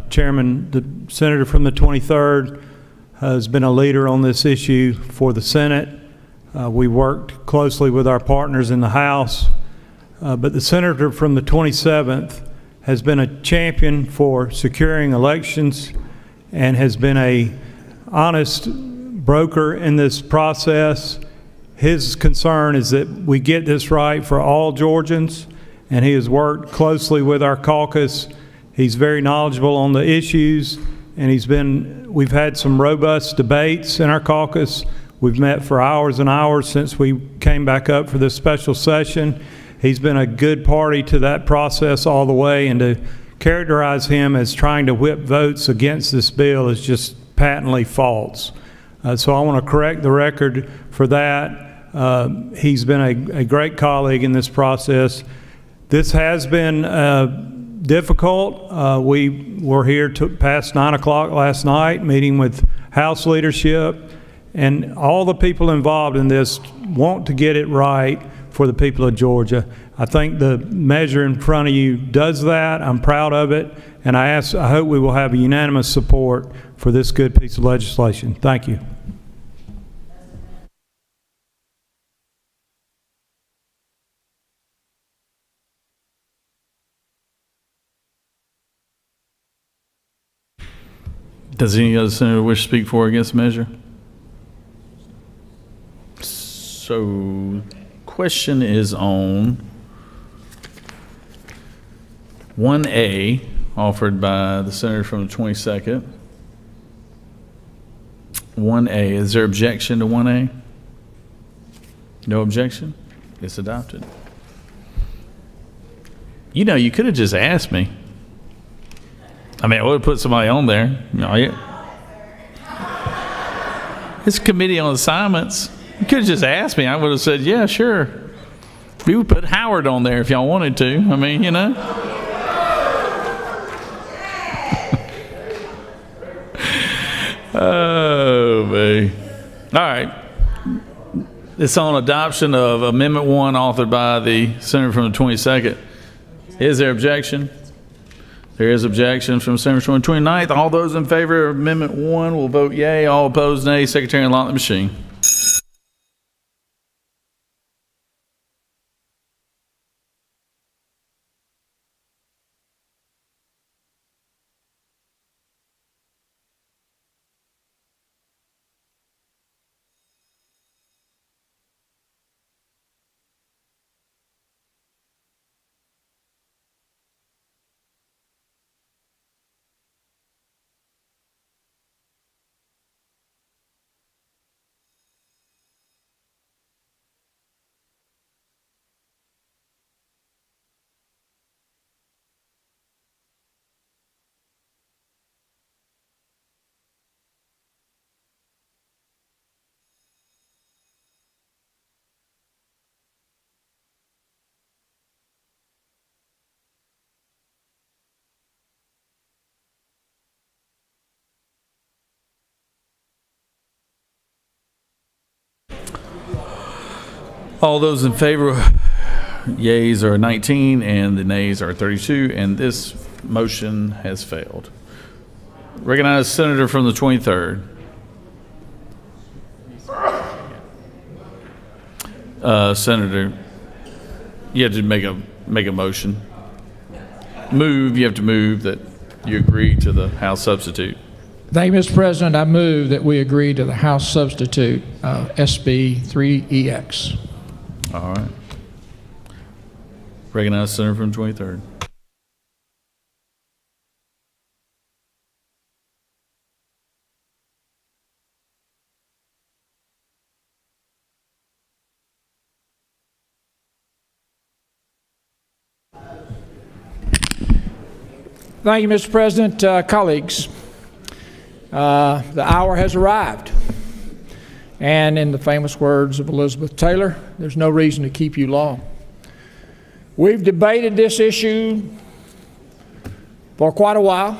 Speaker 7: Chairman, the senator from the 23rd has been a leader on this issue for the Senate. We worked closely with our partners in the House, but the senator from the 27th has been a champion for securing elections and has been a honest broker in this process. His concern is that we get this right for all Georgians, and he has worked closely with our caucus. He's very knowledgeable on the issues, and we've had some robust debates in our caucus. We've met for hours and hours since we came back up for this special session. He's been a good party to that process all the way, and to characterize him as trying to whip votes against this bill is just patently false. So I want to correct the record for that. He's been a great colleague in this process. This has been difficult. We were here past 9 o'clock last night, meeting with House leadership, and all the people involved in this want to get it right for the people of Georgia. I think the measure in front of you does that. I'm proud of it, and I hope we will have unanimous support for this good piece of legislation. Thank you.
Speaker 1: Does any other senator wish to speak for or against the measure? So, question is on 1A, offered by the senator from the 22nd. 1A, is there objection to 1A? No objection? It's adopted. You know, you could have just asked me. I mean, I would have put somebody on there. No, it's a committee on assignments. You could have just asked me. I would have said, yeah, sure. We would put Howard on there if y'all wanted to. I mean, you know. Oh, man. All right. It's on adoption of Amendment 1 authored by the senator from the 22nd. Is there objection? There is objection from Senator from the 29th. All those in favor of Amendment 1 will vote yea. All opposed, nay. Secretary, unlock the machine. All those in favor, yeas are 19 and the nays are 32, and this motion has failed. Recognize Senator from the 23rd. Senator, you have to make a motion. You have to move that you agree to the House substitute.
Speaker 10: Thank you, Mr. President. I move that we agree to the House substitute, SB 3EX.
Speaker 1: All right. Recognize Senator from 23rd.
Speaker 10: Thank you, Mr. President. Colleagues, the hour has arrived. And in the famous words of Elizabeth Taylor, there's no reason to keep you long. We've debated this issue for quite a while.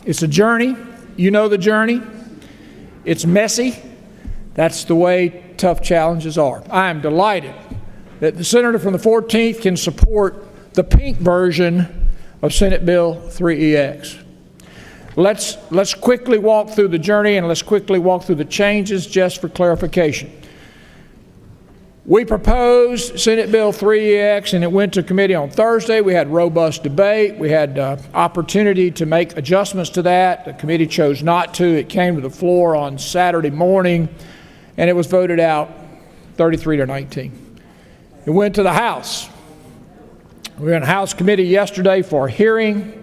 Speaker 10: It's a journey. You know the journey. It's messy. That's the way tough challenges are. I am delighted that the senator from the 14th can support the pink version of Senate Bill 3EX. Let's quickly walk through the journey and let's quickly walk through the changes just for clarification. We proposed Senate Bill 3EX and it went to committee on Thursday. We had robust debate. We had opportunity to make adjustments to that. The committee chose not to. It came to the floor on Saturday morning and it was voted out 33-19. It went to the House. We were in House committee yesterday for a hearing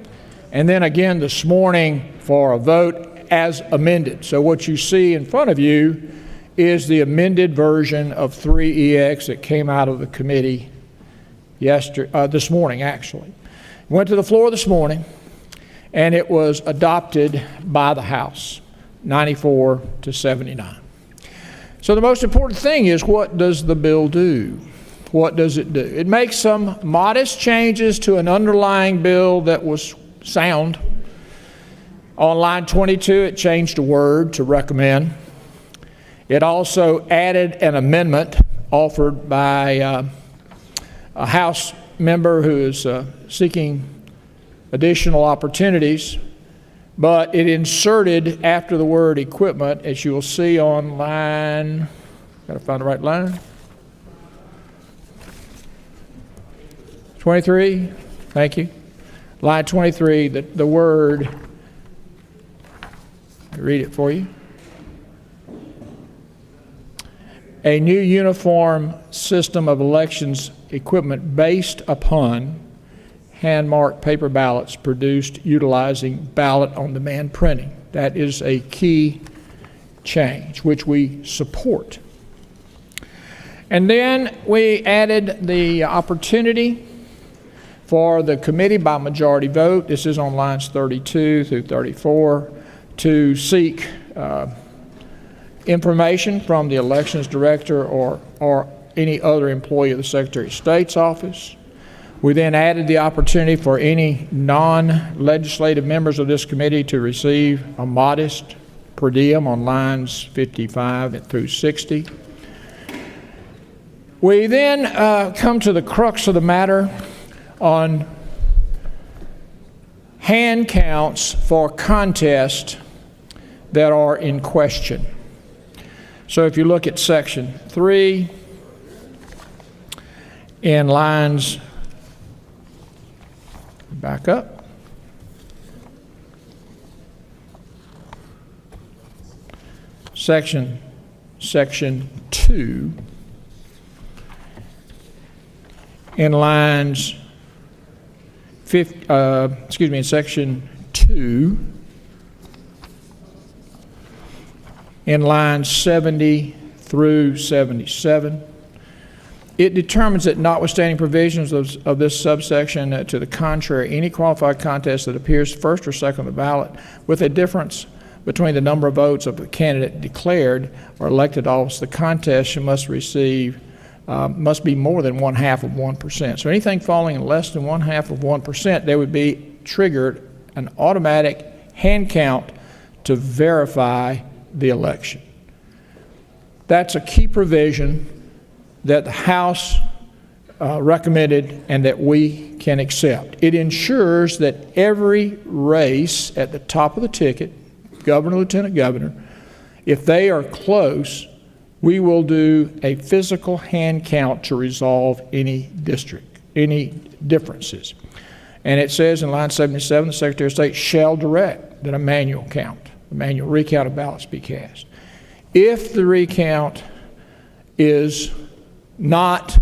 Speaker 10: and then again this morning for a vote as amended. So what you see in front of you is the amended version of 3EX that came out of the committee this morning, actually. It went to the floor this morning, and it was adopted by the House, 94-79. So the most important thing is, what does the bill do? What does it do? It makes some modest changes to an underlying bill that was sound. On line 22, it changed a word to recommend. It also added an amendment offered by a House member who is seeking additional opportunities, but it inserted after the word equipment, as you will see on line, got to find the right line, 23, thank you. Line 23, the word, I'll read it for you. A new uniform system of elections equipment based upon hand-marked paper ballots produced utilizing ballot-on-demand printing. That is a key change, which we support. And then we added the opportunity for the committee by majority vote, this is on lines 32 through 34, to seek information from the elections director or any other employee of the Secretary of State's office. We then added the opportunity for any non-legislative members of this committee to receive a modest per diem on lines 55 through 60. We then come to the crux of the matter on hand counts for contests that are in question. So if you look at section 3, in lines, back up, section 2, in lines, in section 2, in lines 70 through 77, it determines that notwithstanding provisions of this subsection to the contrary, any qualified contest that appears first or second on the ballot with a difference between the number of votes of the candidate declared or elected office, the contest must be more than 1/2 of 1%. So anything falling in less than 1/2 of 1%, there would be triggered an automatic hand count to verify the election. That's a key provision that the House recommended and that we can accept. It ensures that every race at the top of the ticket, governor, lieutenant governor, if they are close, we will do a physical hand count to resolve any differences. And it says in line 77, the Secretary of State shall direct that a manual recount of ballots be cast. If the recount does not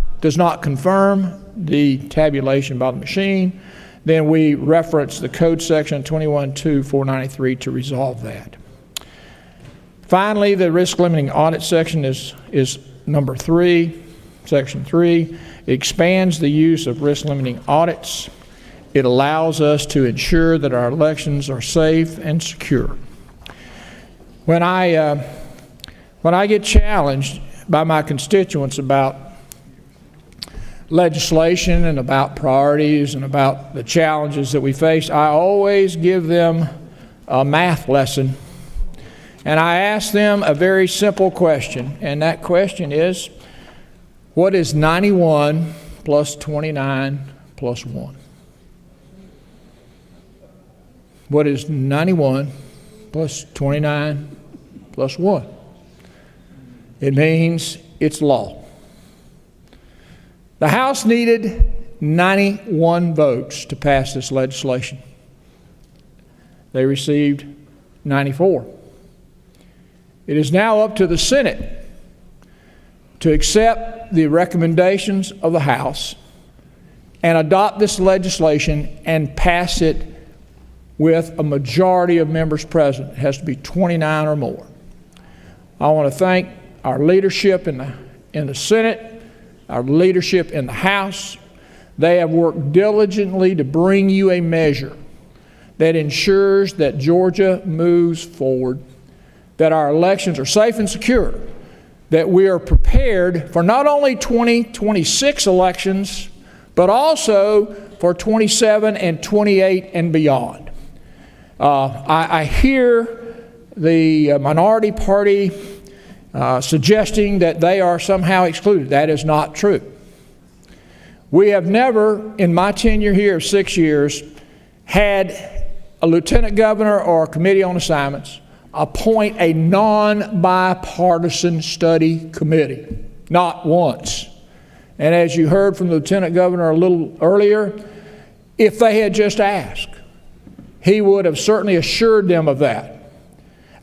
Speaker 10: confirm the tabulation by the machine, then we reference the code section 21-2-493 to resolve that. Finally, the risk limiting audit section is number 3, section 3. It expands the use of risk limiting audits. It allows us to ensure that our elections are safe and secure. When I get challenged by my constituents about legislation and about priorities and about the challenges that we face, I always give them a math lesson. And I ask them a very simple question, and that question is, what is 91 plus 29 plus 1? What is 91 plus 29 plus 1? It means it's law. The House needed 91 votes to pass this legislation. They received 94. It is now up to the Senate to accept the recommendations of the House and adopt this legislation and pass it with a majority of members present. It has to be 29 or more. I want to thank our leadership in the Senate, our leadership in the House. They have worked diligently to bring you a measure that ensures that Georgia moves forward, that our elections are safe and secure, that we are prepared for not only 2026 elections, but also for 27 and 28 and beyond. I hear the minority party suggesting that they are somehow excluded. That is not true. We have never, in my tenure here of 6 years, had a lieutenant governor or a committee on assignments appoint a non-bipartisan study committee. Not once. And as you heard from the lieutenant governor a little earlier, if they had just asked, he would have certainly assured them of that.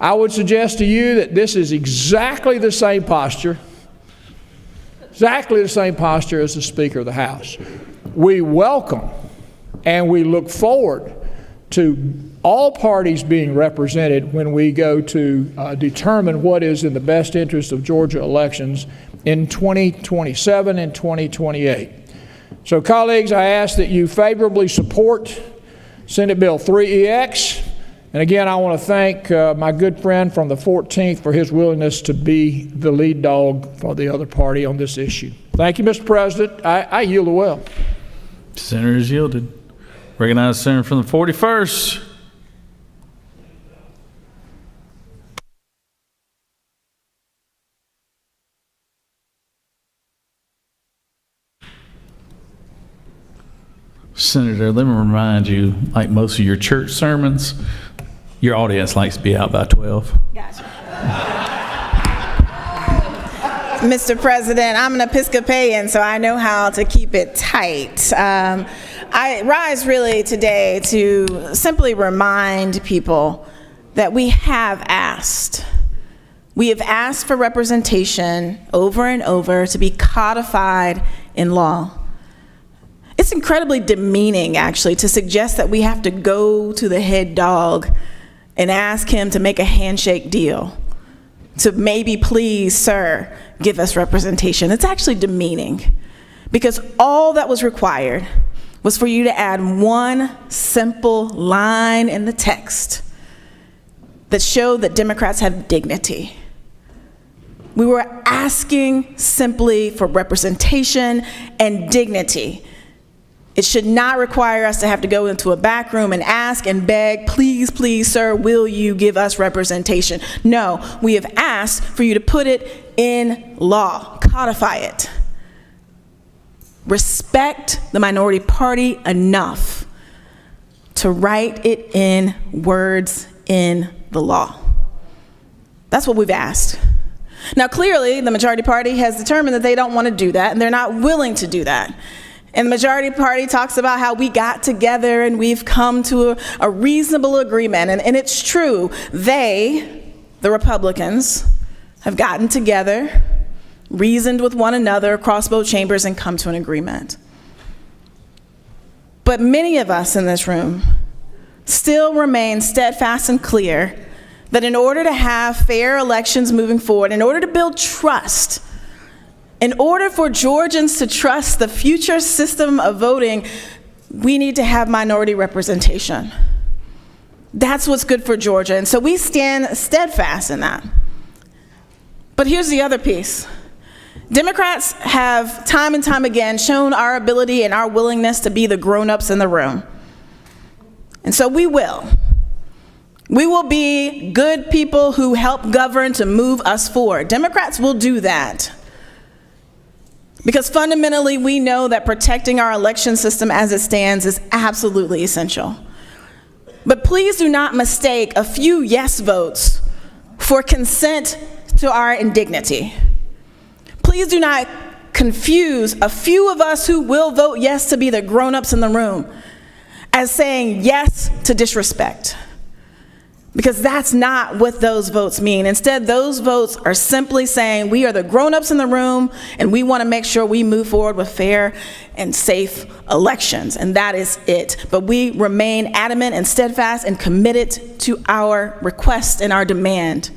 Speaker 10: I would suggest to you that this is exactly the same posture as the Speaker of the House. We welcome and we look forward to all parties being represented when we go to determine what is in the best interest of Georgia elections in 2027 and 2028. So, colleagues, I ask that you favorably support Senate Bill 3EX. And again, I want to thank my good friend from the 14th for his willingness to be the lead dog for the other party on this issue. Thank you, Mr. President. I yield the well.
Speaker 1: Senator is yielded. Recognize the senator from the 41st. Senator, let me remind you, like most of your church sermons, your audience likes to be out by 12.
Speaker 9: Mr. President, I'm an Episcopalian, so I know how to keep it tight. I rise really today to simply remind people that we have asked. We have asked for representation over and over to be codified in law. It's incredibly demeaning, actually, to suggest that we have to go to the head dog and ask him to make a handshake deal, to maybe, please, sir, give us representation. It's actually demeaning, because all that was required was for you to add one simple line in the text that showed that Democrats have dignity. We were asking simply for representation and dignity. It should not require us to have to go into a back room and ask and beg, please, please, sir, will you give us representation? No, we have asked for you to put it in law, codify it. Respect the minority party enough to write it in words in the law. That's what we've asked. Now, clearly, the majority party has determined that they don't want to do that, and they're not willing to do that. And the majority party talks about how we got together and we've come to a reasonable agreement. And it's true, they, the Republicans, have gotten together, reasoned with one another across both chambers, and come to an agreement. But many of us in this room still remain steadfast and clear that in order to have fair elections moving forward, in order to build trust, in order for Georgians to trust the future system of voting, we need to have minority representation. That's what's good for Georgia, and so we stand steadfast in that. But here's the other piece. Democrats have time and time again shown our ability and our willingness to be the grown-ups in the room. And so we will. We will be good people who help govern to move us forward. Democrats will do that. Because fundamentally, we know that protecting our election system as it stands is absolutely essential. But please do not mistake a few yes votes for consent to our indignity. Please do not confuse a few of us who will vote yes to be the grown-ups in the room as saying yes to disrespect. Because that's not what those votes mean. Instead, those votes are simply saying we are the grown-ups in the room and we want to make sure we move forward with fair and safe elections, and that is it. But we remain adamant and steadfast and committed to our request and our demand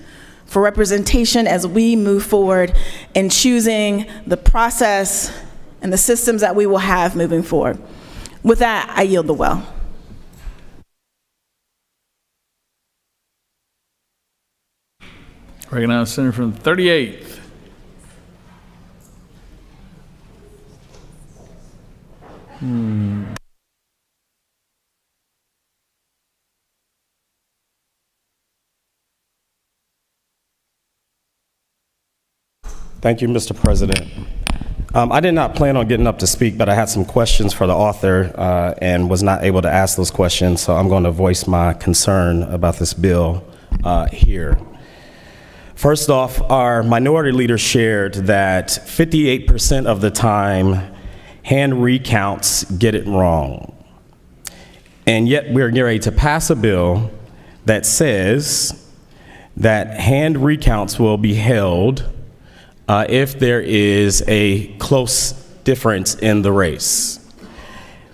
Speaker 9: for representation as we move forward in choosing the process and the systems that we will have moving forward. With that, I yield the well.
Speaker 1: Recognize the senator from the 38th.
Speaker 20: Thank you, Mr. President. I did not plan on getting up to speak, but I had some questions for the author and was not able to ask those questions, so I'm going to voice my concern about this bill here. First off, our minority leader shared that 58% of the time, hand recounts get it wrong. And yet we're getting ready to pass a bill that says that hand recounts will be held if there is a close difference in the race.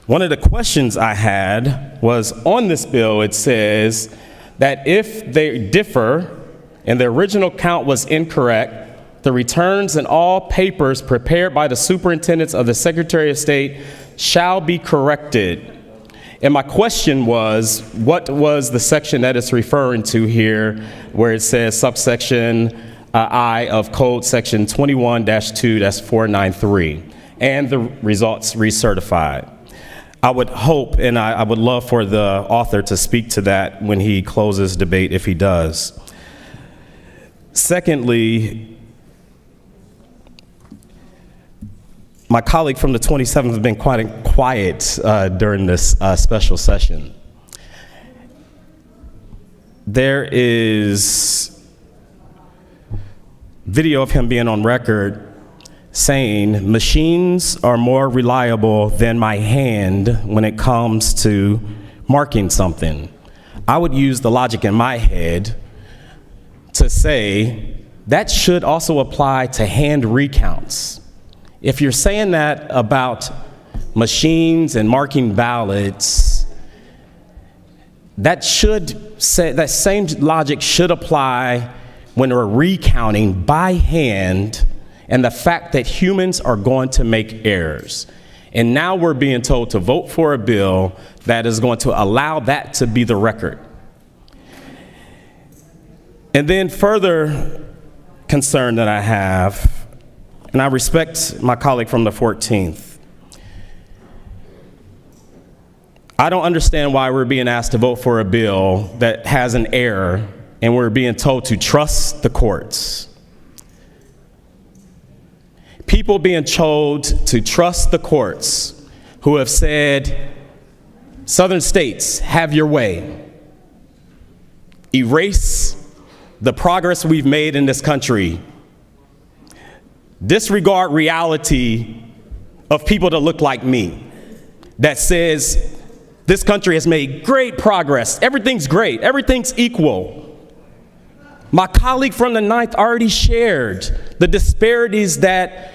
Speaker 20: One of the questions I had was on this bill, it says that if they differ and the original count was incorrect, the returns and all papers prepared by the superintendents of the Secretary of State shall be corrected. And my question was, what was the section that it's referring to here where it says subsection I of code section 21-2, that's 493, and the results recertified? I would hope, and I would love for the author to speak to that when he closes debate, if he does. Secondly, my colleague from the 27th has been quite quiet during this special session. There is video of him being on record saying, "Machines are more reliable than my hand when it comes to marking something." I would use the logic in my head to say that should also apply to hand recounts. If you're saying that about machines and marking ballots, that same logic should apply when we're recounting by hand and the fact that humans are going to make errors. And now we're being told to vote for a bill that is going to allow that to be the record. And then further concern that I have, and I respect my colleague from the 14th, I don't understand why we're being asked to vote for a bill that has an error and we're being told to trust the courts. People being told to trust the courts who have said, Southern states, have your way. Erase the progress we've made in this country. Disregard reality of people that look like me, that says this country has made great progress. Everything's great. Everything's equal. My colleague from the 9th already shared the disparities that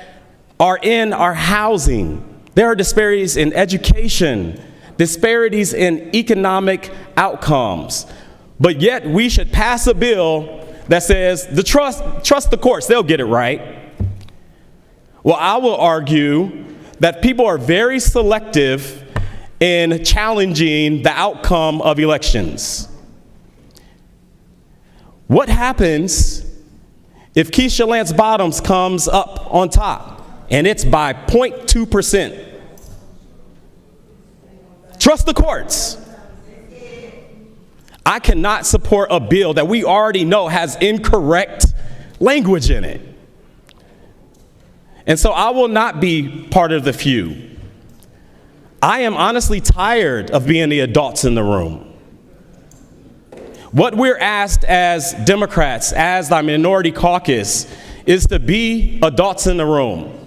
Speaker 20: are in our housing. There are disparities in education, disparities in economic outcomes. But yet we should pass a bill that says trust the courts, they'll get it right. Well, I will argue that people are very selective in challenging the outcome of elections. What happens if Keisha Lance Bottoms comes up on top and it's by 0.2%? Trust the courts. I cannot support a bill that we already know has incorrect language in it. And so I will not be part of the few. I am honestly tired of being the adults in the room. What we're asked as Democrats, as the minority caucus, is to be adults in the room.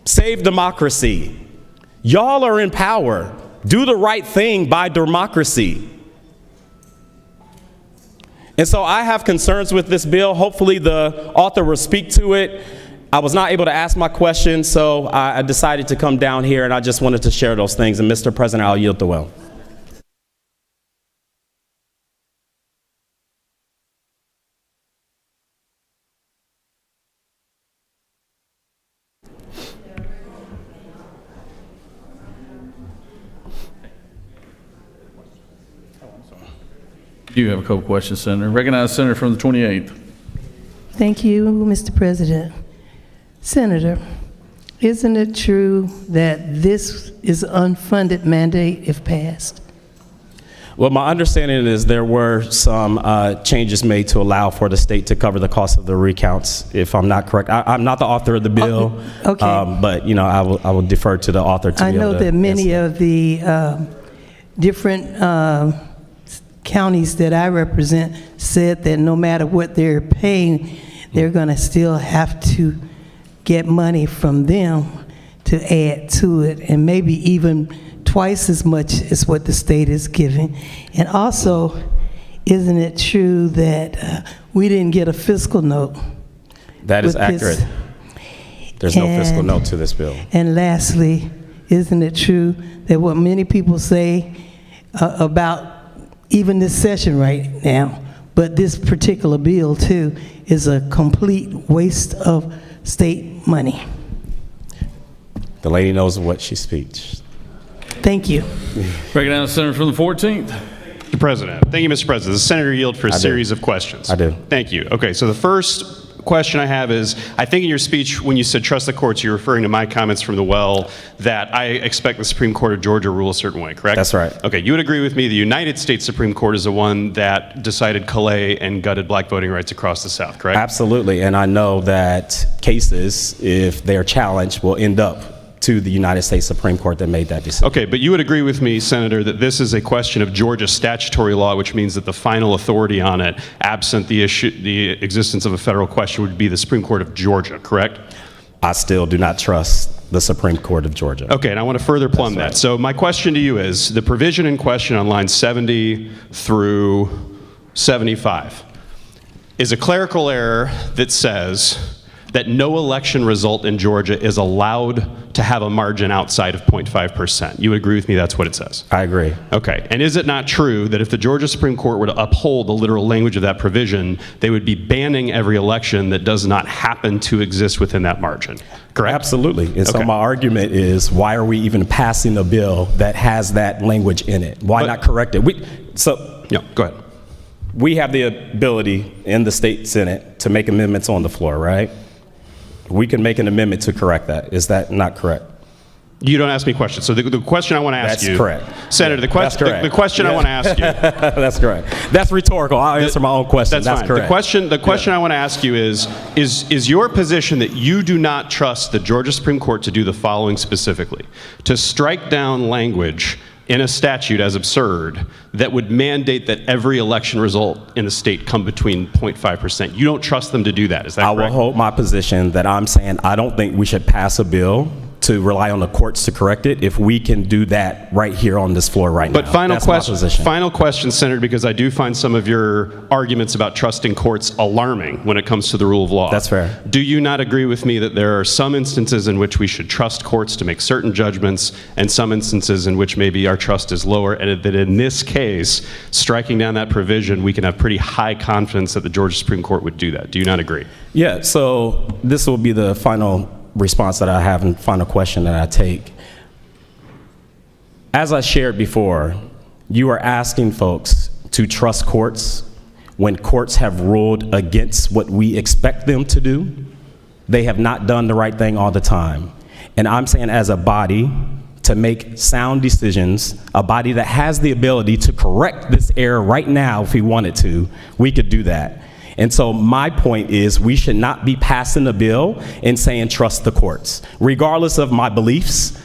Speaker 20: Save democracy. Y'all are in power. Do the right thing by democracy. And so I have concerns with this bill. Hopefully the author will speak to it. I was not able to ask my question, so I decided to come down here, and I just wanted to share those things. And Mr. President, I'll yield the well.
Speaker 1: You have a couple questions, Senator. Recognize Senator from the 28th.
Speaker 14: Thank you, Mr. President. Senator, isn't it true that this is an unfunded mandate if passed?
Speaker 20: Well, my understanding is there were some changes made to allow for the state to cover the cost of the recounts, if I'm not correct. I'm not the author of the bill,
Speaker 14: okay.
Speaker 20: But you know, I will defer to the author to
Speaker 14: I
Speaker 20: be able
Speaker 14: know
Speaker 20: to
Speaker 14: that many of the different counties that I represent said that no matter what they're paying, they're going to still have to get money from them to add to it, and maybe even twice as much as what the state is giving. And also, isn't it true that we didn't get a fiscal note?
Speaker 20: That is accurate. There's no fiscal note to this bill.
Speaker 14: And lastly, isn't it true that what many people say about even this session right now, but this particular bill too, is a complete waste of state money?
Speaker 20: The lady knows what she speaks.
Speaker 14: Thank you.
Speaker 1: Recognize Senator from the 14th.
Speaker 16: Mr. President. Thank you, Mr. President. The senator yield for a series of questions.
Speaker 20: I do.
Speaker 16: Thank you. Okay, so the first question I have is, I think in your speech when you said trust the courts, you're referring to my comments from the well that I expect the Supreme Court of Georgia rule a certain way, correct?
Speaker 20: That's right.
Speaker 16: Okay, you would agree with me the United States Supreme Court is the one that decided Calais and gutted black voting rights across the South, correct?
Speaker 20: Absolutely, and I know that cases, if they're challenged, will end up to the United States Supreme Court that made that decision.
Speaker 16: Okay, but you would agree with me, Senator, that this is a question of Georgia statutory law, which means that the final authority on it, absent the existence of a federal question, would be the Supreme Court of Georgia, correct?
Speaker 20: I still do not trust the Supreme Court of Georgia.
Speaker 16: Okay, and I want to further plumb that. So my question to you is, the provision in question on lines 70 through 75 is a clerical error that says that no election result in Georgia is allowed to have a margin outside of 0.5%. You would agree with me that's what it says?
Speaker 20: I agree.
Speaker 16: Okay, and is it not true that if the Georgia Supreme Court were to uphold the literal language of that provision, they would be banning every election that does not happen to exist within that margin? Correct?
Speaker 20: Absolutely. And so
Speaker 16: Okay.
Speaker 20: my argument is, why are we even passing a bill that has that language in it? Why not correct it?
Speaker 16: No, go ahead.
Speaker 20: We have the ability in the state Senate to make amendments on the floor, right? We can make an amendment to correct that. Is that not correct?
Speaker 16: You don't ask me questions. So the question I want to ask
Speaker 20: That's
Speaker 16: you.
Speaker 20: correct.
Speaker 16: Senator, the question I want to ask you.
Speaker 20: That's correct. That's rhetorical. I'll answer my own question.
Speaker 16: That's fine.
Speaker 20: correct.
Speaker 16: The question I want to ask you is your position that you do not trust the Georgia Supreme Court to do the following specifically? To strike down language in a statute as absurd that would mandate that every election result in the state come between 0.5%. You don't trust them to do that, is that correct?
Speaker 20: I will hold my position that I'm saying I don't think we should pass a bill to rely on the courts to correct it if we can do that right here on this floor right now.
Speaker 16: But final
Speaker 20: That's my
Speaker 16: question,
Speaker 20: position.
Speaker 16: final question, Senator, because I do find some of your arguments about trusting courts alarming when it comes to the rule of law.
Speaker 20: That's fair.
Speaker 16: Do you not agree with me that there are some instances in which we should trust courts to make certain judgments and some instances in which maybe our trust is lower, and that in this case, striking down that provision, we can have pretty high confidence that the Georgia Supreme Court would do that? Do you not agree?
Speaker 20: Yeah, so this will be the final response that I have and final question that I take. As I shared before, you are asking folks to trust courts when courts have ruled against what we expect them to do. They have not done the right thing all the time. And I'm saying as a body to make sound decisions, a body that has the ability to correct this error right now if we wanted to, we could do that. And so my point is we should not be passing a bill and saying trust the courts. Regardless of my beliefs,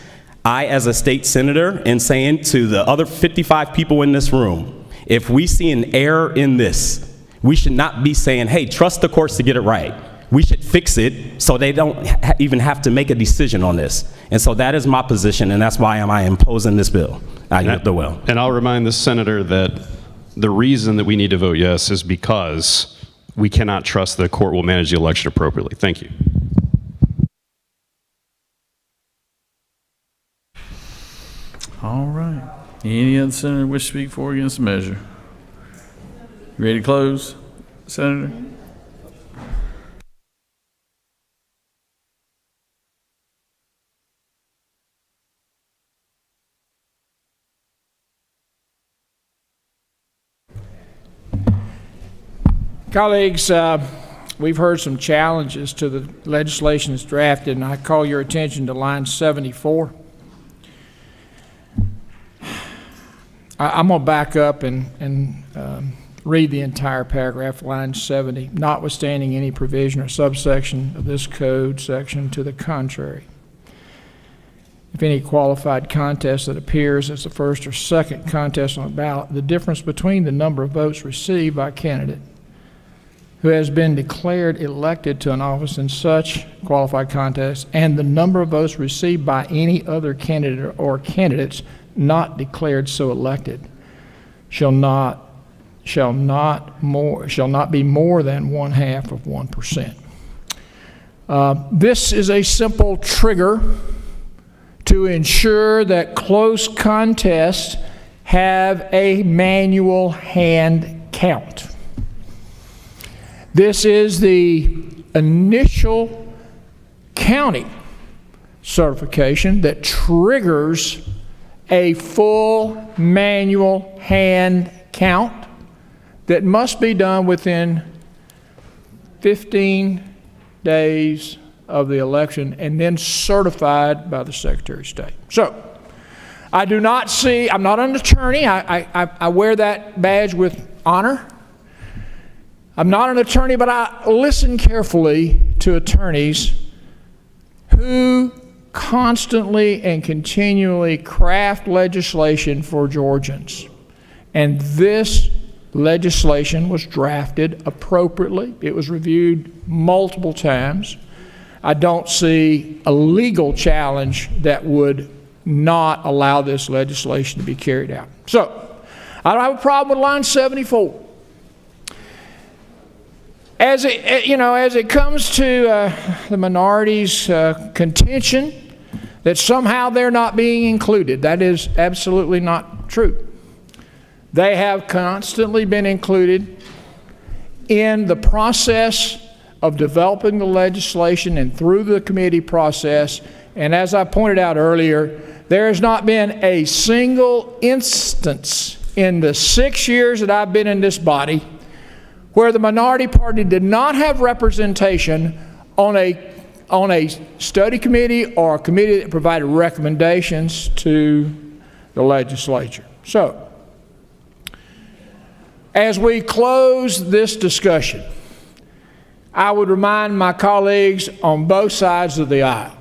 Speaker 20: I as a state senator and saying to the other 55 people in this room, if we see an error in this, we should not be saying, hey, trust the courts to get it right. We should fix it so they don't even have to make a decision on this. And so that is my position, and that's why I imposing this bill. I yield the will.
Speaker 16: And I'll remind the senator that the reason that we need to vote yes is because we cannot trust the court will manage the election appropriately. Thank you.
Speaker 1: All right. Any other senator wish to speak for or against the measure? Ready to close, Senator?
Speaker 10: Colleagues, we've heard some challenges to the legislation that's drafted, and I call your attention to line 74. I'm going to back up and read the entire paragraph, line 70, notwithstanding any provision or subsection of this code section to the contrary. If any qualified contest that appears as the first or second contest on a ballot, the difference between the number of votes received by a candidate who has been declared elected to an office in such qualified contest and the number of votes received by any other candidate or candidates not declared so elected shall not be more than 1/2 of 1%. This is a simple trigger to ensure that close contests have a manual hand count. This is the initial county certification that triggers a full manual hand count that must be done within 15 days of the election and then certified by the Secretary of State. So, I do not see, I'm not an attorney, I wear that badge with honor. I'm not an attorney, but I listen carefully to attorneys who constantly and continually craft legislation for Georgians. And this legislation was drafted appropriately. It was reviewed multiple times. I don't see a legal challenge that would not allow this legislation to be carried out. So, I don't have a problem with line 74. As it comes to the minority's contention that somehow they're not being included, that is absolutely not true. They have constantly been included in the process of developing the legislation and through the committee process. And as I pointed out earlier, there has not been a single instance in the 6 years that I've been in this body where the minority party did not have representation on a study committee or a committee that provided recommendations to the legislature. So, as we close this discussion, I would remind my colleagues on both sides of the aisle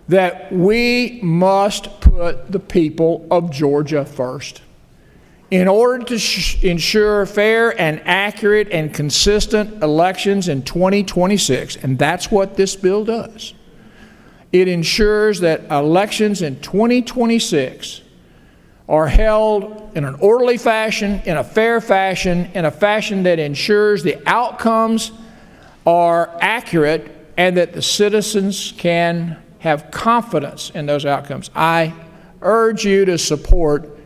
Speaker 10: that we must put the people of Georgia first. In order to ensure fair and accurate and consistent elections in 2026, and that's what this bill does, it ensures that elections in 2026 are held in an orderly fashion, in a fair fashion, in a fashion that ensures the outcomes are accurate and that the citizens can have confidence in those outcomes. I urge you to support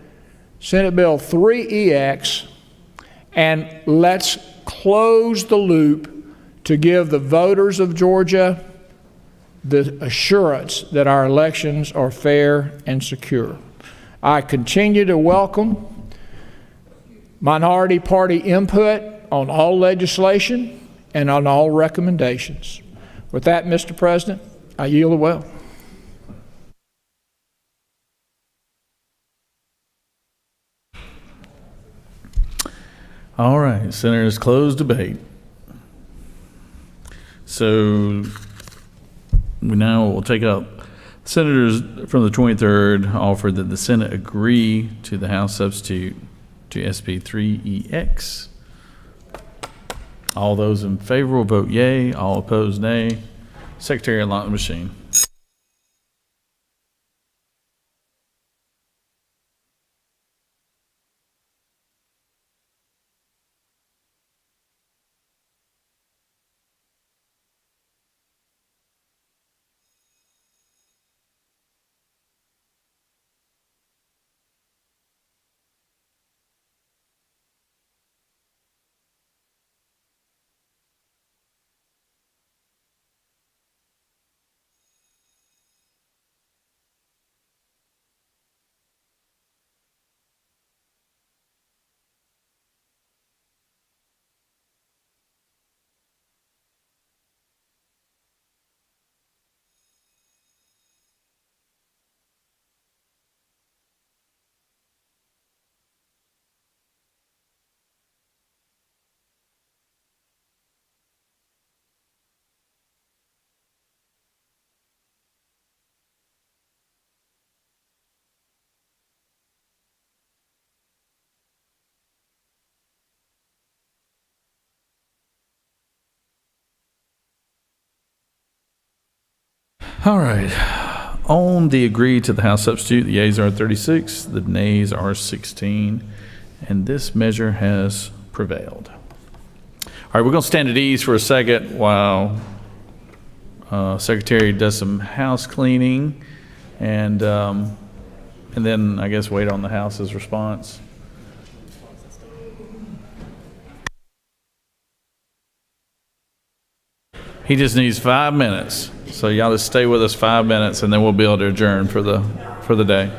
Speaker 10: Senate Bill 3EX, and let's close the loop to give the voters of Georgia the assurance that our elections are fair and secure. I continue to welcome minority party input on all legislation and on all recommendations. With that, Mr. President, I yield the well.
Speaker 1: All right, Senators, closed debate. So we now will take up senators from the 23rd offered that the Senate agree to the House substitute to SB 3EX. All those in favor will vote yea. All opposed, nay. Secretary, unlock the machine. All right. On the agree to the House substitute, the yeas are 36, the nays are 16, and this measure has prevailed. All right, we're going to stand at ease for a second while Secretary does some house cleaning, and then I guess wait on the House's response. He just needs 5 minutes. So y'all just stay with us 5 minutes, and then we'll be able to adjourn for the day.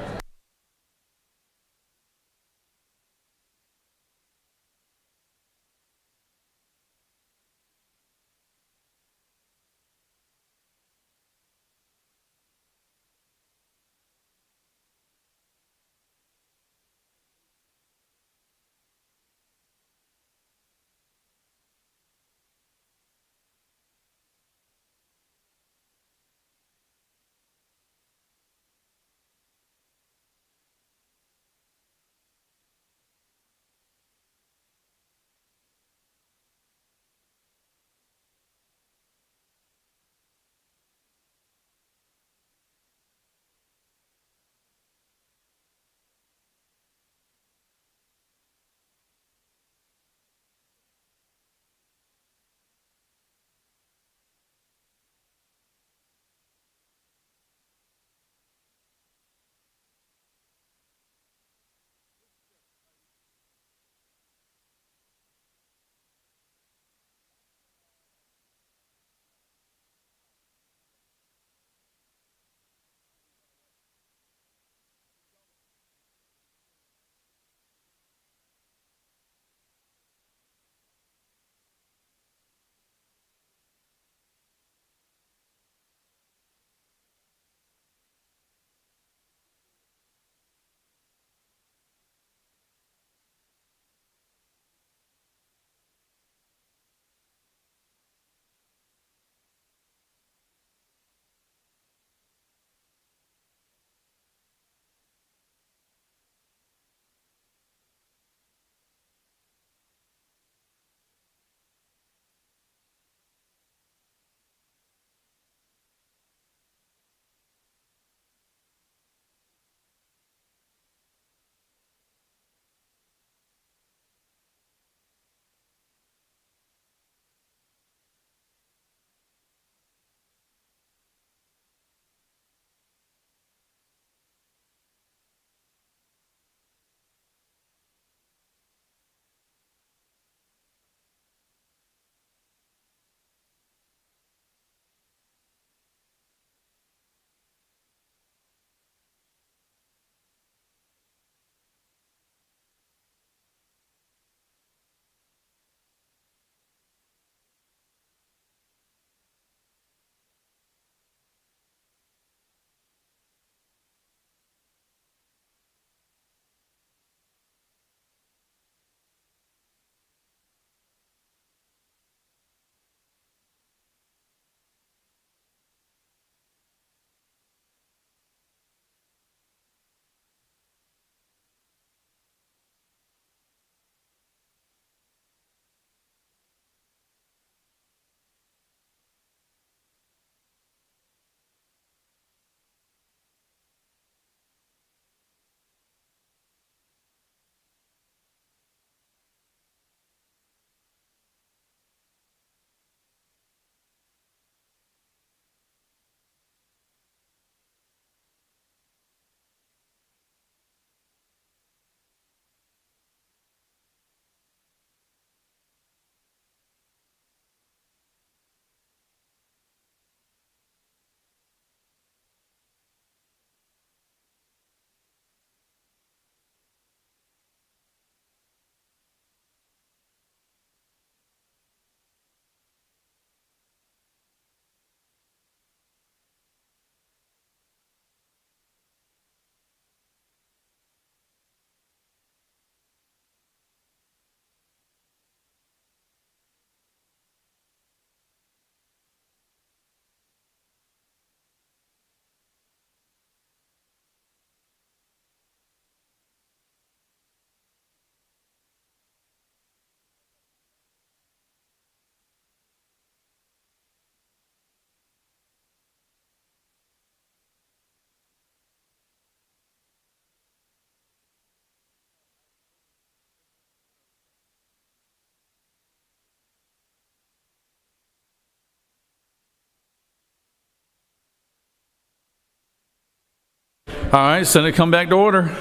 Speaker 1: All right, Senate, come back to order.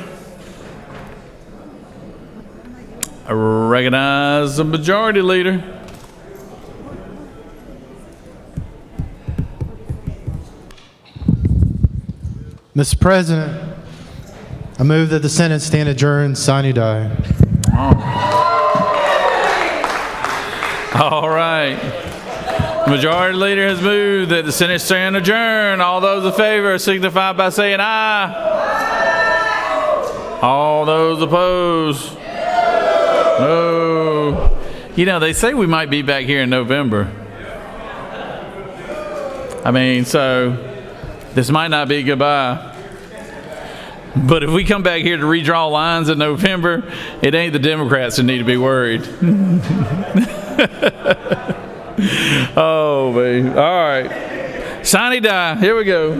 Speaker 1: I recognize the majority leader.
Speaker 17: Mr. President, I move that the Senate stand adjourned, sine die.
Speaker 1: All right. The majority leader has moved that the Senate stand adjourned. All those in favor signify by saying aye. All those opposed? No. You know, they say we might be back here in November. I mean, so this might not be goodbye. But if we come back here to redraw lines in November, it ain't the Democrats that need to be worried. Oh, man. All right. Sine die. Here we go.